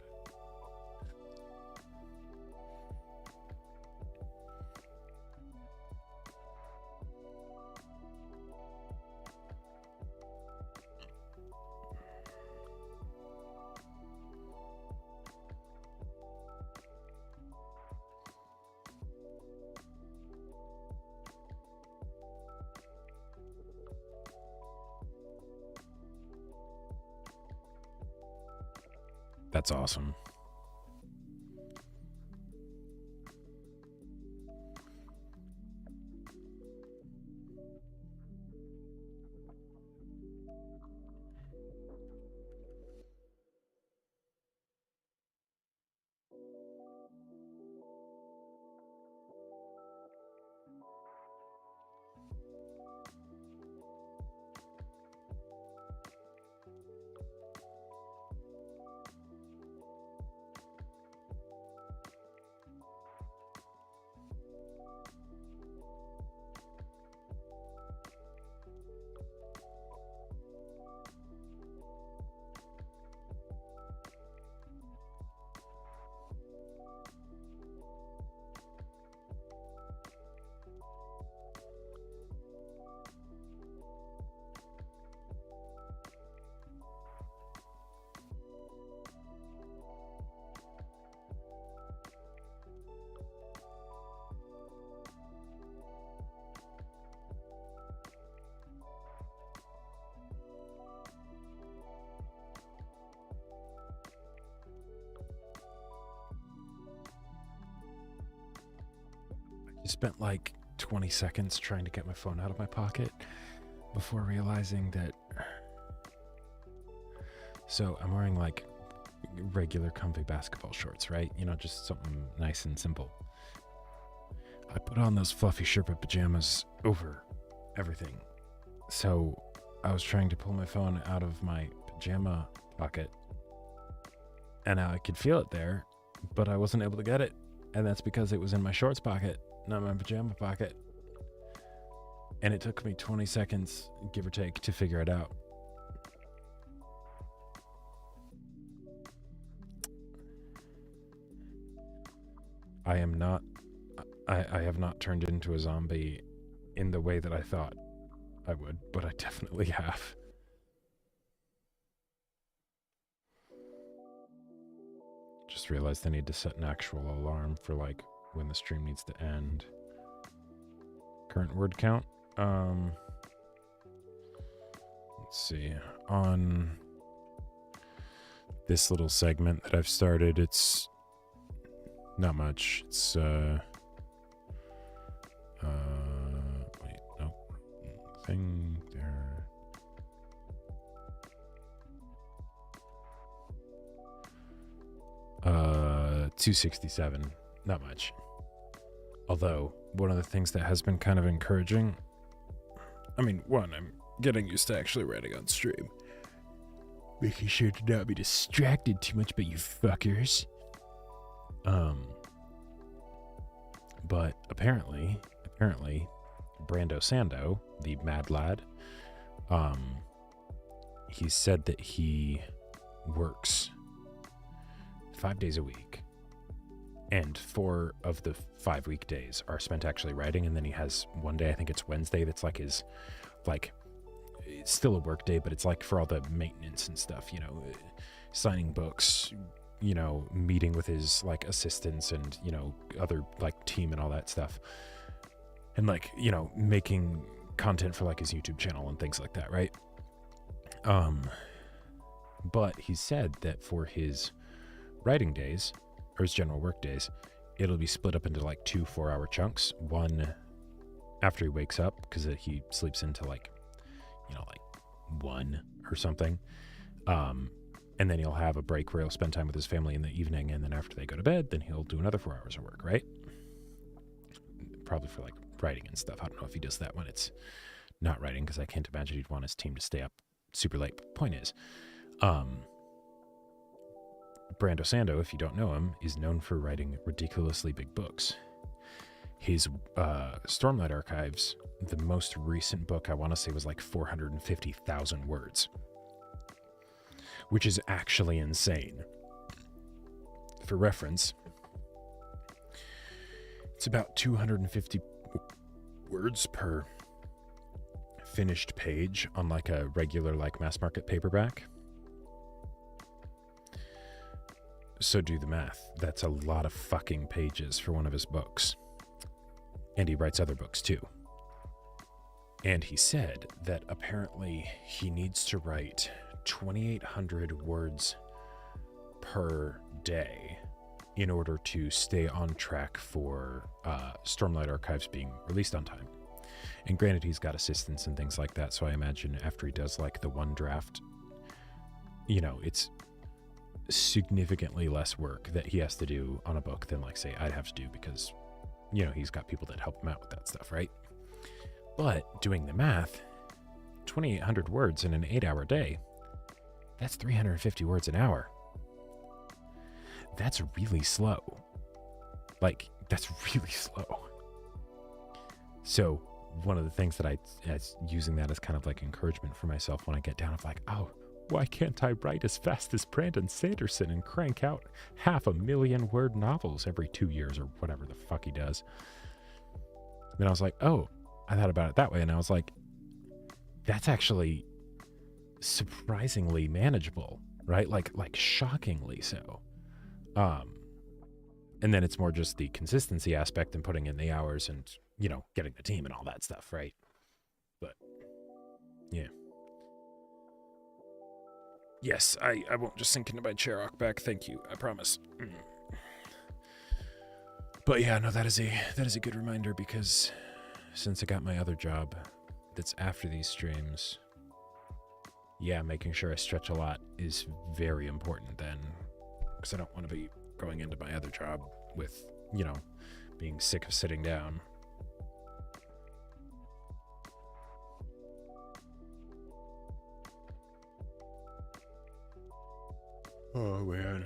That's awesome. I spent like 20 seconds trying to get my phone out of my pocket before realizing that. So I'm wearing like regular comfy basketball shorts, right? You know, just something nice and simple. I put on those fluffy Sherpa pajamas over everything. So I was trying to pull my phone out of my pajama pocket and I could feel it there, but I wasn't able to get it. And that's because it was in my shorts pocket, not my pajama pocket. And it took me 20 seconds, give or take, to figure it out. I have not turned into a zombie in the way that I thought I would, but I definitely have. Just realized I need to set an actual alarm for like when the stream needs to end. Current word count. Let's see. On this little segment that I've started, it's not much. It's wait, no. Thing there. Uh, 267. Not much. Although, one of the things that has been kind of encouraging, I mean, one, I'm getting used to actually writing on stream. Making sure to not be distracted too much by you fuckers. But apparently, Brando Sando, the mad lad, he said that he works 5 days a week. And 4 of the 5 weekdays are spent actually writing. And then he has one day, I think it's Wednesday, that's like his, like, it's still a work day, but it's like for all the maintenance and stuff, you know, signing books, you know, meeting with his like assistants and, you know, other like team and all that stuff. And like, you know, making content for like his YouTube channel and things like that, right? But he said that for his writing days, or his general work days, it'll be split up into like 2 4-hour chunks. One after he wakes up, because he sleeps into like 1 or something. And then he'll have a break where he'll spend time with his family in the evening, and then after they go to bed, then he'll do another 4 hours of work, right? Probably for like writing and stuff. I don't know if he does that when it's not writing, because I can't imagine he'd want his team to stay up super late. But point is, Brando Sando, if you don't know him, is known for writing ridiculously big books. His Stormlight Archives, the most recent book, I want to say, was like 450,000 words, which is actually insane. For reference, it's about 250 words per finished page on like a regular like mass market paperback. So do the math. That's a lot of fucking pages for one of his books. And he writes other books too. And he said that apparently he needs to write 2,800 words per day in order to stay on track for Stormlight Archives being released on time. And granted, he's got assistants and things like that, so I imagine after he does like the one draft, it's significantly less work that he has to do on a book than like say I'd have to do, because he's got people that help him out with that stuff, right? But doing the math, 2,800 words in an 8-hour day, that's 350 words an hour. That's really slow. Like, that's really slow. So one of the things that I using that as kind of like encouragement for myself when I get down, I'm like, oh, why can't I write as fast as Brandon Sanderson and crank out 500,000 word novels every 2 years or whatever the fuck he does? Then I was like, oh, I thought about it that way, and I was like, that's actually surprisingly manageable, right? Like shockingly so. And then it's more just the consistency aspect and putting in the hours and, getting the team and all that stuff, right? But, yeah. Yes, I won't just sink into my chair rock back. Thank you. I promise. But yeah, no, that is a good reminder, because since I got my other job that's after these streams, yeah, making sure I stretch a lot is very important then, because I don't want to be going into my other job with, being sick of sitting down. Oh, man.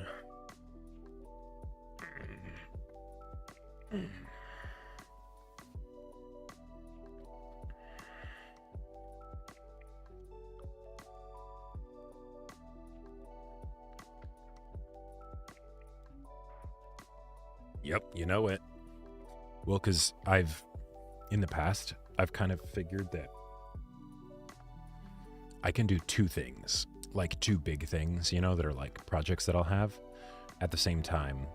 Yep, you know it. Well, because in the past, I've kind of figured that I can do 2 things, like 2 big things, that are like projects that I'll have at the same time,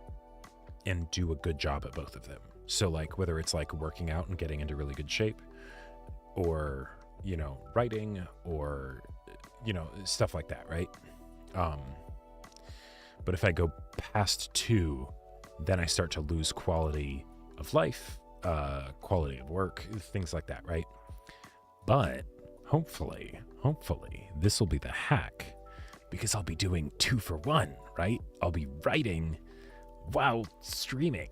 and do a good job at both of them. So like whether it's like working out and getting into really good shape, or, writing, or, stuff like that, right? But if I go past 2, then I start to lose quality of life, quality of work, things like that, right? But hopefully, this will be the hack, because I'll be doing 2 for 1, right? I'll be writing while streaming.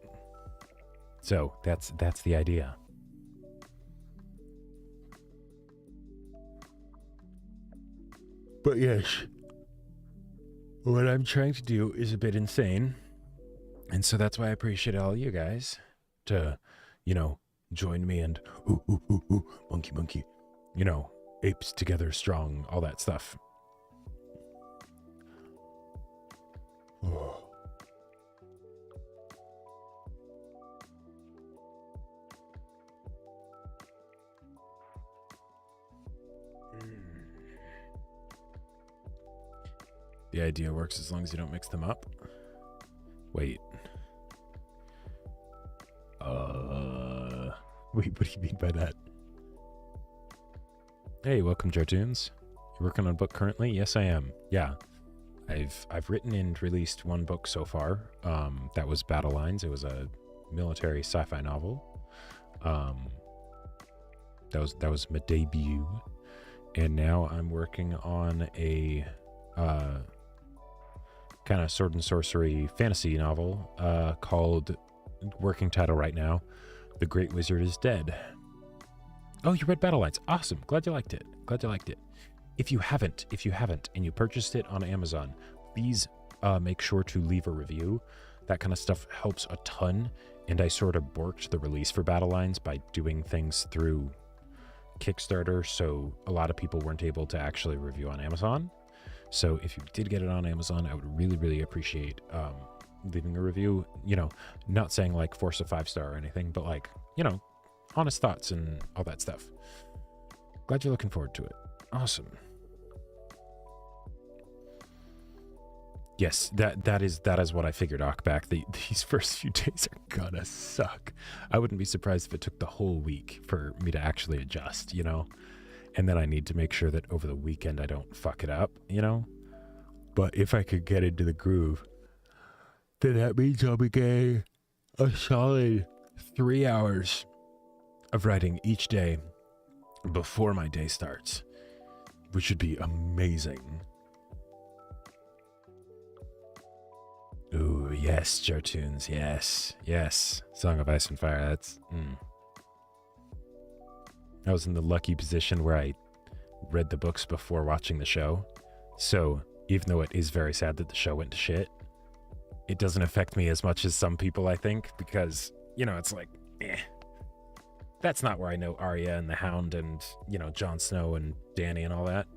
So that's the idea. But yes, what I'm trying to do is a bit insane. And so that's why I appreciate all you guys to, join me and monkey, apes together strong, all that stuff. Oh. The idea works as long as you don't mix them up. Wait. Wait, what do you mean by that? Hey, welcome, Jartoons. You working on a book currently? Yes, I am. Yeah. I've written and released one book so far. That was Battle Lines. It was a military sci-fi novel. That was my debut. And now I'm working on a kind of sword and sorcery fantasy novel called, working title right now, The Great Wizard is Dead. Oh, you read Battle Lines. Awesome. Glad you liked it. Glad you liked it. If you haven't, and you purchased it on Amazon, please make sure to leave a review. That kind of stuff helps a ton. And I sort of borked the release for Battle Lines by doing things through Kickstarter, so a lot of people weren't able to actually review on Amazon. So if you did get it on Amazon, I would really, really appreciate leaving a review. You know, not saying like force a 5-star or anything, but like, you know, honest thoughts and all that stuff. Glad you're looking forward to it. Awesome. Yes, that is what I figured, Ockback. These first few days are gonna suck. I wouldn't be surprised if it took the whole week for me to actually adjust, you know? And then I need to make sure that over the weekend I don't fuck it up, you know? But if I could get into the groove, then that means I'll be getting a solid 3 hours of writing each day before my day starts, which would be amazing. Ooh, yes, Jartoons, yes. Song of Ice and Fire, that's... I was in the lucky position where I read the books before watching the show. So, even though it is very sad that the show went to shit, it doesn't affect me as much as some people, I think, because, you know, it's like, that's not where I know Arya and the Hound and, you know, Jon Snow and Dany and all that.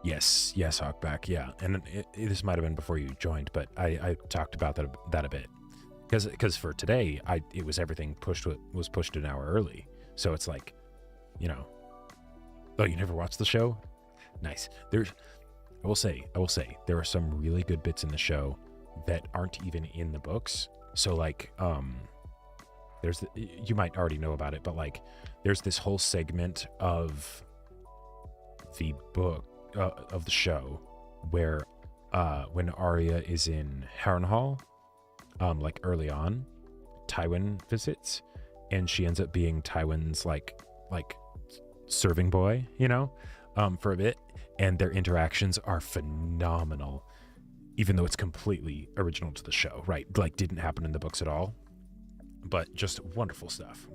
Yes, Hawkback, yeah. And this might have been before you joined, but I talked about that a bit. Because for today, it was everything was pushed an hour early. So it's like, you know. Oh, you never watched the show? Nice. I will say, there are some really good bits in the show that aren't even in the books. So like, you might already know about it, but like, there's this whole segment of the book, of the show, where when Arya is in Harrenhal, like early on, Tywin visits, and she ends up being Tywin's like serving boy, you know, for a bit, and their interactions are phenomenal, even though it's completely original to the show, right? Like, didn't happen in the books at all, but just wonderful stuff.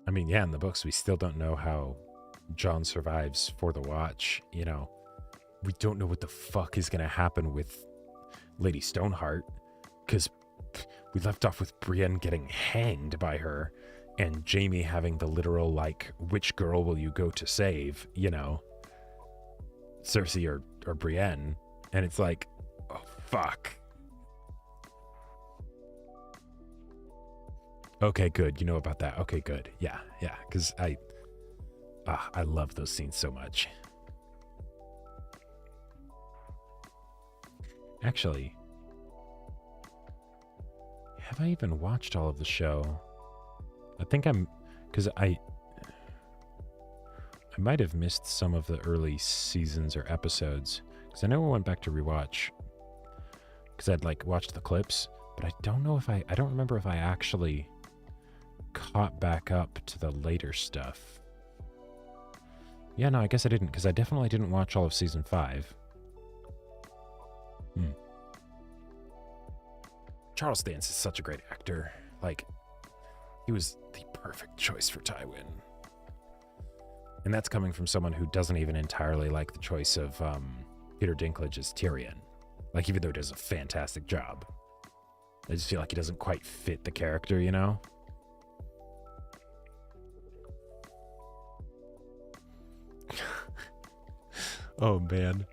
I mean, yeah, in the books, we still don't know how Jon survives for the Watch, you know. We don't know what the fuck is going to happen with Lady Stoneheart, because we left off with Brienne getting hanged by her, and Jaime having the literal, like, which girl will you go to save, you know, Cersei or Brienne, and it's like, oh, fuck. Okay, good. You know about that. Okay, good. Yeah, because I love those scenes so much. Actually, have I even watched all of the show? I think because I might have missed some of the early seasons or episodes, because I never went back to rewatch, because I'd like watched the clips, but I don't know if I don't remember if I actually caught back up to the later stuff. Yeah, no, I guess I didn't, because I definitely didn't watch all of season 5. Charles Dance is such a great actor. Like, he was the perfect choice for Tywin. And that's coming from someone who doesn't even entirely like the choice of Peter Dinklage as Tyrion. Like, even though he does a fantastic job, I just feel like he doesn't quite fit the character, you know? Oh, man.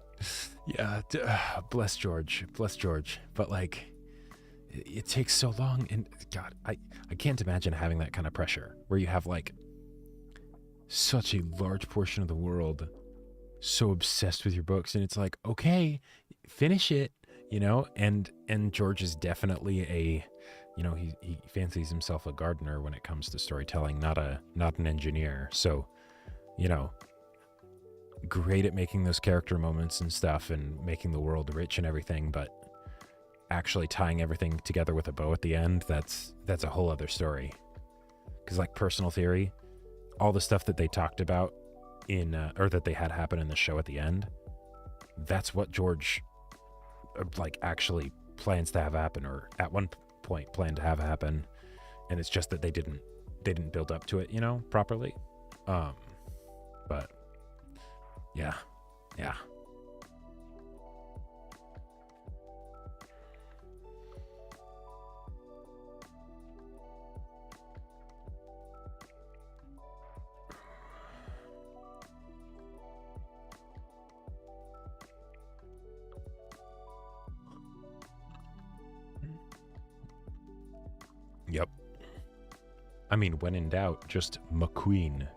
Yeah, bless George, bless George. But like, it takes so long, and God, I can't imagine having that kind of pressure where you have like such a large portion of the world so obsessed with your books, and it's like, okay, finish it, you know. And George is definitely a, you know, he fancies himself a gardener when it comes to storytelling, not an engineer. So, you know, great at making those character moments and stuff and making the world rich and everything, but actually tying everything together with a bow at the end, that's a whole other story. Because like Personal Theory, all the stuff that they talked about in or that they had happen in the show at the end, that's what George like actually plans to have happen, or at one point planned to have happen, and it's just that they didn't build up to it, you know, properly. But yeah. Yep. I mean, when in doubt, just McQueen.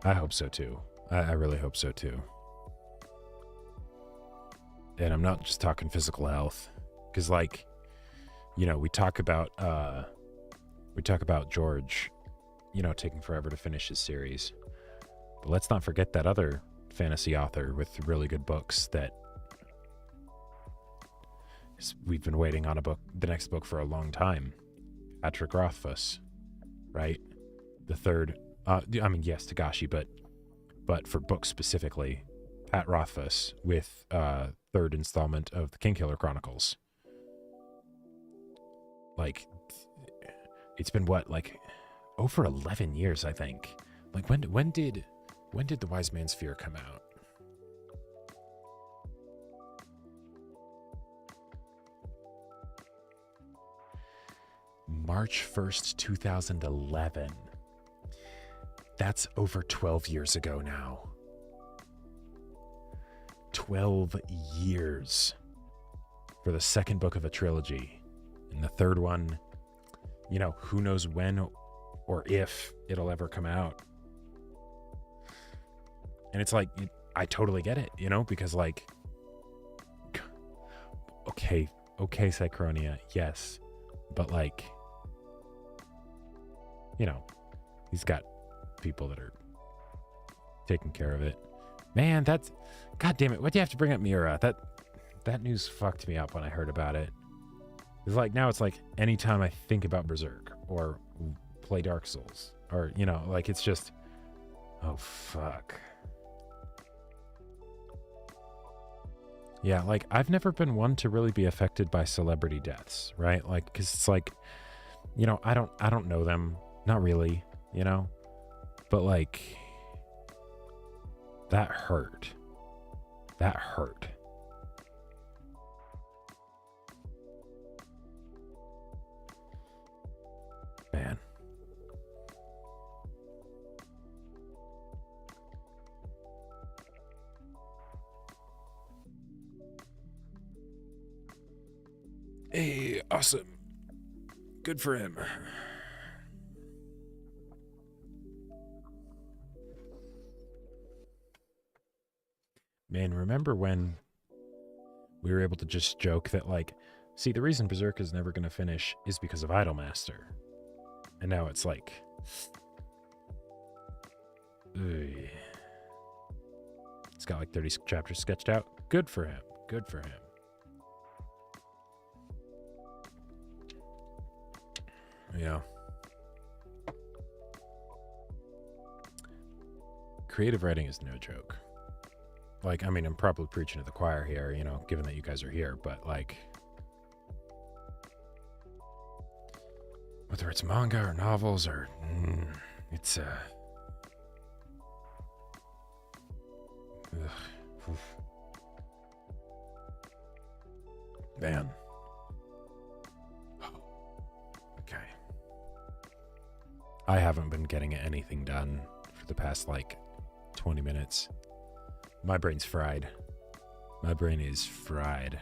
I hope so too. I really hope so too. And I'm not just talking physical health, because like, you know, we talk about George, you know, taking forever to finish his series. But let's not forget that other fantasy author with really good books that we've been waiting on the next book for a long time. Patrick Rothfuss, right? The third, I mean, yes, Tagashi, but for books specifically, Pat Rothfuss with third installment of the Kingkiller Chronicles. Like, it's been what, like over 11 years, I think. Like when did The Wise Man's Fear come out? March 1st, 2011. That's over 12 years ago now. 12 years for the second book of a trilogy. And the third one, you know, who knows when or if it'll ever come out. And it's like, I totally get it, you know, because like, okay, Cychronia, yes. But like, you know, he's got people that are taking care of it. Man, that's, God damn it, why'd you have to bring up Miura? That news fucked me up when I heard about it. It's like, now it's like, anytime I think about Berserk or play Dark Souls, or, you know, like, it's just, oh, fuck. Yeah, like, I've never been one to really be affected by celebrity deaths, right? Like, because it's like, you know, I don't know them, not really, you know, but like, that hurt. Man. Hey, awesome. Good for him. Man, remember when we were able to just joke that, like, see, the reason Berserk is never going to finish is because of Idolmaster. And now it's like, ugh. It's got like 30 chapters sketched out. Good for him. Yeah. Creative writing is no joke. Like, I mean, I'm probably preaching to the choir here, you know, given that you guys are here, but like, whether it's manga or novels or, it's, man. I haven't been getting anything done for the past, like, 20 minutes. My brain's fried. My brain is fried.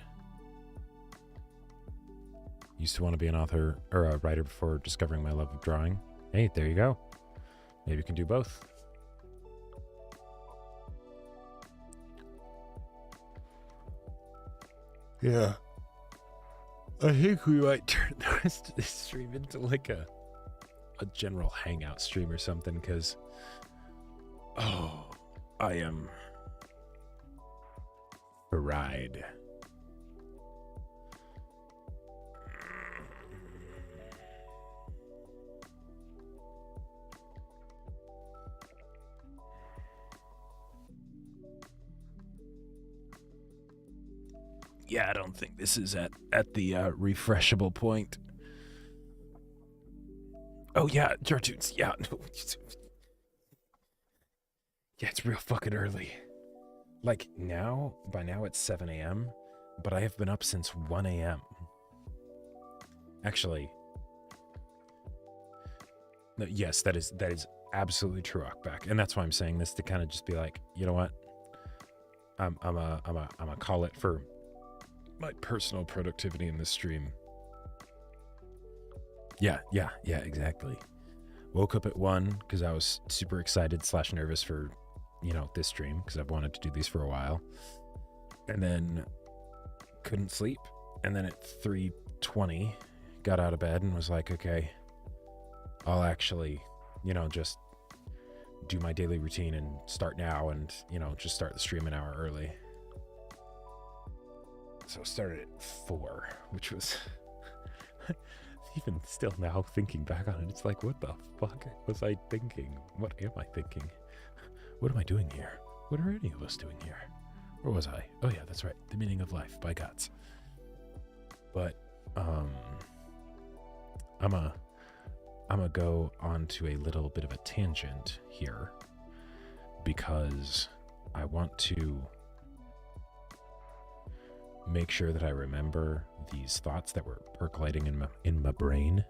Used to want to be an author or a writer before discovering my love of drawing. Hey, there you go. Maybe you can do both. Yeah. I think we might turn the rest of this stream into like a general hangout stream or something, because I am fried. Yeah, I don't think this is at the refreshable point. Oh yeah, Jartunes, yeah. No. Yeah, it's real fucking early. Like by now it's 7 a.m., but I have been up since 1 a.m. Actually, no, yes, that is absolutely true, Rockback, and that's why I'm saying this, to kind of just be like, you know what? I'm a call it for my personal productivity in this stream. Yeah, exactly. Woke up at 1 because I was super excited / nervous for, this stream, because I've wanted to do these for a while. And then couldn't sleep. And then at 3:20, got out of bed and was like, okay, I'll actually, just do my daily routine and start now, and, just start the stream an hour early. So I started at 4, which was even still now thinking back on it, it's like, what the fuck was I thinking? What am I thinking? What am I doing here? What are any of us doing here? Where was I? Oh yeah, that's right. The Meaning of Life by Guts. But I'm a go on to a little bit of a tangent here, because I want to make sure that I remember these thoughts that were percolating in my brain,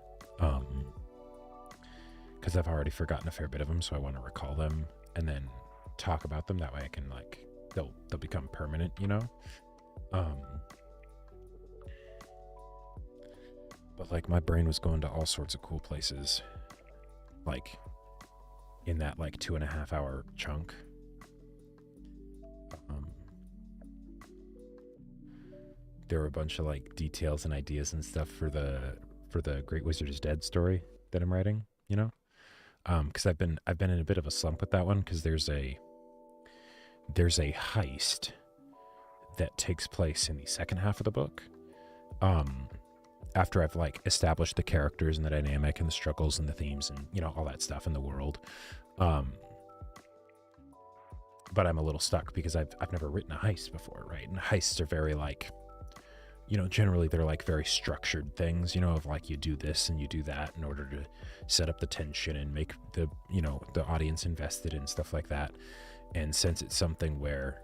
because I've already forgotten a fair bit of them, so I want to recall them and then talk about them. That way I can, like, they'll become permanent, but like my brain was going to all sorts of cool places, like in that like 2.5 hour chunk. There were a bunch of like details and ideas and stuff for the Great Wizard is Dead story that I'm writing, because I've been in a bit of a slump with that one, because there's a heist that takes place in the second half of the book, after I've like established the characters and the dynamic and the struggles and the themes and all that stuff in the world. But I'm a little stuck because I've never written a heist before, right? And heists are very like, generally they're like very structured things, of like you do this and you do that in order to set up the tension and make the, the audience invested in stuff like that. And since it's something where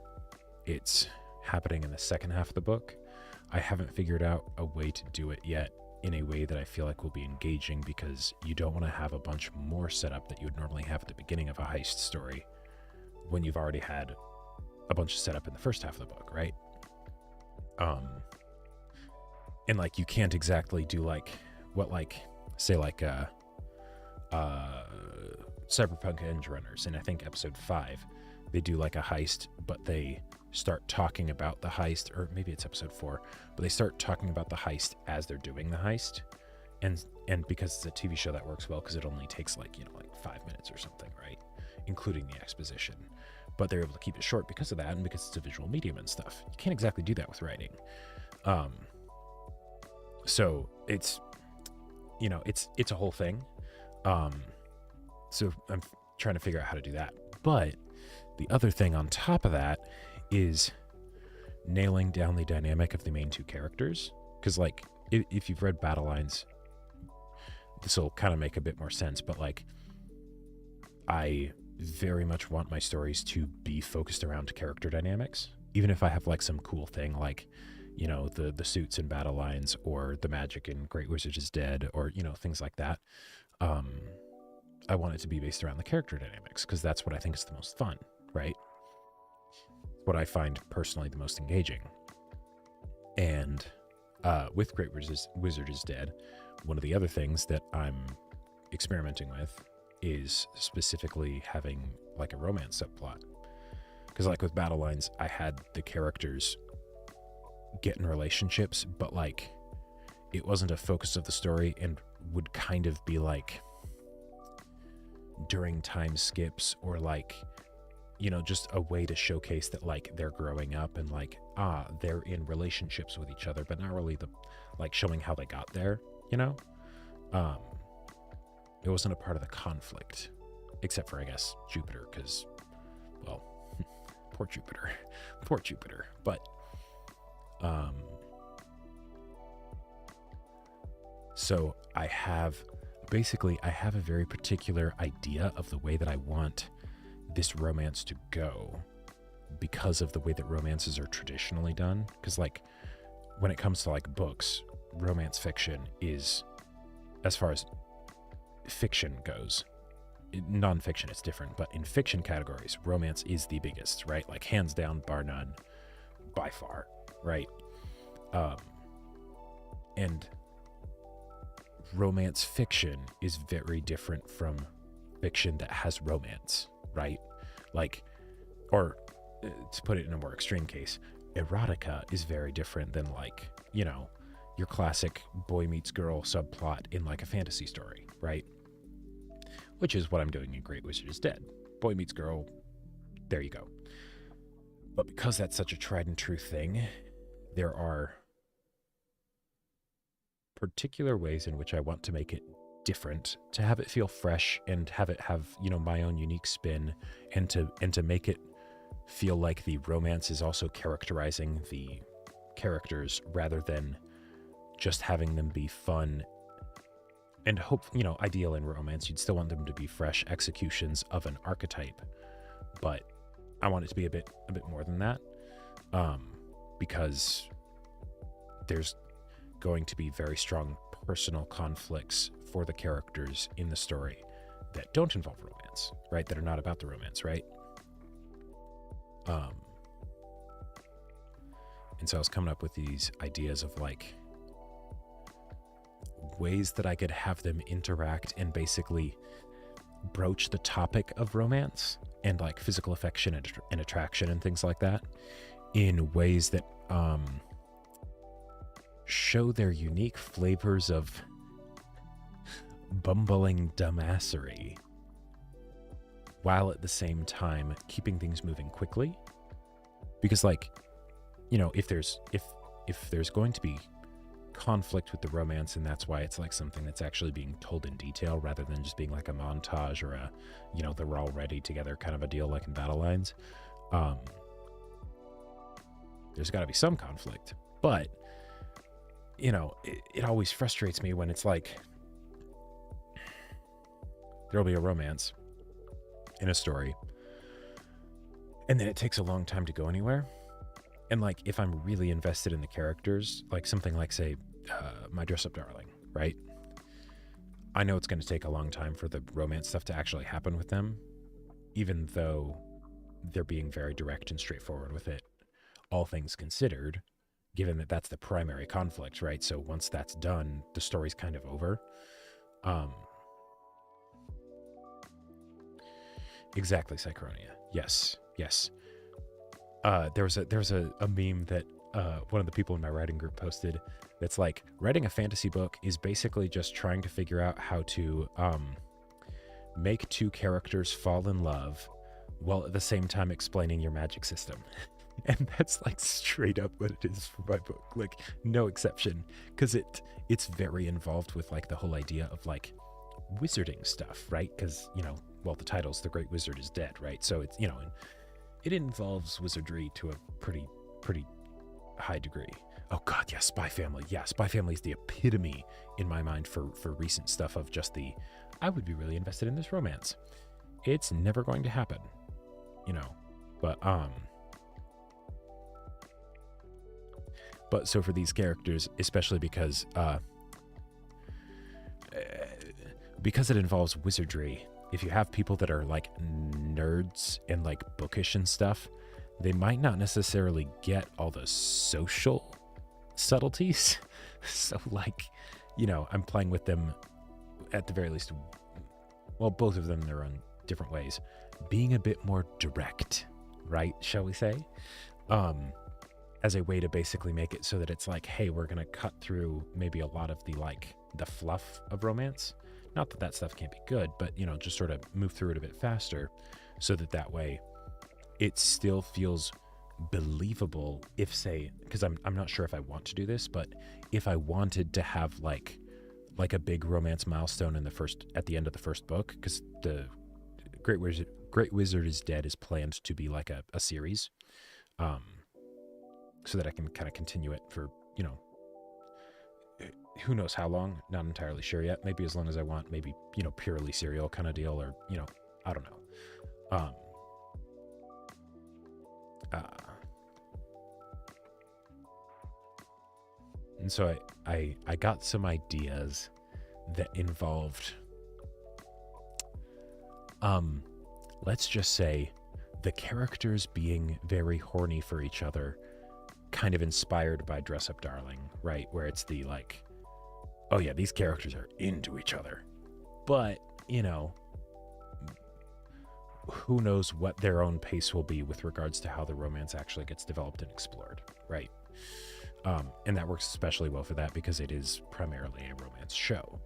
it's happening in the second half of the book, I haven't figured out a way to do it yet in a way that I feel like will be engaging, because you don't want to have a bunch more setup that you would normally have at the beginning of a heist story when you've already had a bunch of setup in the first half of the book, right? And like you can't exactly do like what, like say like Cyberpunk Edge Runners, and I think episode 5 they do like a heist, but they start talking about the heist, or maybe it's episode 4, but they start talking about the heist as they're doing the heist, and because it's a TV show, that works well because it only takes like like 5 minutes or something, right, including the exposition. But they're able to keep it short because of that, and because it's a visual medium and stuff. You can't exactly do that with writing. So it's it's a whole thing. So I'm trying to figure out how to do that. But the other thing on top of that is nailing down the dynamic of the main two characters. Because like if you've read Battle Lines, this will kind of make a bit more sense. But like I very much want my stories to be focused around character dynamics, even if I have like some cool thing like the suits in Battle Lines, or the magic in Great Wizard is Dead, or things like that. I want it to be based around the character dynamics, because that's what I think is the most fun, right? What I find personally the most engaging. And with Great Wizard is Dead, one of the other things that I'm experimenting with is specifically having like a romance subplot. Because like with Battle Lines, I had the characters get in relationships, but like it wasn't a focus of the story, and would kind of be like during time skips, or like, you know, just a way to showcase that like they're growing up and like, they're in relationships with each other, but not really the like showing how they got there, you know? It wasn't a part of the conflict, except for, I guess, Jupiter, because, well, poor Jupiter. But so I have a very particular idea of the way that I want this romance to go, because of the way that romances are traditionally done. Because like when it comes to like books, romance fiction is, as far as fiction goes, non-fiction it's different, but in fiction categories, romance is the biggest, right? Like hands down, bar none, by far, right? And romance fiction is very different from fiction that has romance, right? Like, or to put it in a more extreme case, erotica is very different than like, you know, your classic boy meets girl subplot in like a fantasy story, right? Which is what I'm doing in Great Wizard is Dead. Boy meets girl, there you go. But because that's such a tried and true thing, there are particular ways in which I want to make it different, to have it feel fresh and have it have, you know, my own unique spin, and to make it feel like the romance is also characterizing the characters rather than just having them be fun and hope, you know, ideal in romance. You'd still want them to be fresh executions of an archetype, but I want it to be a bit more than that, because there's going to be very strong personal conflicts for the characters in the story that don't involve romance, right? That are not about the romance, right? And so I was coming up with these ideas of like ways that I could have them interact and basically broach the topic of romance and like physical affection and attraction and things like that in ways that show their unique flavors of bumbling dumbassery, while at the same time keeping things moving quickly. Because like, you know, if there's going to be conflict with the romance, and that's why it's like something that's actually being told in detail rather than just being like a montage or a, you know, they're all ready together kind of a deal like in Battle Lines, there's got to be some conflict. But you know, it always frustrates me when it's like there'll be a romance in a story and then it takes a long time to go anywhere. And like, if I'm really invested in the characters, like something like, say, My Dress Up Darling, right? I know it's going to take a long time for the romance stuff to actually happen with them, even though they're being very direct and straightforward with it, all things considered, given that that's the primary conflict, right? So once that's done, the story's kind of over. Exactly, Psychronia. Yes. There was a meme that one of the people in my writing group posted that's like, writing a fantasy book is basically just trying to figure out how to make two characters fall in love while at the same time explaining your magic system. And that's like straight up what it is for my book, like no exception, because it's very involved with like the whole idea of like wizarding stuff, right? Because, you know, well, the title's The Great Wizard is Dead, right? So it's, you know, it involves wizardry to a pretty high degree. Oh god, yeah, Spy Family. Yeah, Spy Family is the epitome in my mind for recent stuff of just the, I would be really invested in this romance. It's never going to happen, you know. But so for these characters, especially because it involves wizardry, if you have people that are like nerds and like bookish and stuff, they might not necessarily get all the social subtleties. So like, you know, I'm playing with them at the very least. Well, both of them, they're on different ways, being a bit more direct, right? Shall we say? As a way to basically make it so that it's like, hey, we're going to cut through maybe a lot of the like the fluff of romance. Not that that stuff can't be good, but, you know, just sort of move through it a bit faster so that that way it still feels believable if, say, because I'm not sure if I want to do this, but if I wanted to have like a big romance milestone at the end of the first book, because the Great Wizard is Dead is planned to be like a series, so that I can kind of continue it for, you know, who knows how long, not entirely sure yet. Maybe as long as I want, maybe, you know, purely serial kind of deal, or, you know, I don't know. And so I got some ideas that involved, let's just say the characters being very horny for each other, kind of inspired by Dress Up Darling, right? Where it's the like, oh yeah, these characters are into each other, but, you know, who knows what their own pace will be with regards to how the romance actually gets developed and explored, right? And that works especially well for that because it is primarily a romance show.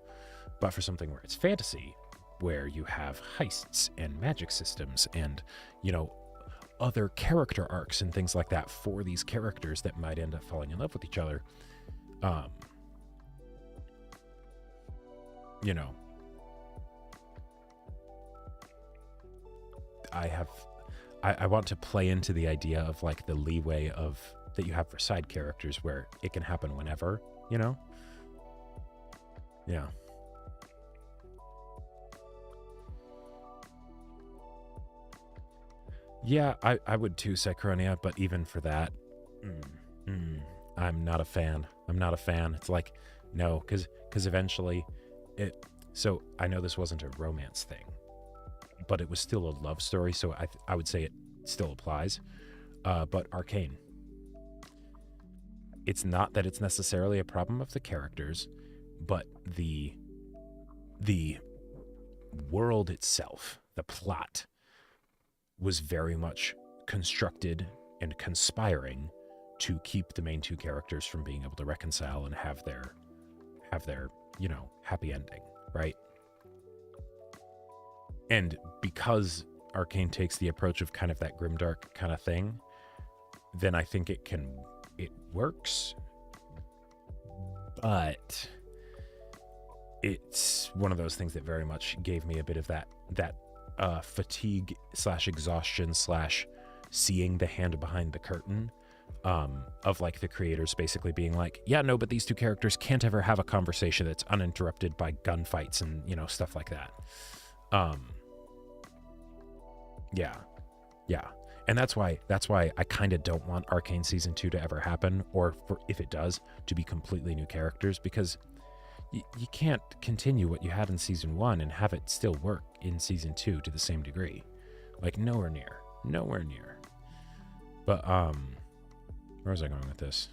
But for something where it's fantasy, where you have heists and magic systems and, you know, other character arcs and things like that for these characters that might end up falling in love with each other, you know, I want to play into the idea of like the leeway of that you have for side characters where it can happen whenever, you know? Yeah. Yeah, I would too, Psychronia, but even for that, I'm not a fan. It's like, no, because eventually so I know this wasn't a romance thing, but it was still a love story, so I would say it still applies. But Arcane, it's not that it's necessarily a problem of the characters, but the world itself, the plot, was very much constructed and conspiring to keep the main two characters from being able to reconcile and have their you know, happy ending, right? And because Arcane takes the approach of kind of that grimdark kind of thing, then I think it works, but it's one of those things that very much gave me a bit of that fatigue / exhaustion / seeing the hand behind the curtain, of like the creators basically being like, yeah, no, but these two characters can't ever have a conversation that's uninterrupted by gunfights and, you know, stuff like that. Yeah. And that's why I kind of don't want Arcane Season 2 to ever happen, or if it does, to be completely new characters, because you can't continue what you had in Season 1 and have it still work in Season 2 to the same degree. Like, nowhere near. But, where was I going with this?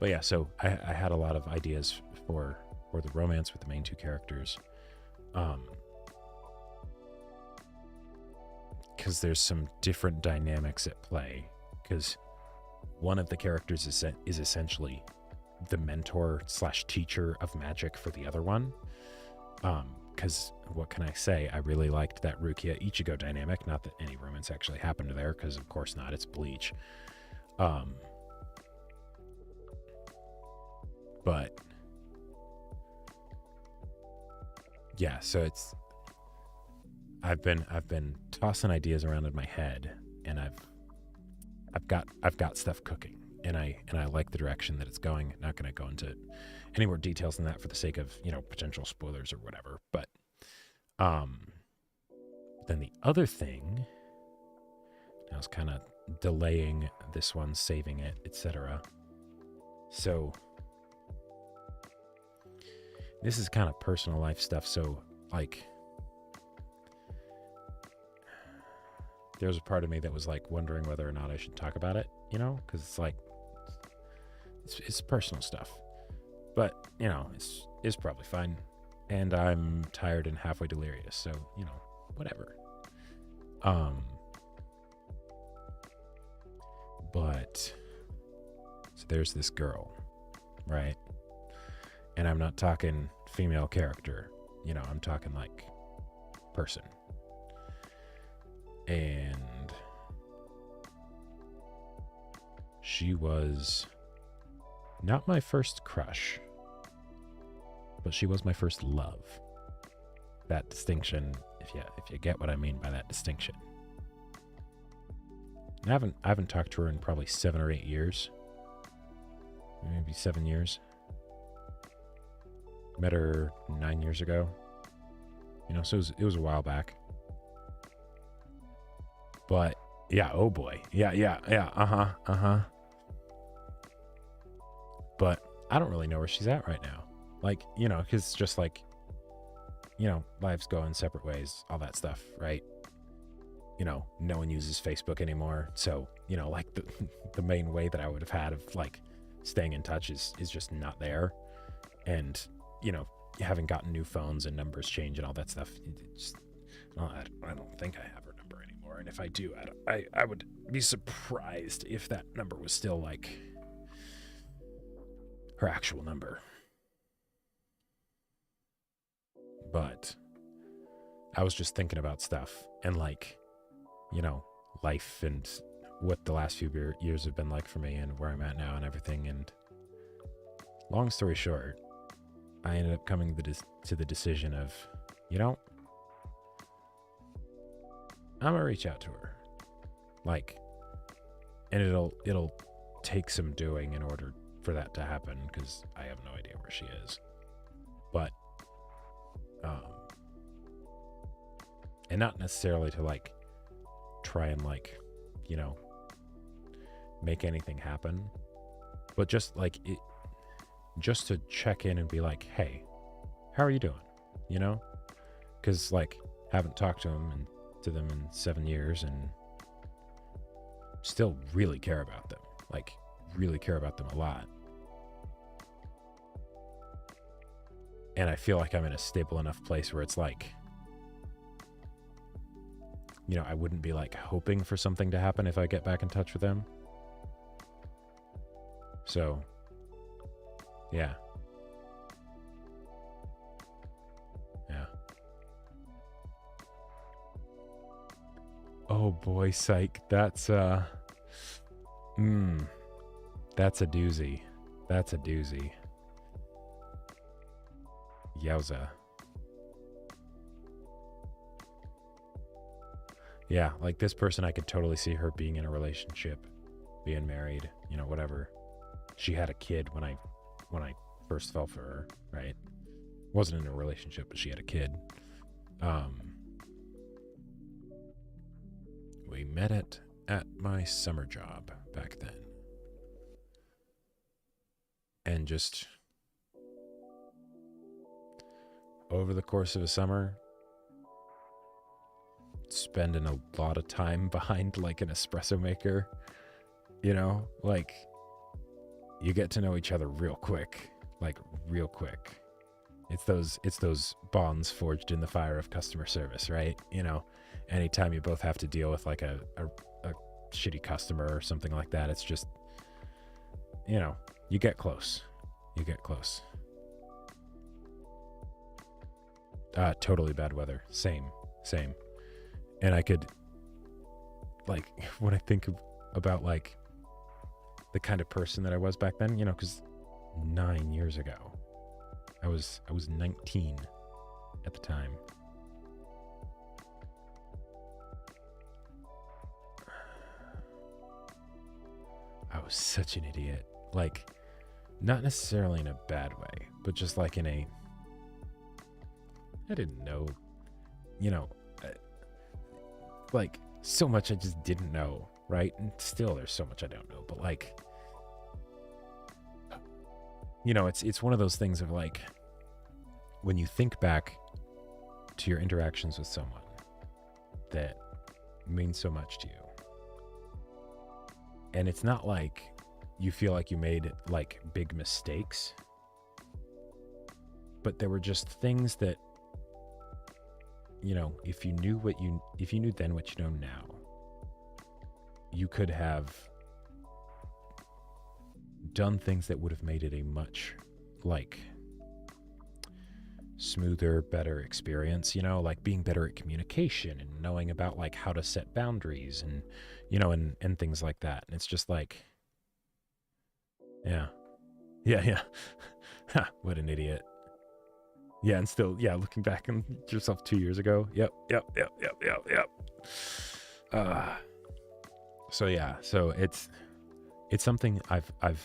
But yeah, so I had a lot of ideas for the romance with the main two characters. Because there's some different dynamics at play. Because one of the characters is essentially the mentor / teacher of magic for the other one. Because what can I say? I really liked that Rukia Ichigo dynamic. Not that any romance actually happened there, because of course not. It's Bleach. But yeah, so it's I've been tossing ideas around in my head, and I've got stuff cooking, and I like the direction that it's going. Not going to go into any more details than that for the sake of, you know, potential spoilers or whatever. But then the other thing, I was kind of delaying this one, saving it, etc. So this is kind of personal life stuff. So like, there was a part of me that was like wondering whether or not I should talk about it, you know, because it's like it's personal stuff. But you know, it's probably fine, and I'm tired and halfway delirious, so you know, whatever. But so there's this girl, right? And I'm not talking female character, you know, I'm talking like person. And she was not my first crush, but she was my first love. That distinction, if you get what I mean by that distinction. And I haven't talked to her in probably 7 or 8 years. Maybe 7 years. Met her 9 years ago. You know, so it was a while back. But yeah, oh boy. Yeah, uh-huh. But I don't really know where she's at right now. Like, you know, because it's just like, you know, lives going separate ways, all that stuff, right? You know, no one uses Facebook anymore. So, you know, like the main way that I would have had of like staying in touch is just not there. And, you know, having gotten new phones and numbers change and all that stuff, I don't think I have her number anymore. And if I do, I would be surprised if that number was still like her actual number. But I was just thinking about stuff and like, you know, life and what the last few years have been like for me and where I'm at now and everything. And long story short, I ended up coming to the decision of, you know, I'm gonna reach out to her. Like, and it'll take some doing in order for that to happen, because I have no idea where she is. But and not necessarily to like try and like, you know, make anything happen, but just like it, just to check in and be like, hey, how are you doing? You know, because like haven't talked to them in 7 years and still really care about them, like really care about them a lot. And I feel like I'm in a stable enough place where it's like, you know, I wouldn't be like hoping for something to happen if I get back in touch with them. So, yeah. Yeah. Oh boy, psych. That's a doozy. That's a doozy. Yowza. Yeah, like this person, I could totally see her being in a relationship, being married, you know, whatever. She had a kid when I first fell for her, right? Wasn't in a relationship, but she had a kid. We met at my summer job back then. And just over the course of a summer, spending a lot of time behind like an espresso maker, you know, like you get to know each other real quick. It's those bonds forged in the fire of customer service, right? You know, anytime you both have to deal with like a shitty customer or something like that, it's just, you know, you get close. Totally bad weather. Same. And I could, like, when I think about like the kind of person that I was back then, you know, because 9 years ago, I was 19 at the time. I was such an idiot. Like, not necessarily in a bad way, but just like in a, I didn't know, you know, like so much I just didn't know, right? And still there's so much I don't know, but like, you know, it's one of those things of like, when you think back to your interactions with someone that means so much to you. And it's not like you feel like you made like big mistakes, but there were just things that, you know, if you knew then what you know now, you could have done things that would have made it a much like smoother, better experience, you know, like being better at communication and knowing about like how to set boundaries and, you know, and things like that. And it's just like, yeah. What an idiot. Yeah, and still, yeah, looking back on yourself 2 years ago. Yep. So yeah, so it's something I've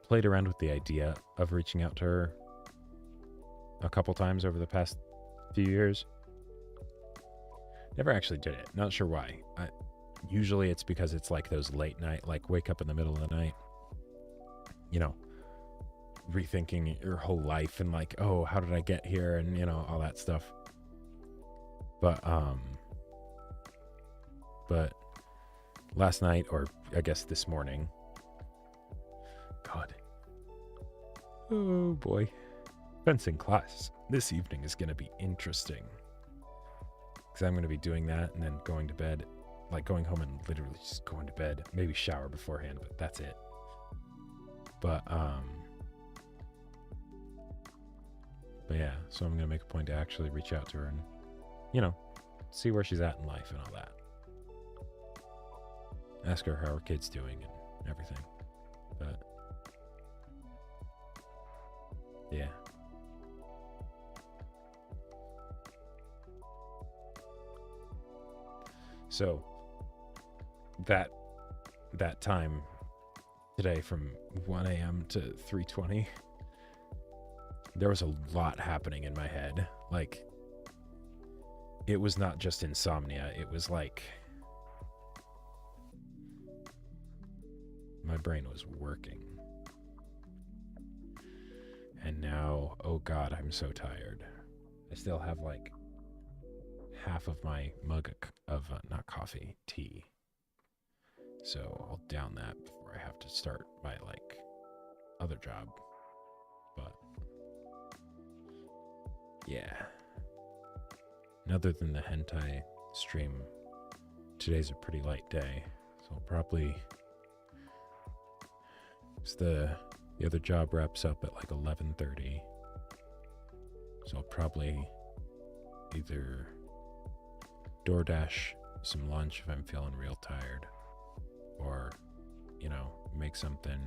played around with the idea of reaching out to her a couple times over the past few years. Never actually did it. Not sure why. Usually it's because it's like those late night, like wake up in the middle of the night, you know, rethinking your whole life and like, oh, how did I get here? And, you know, all that stuff. But last night, or I guess this morning, God, oh boy, fencing class this evening is going to be interesting, because I'm going to be doing that and then going to bed, like going home and literally just going to bed, maybe shower beforehand, but that's it. But yeah, so I'm going to make a point to actually reach out to her and, you know, see where she's at in life and all that. Ask her how her kid's doing and everything. But yeah. So that time today from 1 a.m. to 3:20, there was a lot happening in my head. Like, it was not just insomnia. It was like my brain was working. And now, oh God, I'm so tired. I still have like half of my mug of not coffee, tea. So I'll down that before I have to start my like other job. But yeah. And other than the hentai stream, today's a pretty light day. So I'll probably, the other job wraps up at like 11:30. So I'll probably either DoorDash some lunch if I'm feeling real tired, or, you know, make something,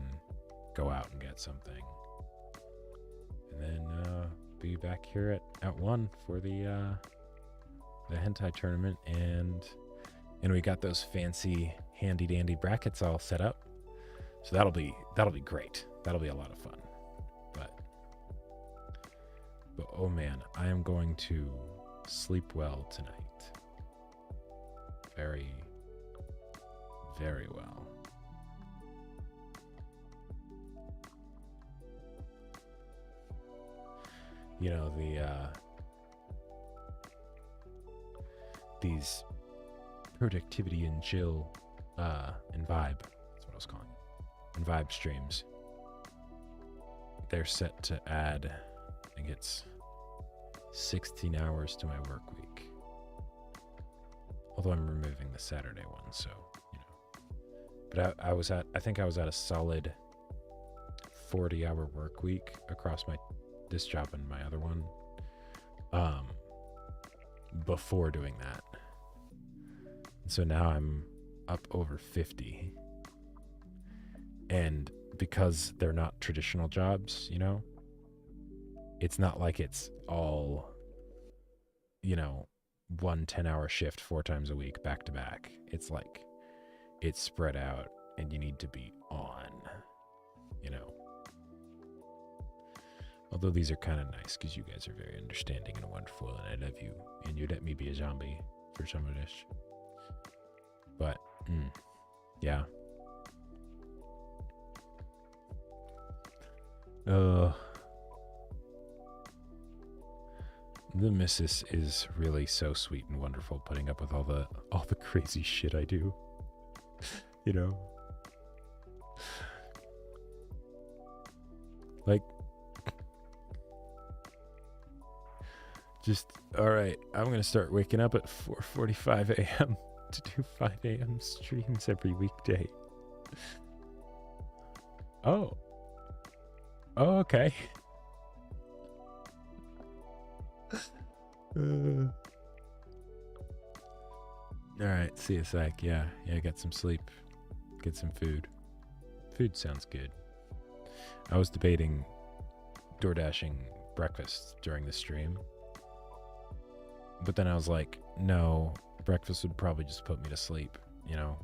go out and get something, and then be back here at 1 for the hentai tournament, and we got those fancy handy dandy brackets all set up, so that'll be great. That'll be a lot of fun. But oh man, I am going to sleep well tonight. Very, very well. You know, these productivity and chill and vibe, that's what I was calling it, and vibe streams, they're set to add, I think it's 16 hours to my work week. Although I'm removing the Saturday one, so, you know. But I think I was at a solid 40-hour work week across this job and my other one, before doing that. So now I'm up over 50. And because they're not traditional jobs, you know, it's not like it's all, you know, 1 10-hour shift 4 times a week back to back. It's like it's spread out and you need to be on, you know. Although these are kind of nice because you guys are very understanding and wonderful, and I love you, and you let me be a zombie for some of this. But yeah. The missus is really so sweet and wonderful, putting up with all the crazy shit I do. You know? Like, just, all right, I'm going to start waking up at 4:45 a.m. to do 5 a.m. streams every weekday. Oh. Oh, okay. All right, see you, Psych. Yeah, get some sleep. Get some food. Food sounds good. I was debating DoorDashing breakfast during the stream. But then I was like, no, breakfast would probably just put me to sleep, you know?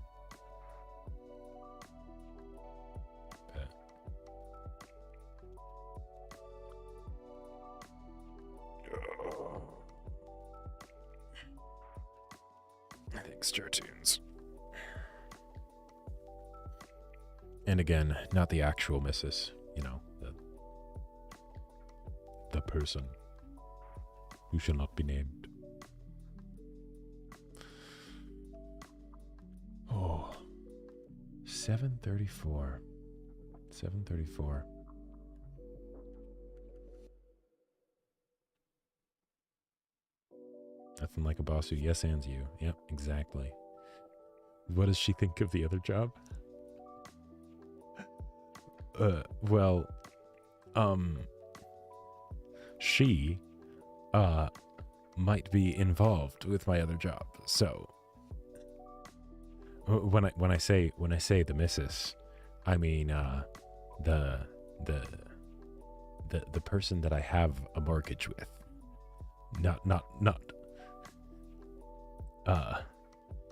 Extra tunes. And again, not the actual missus, you know, the person who shall not be named. Oh, 7:34. 7:34. Nothing like a boss who yes-ands you. Yep, exactly. What does she think of the other job? Well, she, might be involved with my other job. So, when I say the missus, I mean, the person that I have a mortgage with. Not,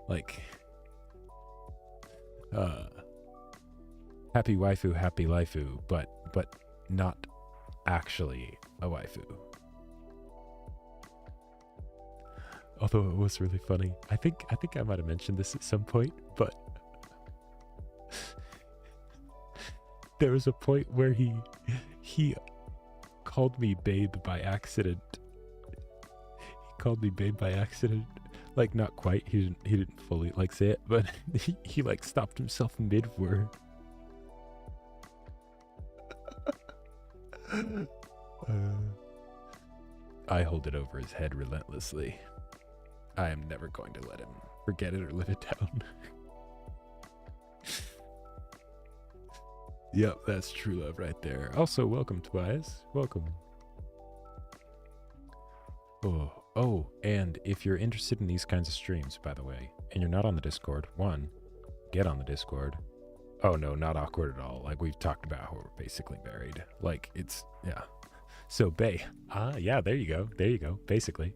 like, happy waifu, happy laifu, but not actually a waifu. Although it was really funny. I think I might have mentioned this at some point, but there was a point where he called me babe by accident. He called me babe by accident. Like, not quite. He didn't fully like say it, but he like stopped himself mid-word. I hold it over his head relentlessly. I am never going to let him forget it or live it down. Yep, that's true love right there. Also, welcome, Tobias. Welcome. Oh, and if you're interested in these kinds of streams, by the way, and you're not on the Discord, one, get on the Discord. Oh no, not awkward at all. Like, we've talked about how we're basically married. Like, it's, yeah. So, bae. Yeah, there you go. There you go, basically.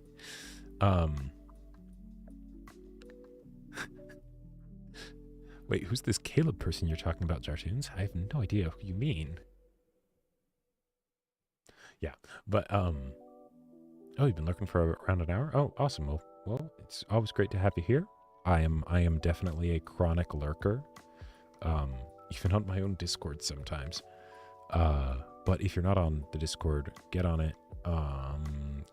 Wait, who's this Caleb person you're talking about, Jartoons? I have no idea who you mean. Yeah, but, oh, you've been looking for around an hour? Oh, awesome. Well, it's always great to have you here. I am definitely a chronic lurker, even on my own Discord sometimes. But if you're not on the Discord, get on it,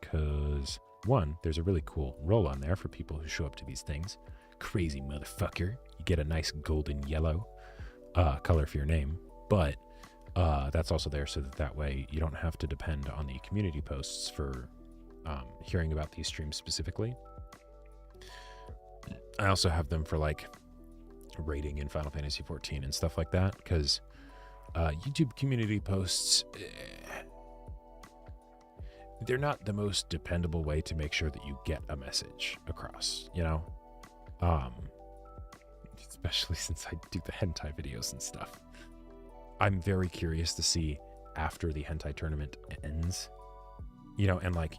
because one, there's a really cool role on there for people who show up to these things. Crazy motherfucker. You get a nice golden yellow color for your name, but that's also there so that way you don't have to depend on the community posts for hearing about these streams specifically. I also have them for like rating in Final Fantasy XIV and stuff like that, because YouTube community posts, they're not the most dependable way to make sure that you get a message across, you know? Especially since I do the hentai videos and stuff. I'm very curious to see after the hentai tournament ends, you know, and like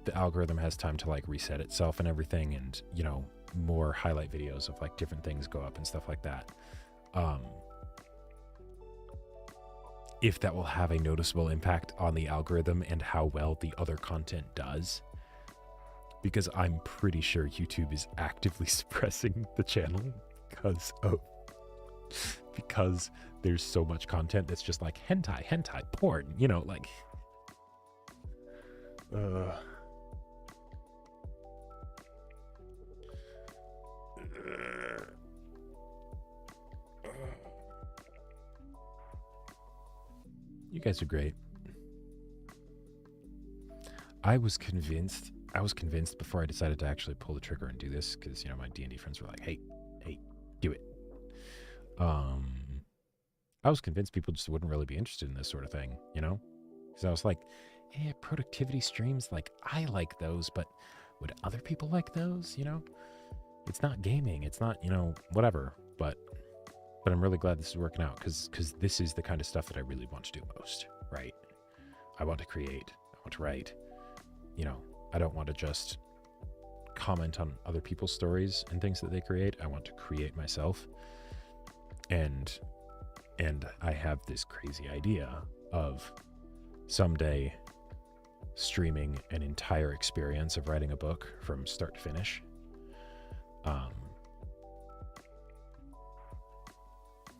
the algorithm has time to like reset itself and everything, and, you know, more highlight videos of like different things go up and stuff like that. If that will have a noticeable impact on the algorithm and how well the other content does. Because I'm pretty sure YouTube is actively suppressing the channel because there's so much content that's just like hentai, porn, you know, like You guys are great. I was convinced before I decided to actually pull the trigger and do this, because, you know, my D&D friends were like, hey, do it. I was convinced people just wouldn't really be interested in this sort of thing, you know? Because I was like, productivity streams, like, I like those, but would other people like those, you know? It's not gaming. It's not, you know, whatever. But I'm really glad this is working out, because this is the kind of stuff that I really want to do most, right? I want to create. I want to write. You know, I don't want to just comment on other people's stories and things that they create. I want to create myself. And I have this crazy idea of someday streaming an entire experience of writing a book from start to finish.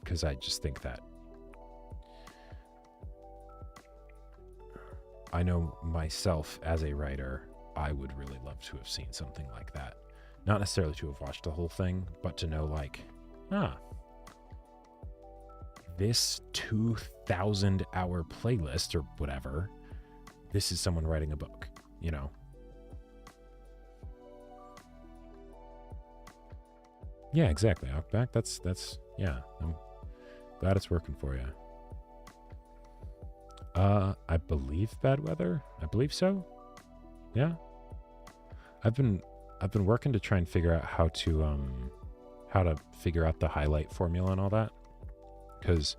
Because I just think that I know myself as a writer, I would really love to have seen something like that. Not necessarily to have watched the whole thing, but to know, like, this 2,000-hour playlist or whatever, this is someone writing a book, you know? Yeah, exactly. Outback, that's, yeah, I'm glad it's working for you. I believe bad weather. I believe so. Yeah. I've been working to try and figure out how to figure out the highlight formula and all that. Because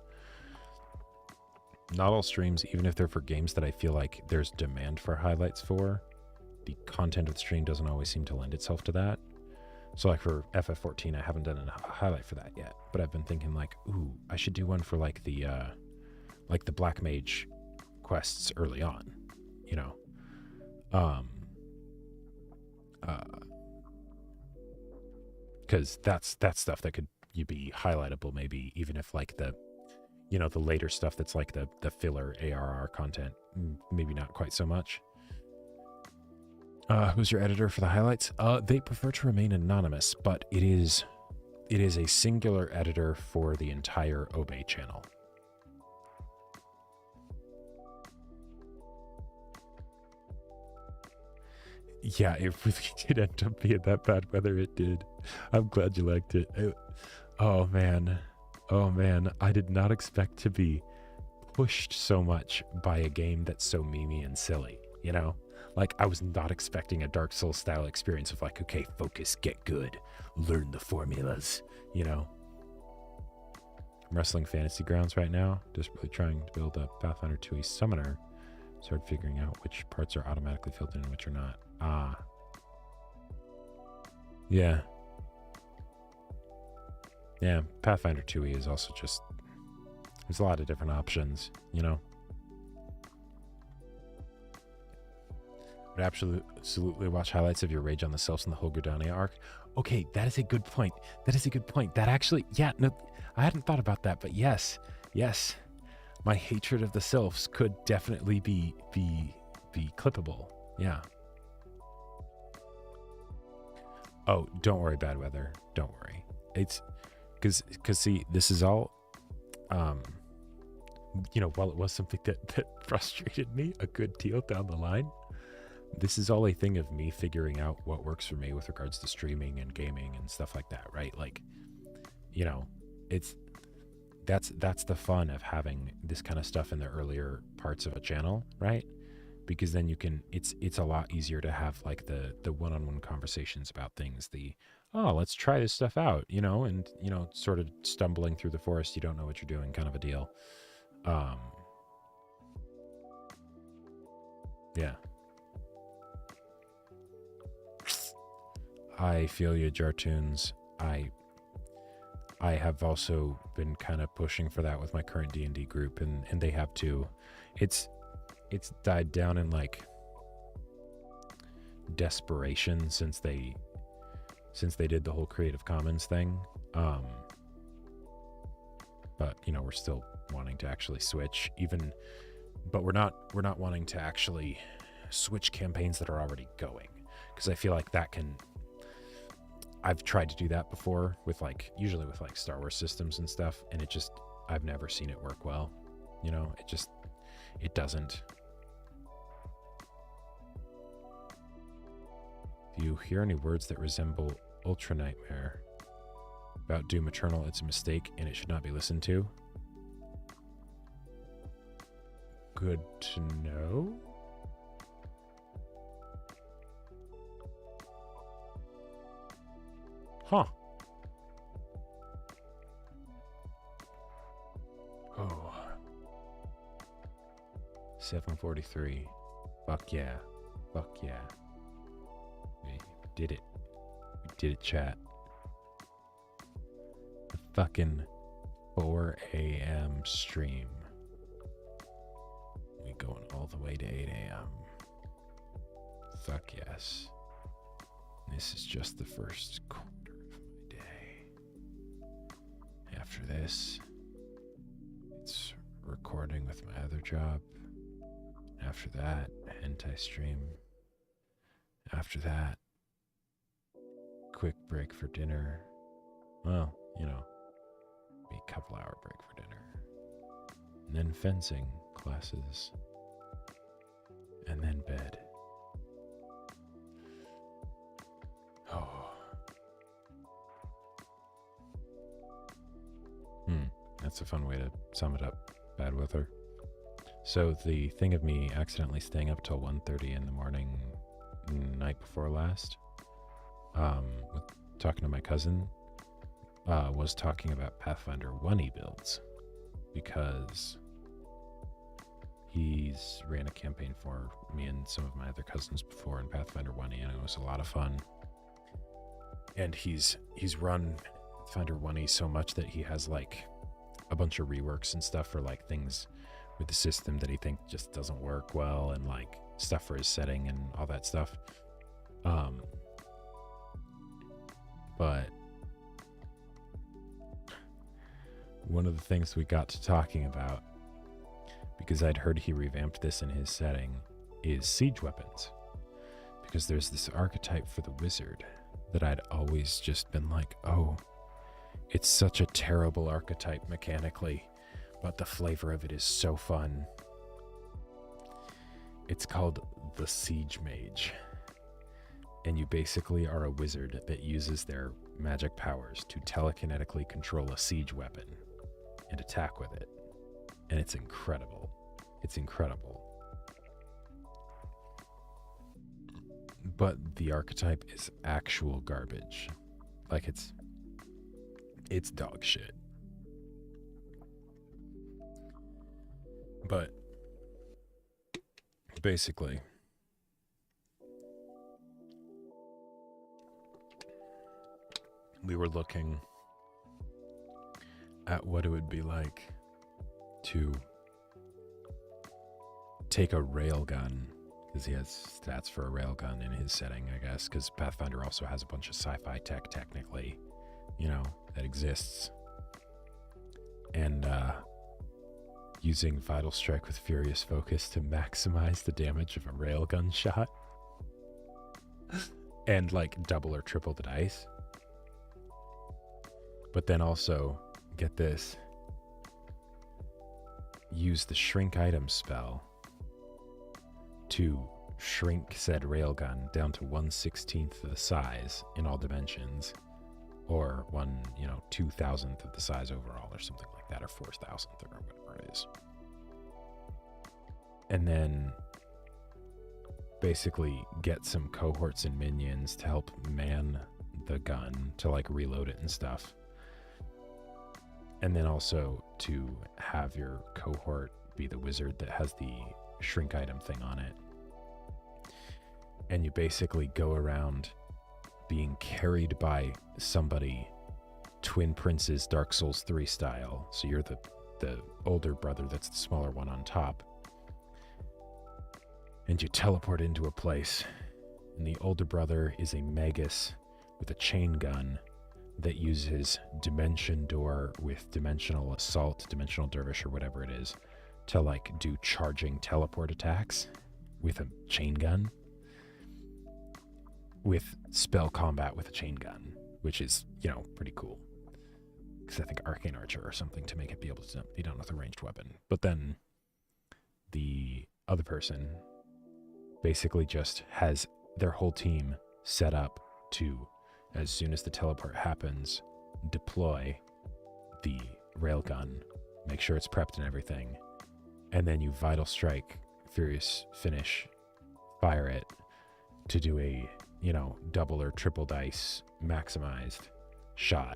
not all streams, even if they're for games that I feel like there's demand for highlights for, the content of the stream doesn't always seem to lend itself to that. So like for FF14, I haven't done a highlight for that yet, but I've been thinking like, ooh, I should do one for like the Black Mage quests early on, you know? Because that's stuff that could be highlightable, maybe even if like the, you know, the later stuff that's like the filler ARR content, maybe not quite so much. Who's your editor for the highlights? They prefer to remain anonymous, but it is a singular editor for the entire Obey channel. Yeah, it really did end up being that bad weather. It did. I'm glad you liked it. Oh man, I did not expect to be pushed so much by a game that's so memey and silly, you know? Like, I was not expecting a Dark Souls style experience of like, okay, focus, get good, learn the formulas, you know? I'm wrestling Fantasy Grounds right now, desperately trying to build a Pathfinder 2e summoner. Start figuring out which parts are automatically filled in and which are not. Yeah. Yeah, Pathfinder 2e is also just, there's a lot of different options, you know? Would absolutely watch highlights of your rage on the Selfs and the whole Gridania arc. Okay, that is a good point. That actually, yeah, no, I hadn't thought about that, but yes. My hatred of the Selfs could definitely be clippable. Yeah. Oh, don't worry, bad weather. Don't worry. It's because see, this is all, you know, while it was something that frustrated me a good deal down the line, this is all a thing of me figuring out what works for me with regards to streaming and gaming and stuff like that, right? Like, you know, that's the fun of having this kind of stuff in the earlier parts of a channel, right? Because then you can, it's a lot easier to have like the one-on-one conversations about things, let's try this stuff out, you know, and, you know, sort of stumbling through the forest, you don't know what you're doing kind of a deal. Yeah. I feel you, Jartoons. I have also been kind of pushing for that with my current D&D group, and they have too. It's died down in like desperation since they did the whole Creative Commons thing. But you know, we're still wanting to actually switch, but we're not wanting to actually switch campaigns that are already going, because I feel like that can, I've tried to do that before with usually with Star Wars systems and stuff, and I've never seen it work well. You know, it doesn't. If you hear any words that resemble Ultra Nightmare about Doom Eternal, it's a mistake and it should not be listened to. Good to know. Huh. Oh. 7:43. Fuck yeah. Fuck yeah. We did it. We did it, chat. The fucking 4 a.m. stream. We going all the way to 8 a.m. Fuck yes. This is just the first quarter of my day. After this, it's recording with my other job. After that, hentai stream. After that, quick break for dinner. Well, you know, maybe a couple hour break for dinner. And then fencing classes. And then bed. Oh. That's a fun way to sum it up. Bad weather. So the thing of me accidentally staying up till 1:30 in the morning night before last, with talking to my cousin, was talking about Pathfinder 1E builds, because he's ran a campaign for me and some of my other cousins before in Pathfinder 1E, and it was a lot of fun. And he's run Pathfinder 1E so much that he has a bunch of reworks and stuff for things with the system that he thinks just doesn't work well, and stuff for his setting and all that stuff. But one of the things we got to talking about, because I'd heard he revamped this in his setting, is siege weapons. Because there's this archetype for the wizard that I'd always just been oh, it's such a terrible archetype mechanically, but the flavor of it is so fun. It's called the Siege Mage. And you basically are a wizard that uses their magic powers to telekinetically control a siege weapon and attack with it. And it's incredible. It's incredible. But the archetype is actual garbage. It's dog shit. But basically, we were looking at what it would be like to take a railgun, because he has stats for a railgun in his setting, I guess, because Pathfinder also has a bunch of sci-fi tech, technically, that exists. And using Vital Strike with Furious Focus to maximize the damage of a railgun shot. And double or triple the dice. But then also, get this, use the shrink item spell to shrink said railgun down to 1/16 of the size in all dimensions, or 2,000th of the size overall, or something like that, or 4,000th, or whatever it is. And then basically get some cohorts and minions to help man the gun to reload it and stuff. And then also to have your cohort be the wizard that has the shrink item thing on it. And you basically go around being carried by somebody, Twin Princes Dark Souls 3 style. So you're the older brother that's the smaller one on top. And you teleport into a place. And the older brother is a magus with a chain gun that uses Dimension Door with Dimensional Assault, Dimensional Dervish, or whatever it is, to do charging teleport attacks with a chain gun. With spell combat with a chain gun, which is, pretty cool. Because I think Arcane Archer or something to make it be able to be done with a ranged weapon. But then the other person basically just has their whole team set up to, as soon as the teleport happens, deploy the railgun, make sure it's prepped and everything, and then you Vital Strike, Furious Finish, fire it to do a, double or triple dice maximized shot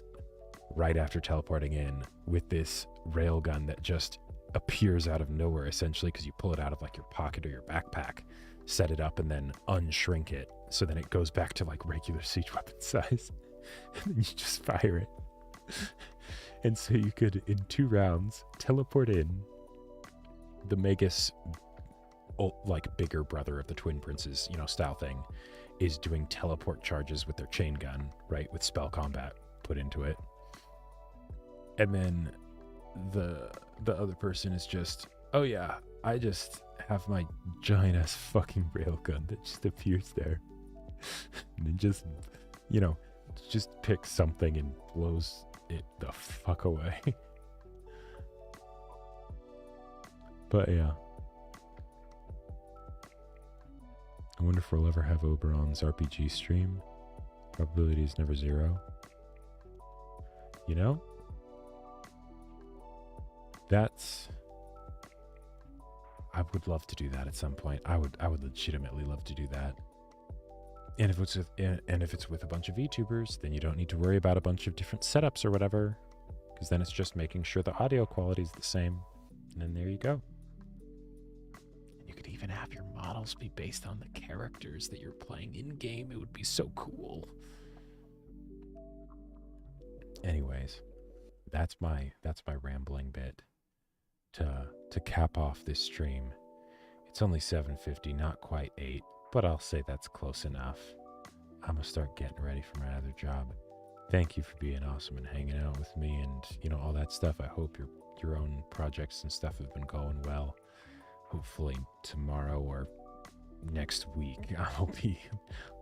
right after teleporting in with this railgun that just appears out of nowhere, essentially, because you pull it out of like your pocket or your backpack, set it up, and then unshrink it. So then it goes back to like regular siege weapon size. And then you just fire it. And so you could, in 2 rounds, teleport in the Magus, like bigger brother of the Twin Princes, style thing, is doing teleport charges with their chain gun, right? With spell combat put into it. And then the other person is just, oh yeah, I just have my giant ass fucking railgun that just appears there. And then just, just picks something and blows it the fuck away. But yeah. I wonder if we'll ever have Oberon's RPG stream. Probability is never 0. I would love to do that at some point. I would legitimately love to do that. And if it's with a bunch of VTubers, then you don't need to worry about a bunch of different setups or whatever, because then it's just making sure the audio quality is the same. And then there you go. And you could even have your models be based on the characters that you're playing in game. It would be so cool. Anyways, that's my rambling bit to cap off this stream. It's only 7:50, not quite 8, but I'll say that's close enough. I'm gonna start getting ready for my other job. Thank you for being awesome and hanging out with me and all that stuff. I hope your own projects and stuff have been going well. Hopefully tomorrow or next week I'll be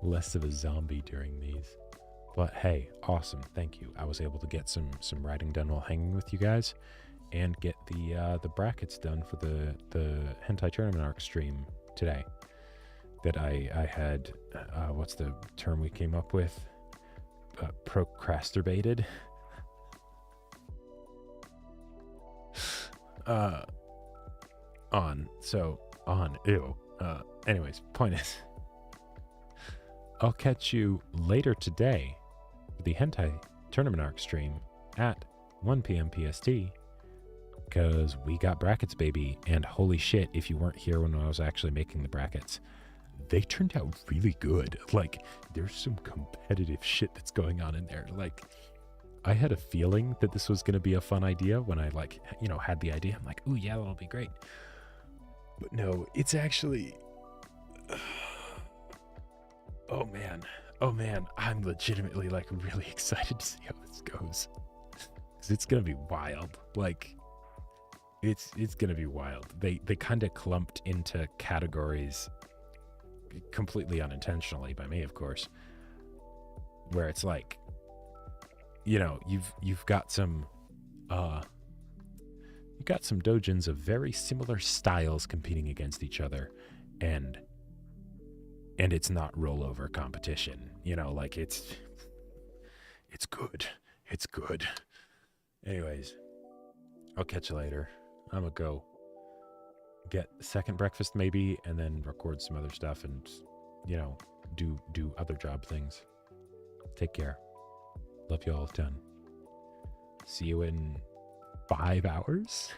less of a zombie during these. But hey, awesome, thank you. I was able to get some writing done while hanging with you guys, and get the brackets done for the Hentai Tournament Arc stream today. That I had, what's the term we came up with? Procrastinated. Anyways, point is, I'll catch you later today for the Hentai Tournament Arc stream at 1 p.m. PST, because we got brackets, baby. And holy shit, if you weren't here when I was actually making the brackets, they turned out really good. Like, there's some competitive shit that's going on in there. Like, I had a feeling that this was going to be a fun idea when I, had the idea. I'm like, ooh, yeah, that'll be great. But no, it's actually... Oh man, I'm legitimately, really excited to see how this goes. Because it's going to be wild. It's going to be wild. They kind of clumped into categories completely unintentionally by me, of course, where it's you've got some doujins of very similar styles competing against each other, and it's not rollover competition, it's good. Anyways, I'll catch you later. I'm gonna go get second breakfast maybe, and then record some other stuff and, do other job things. Take care. Love you all a ton. See you in 5 hours.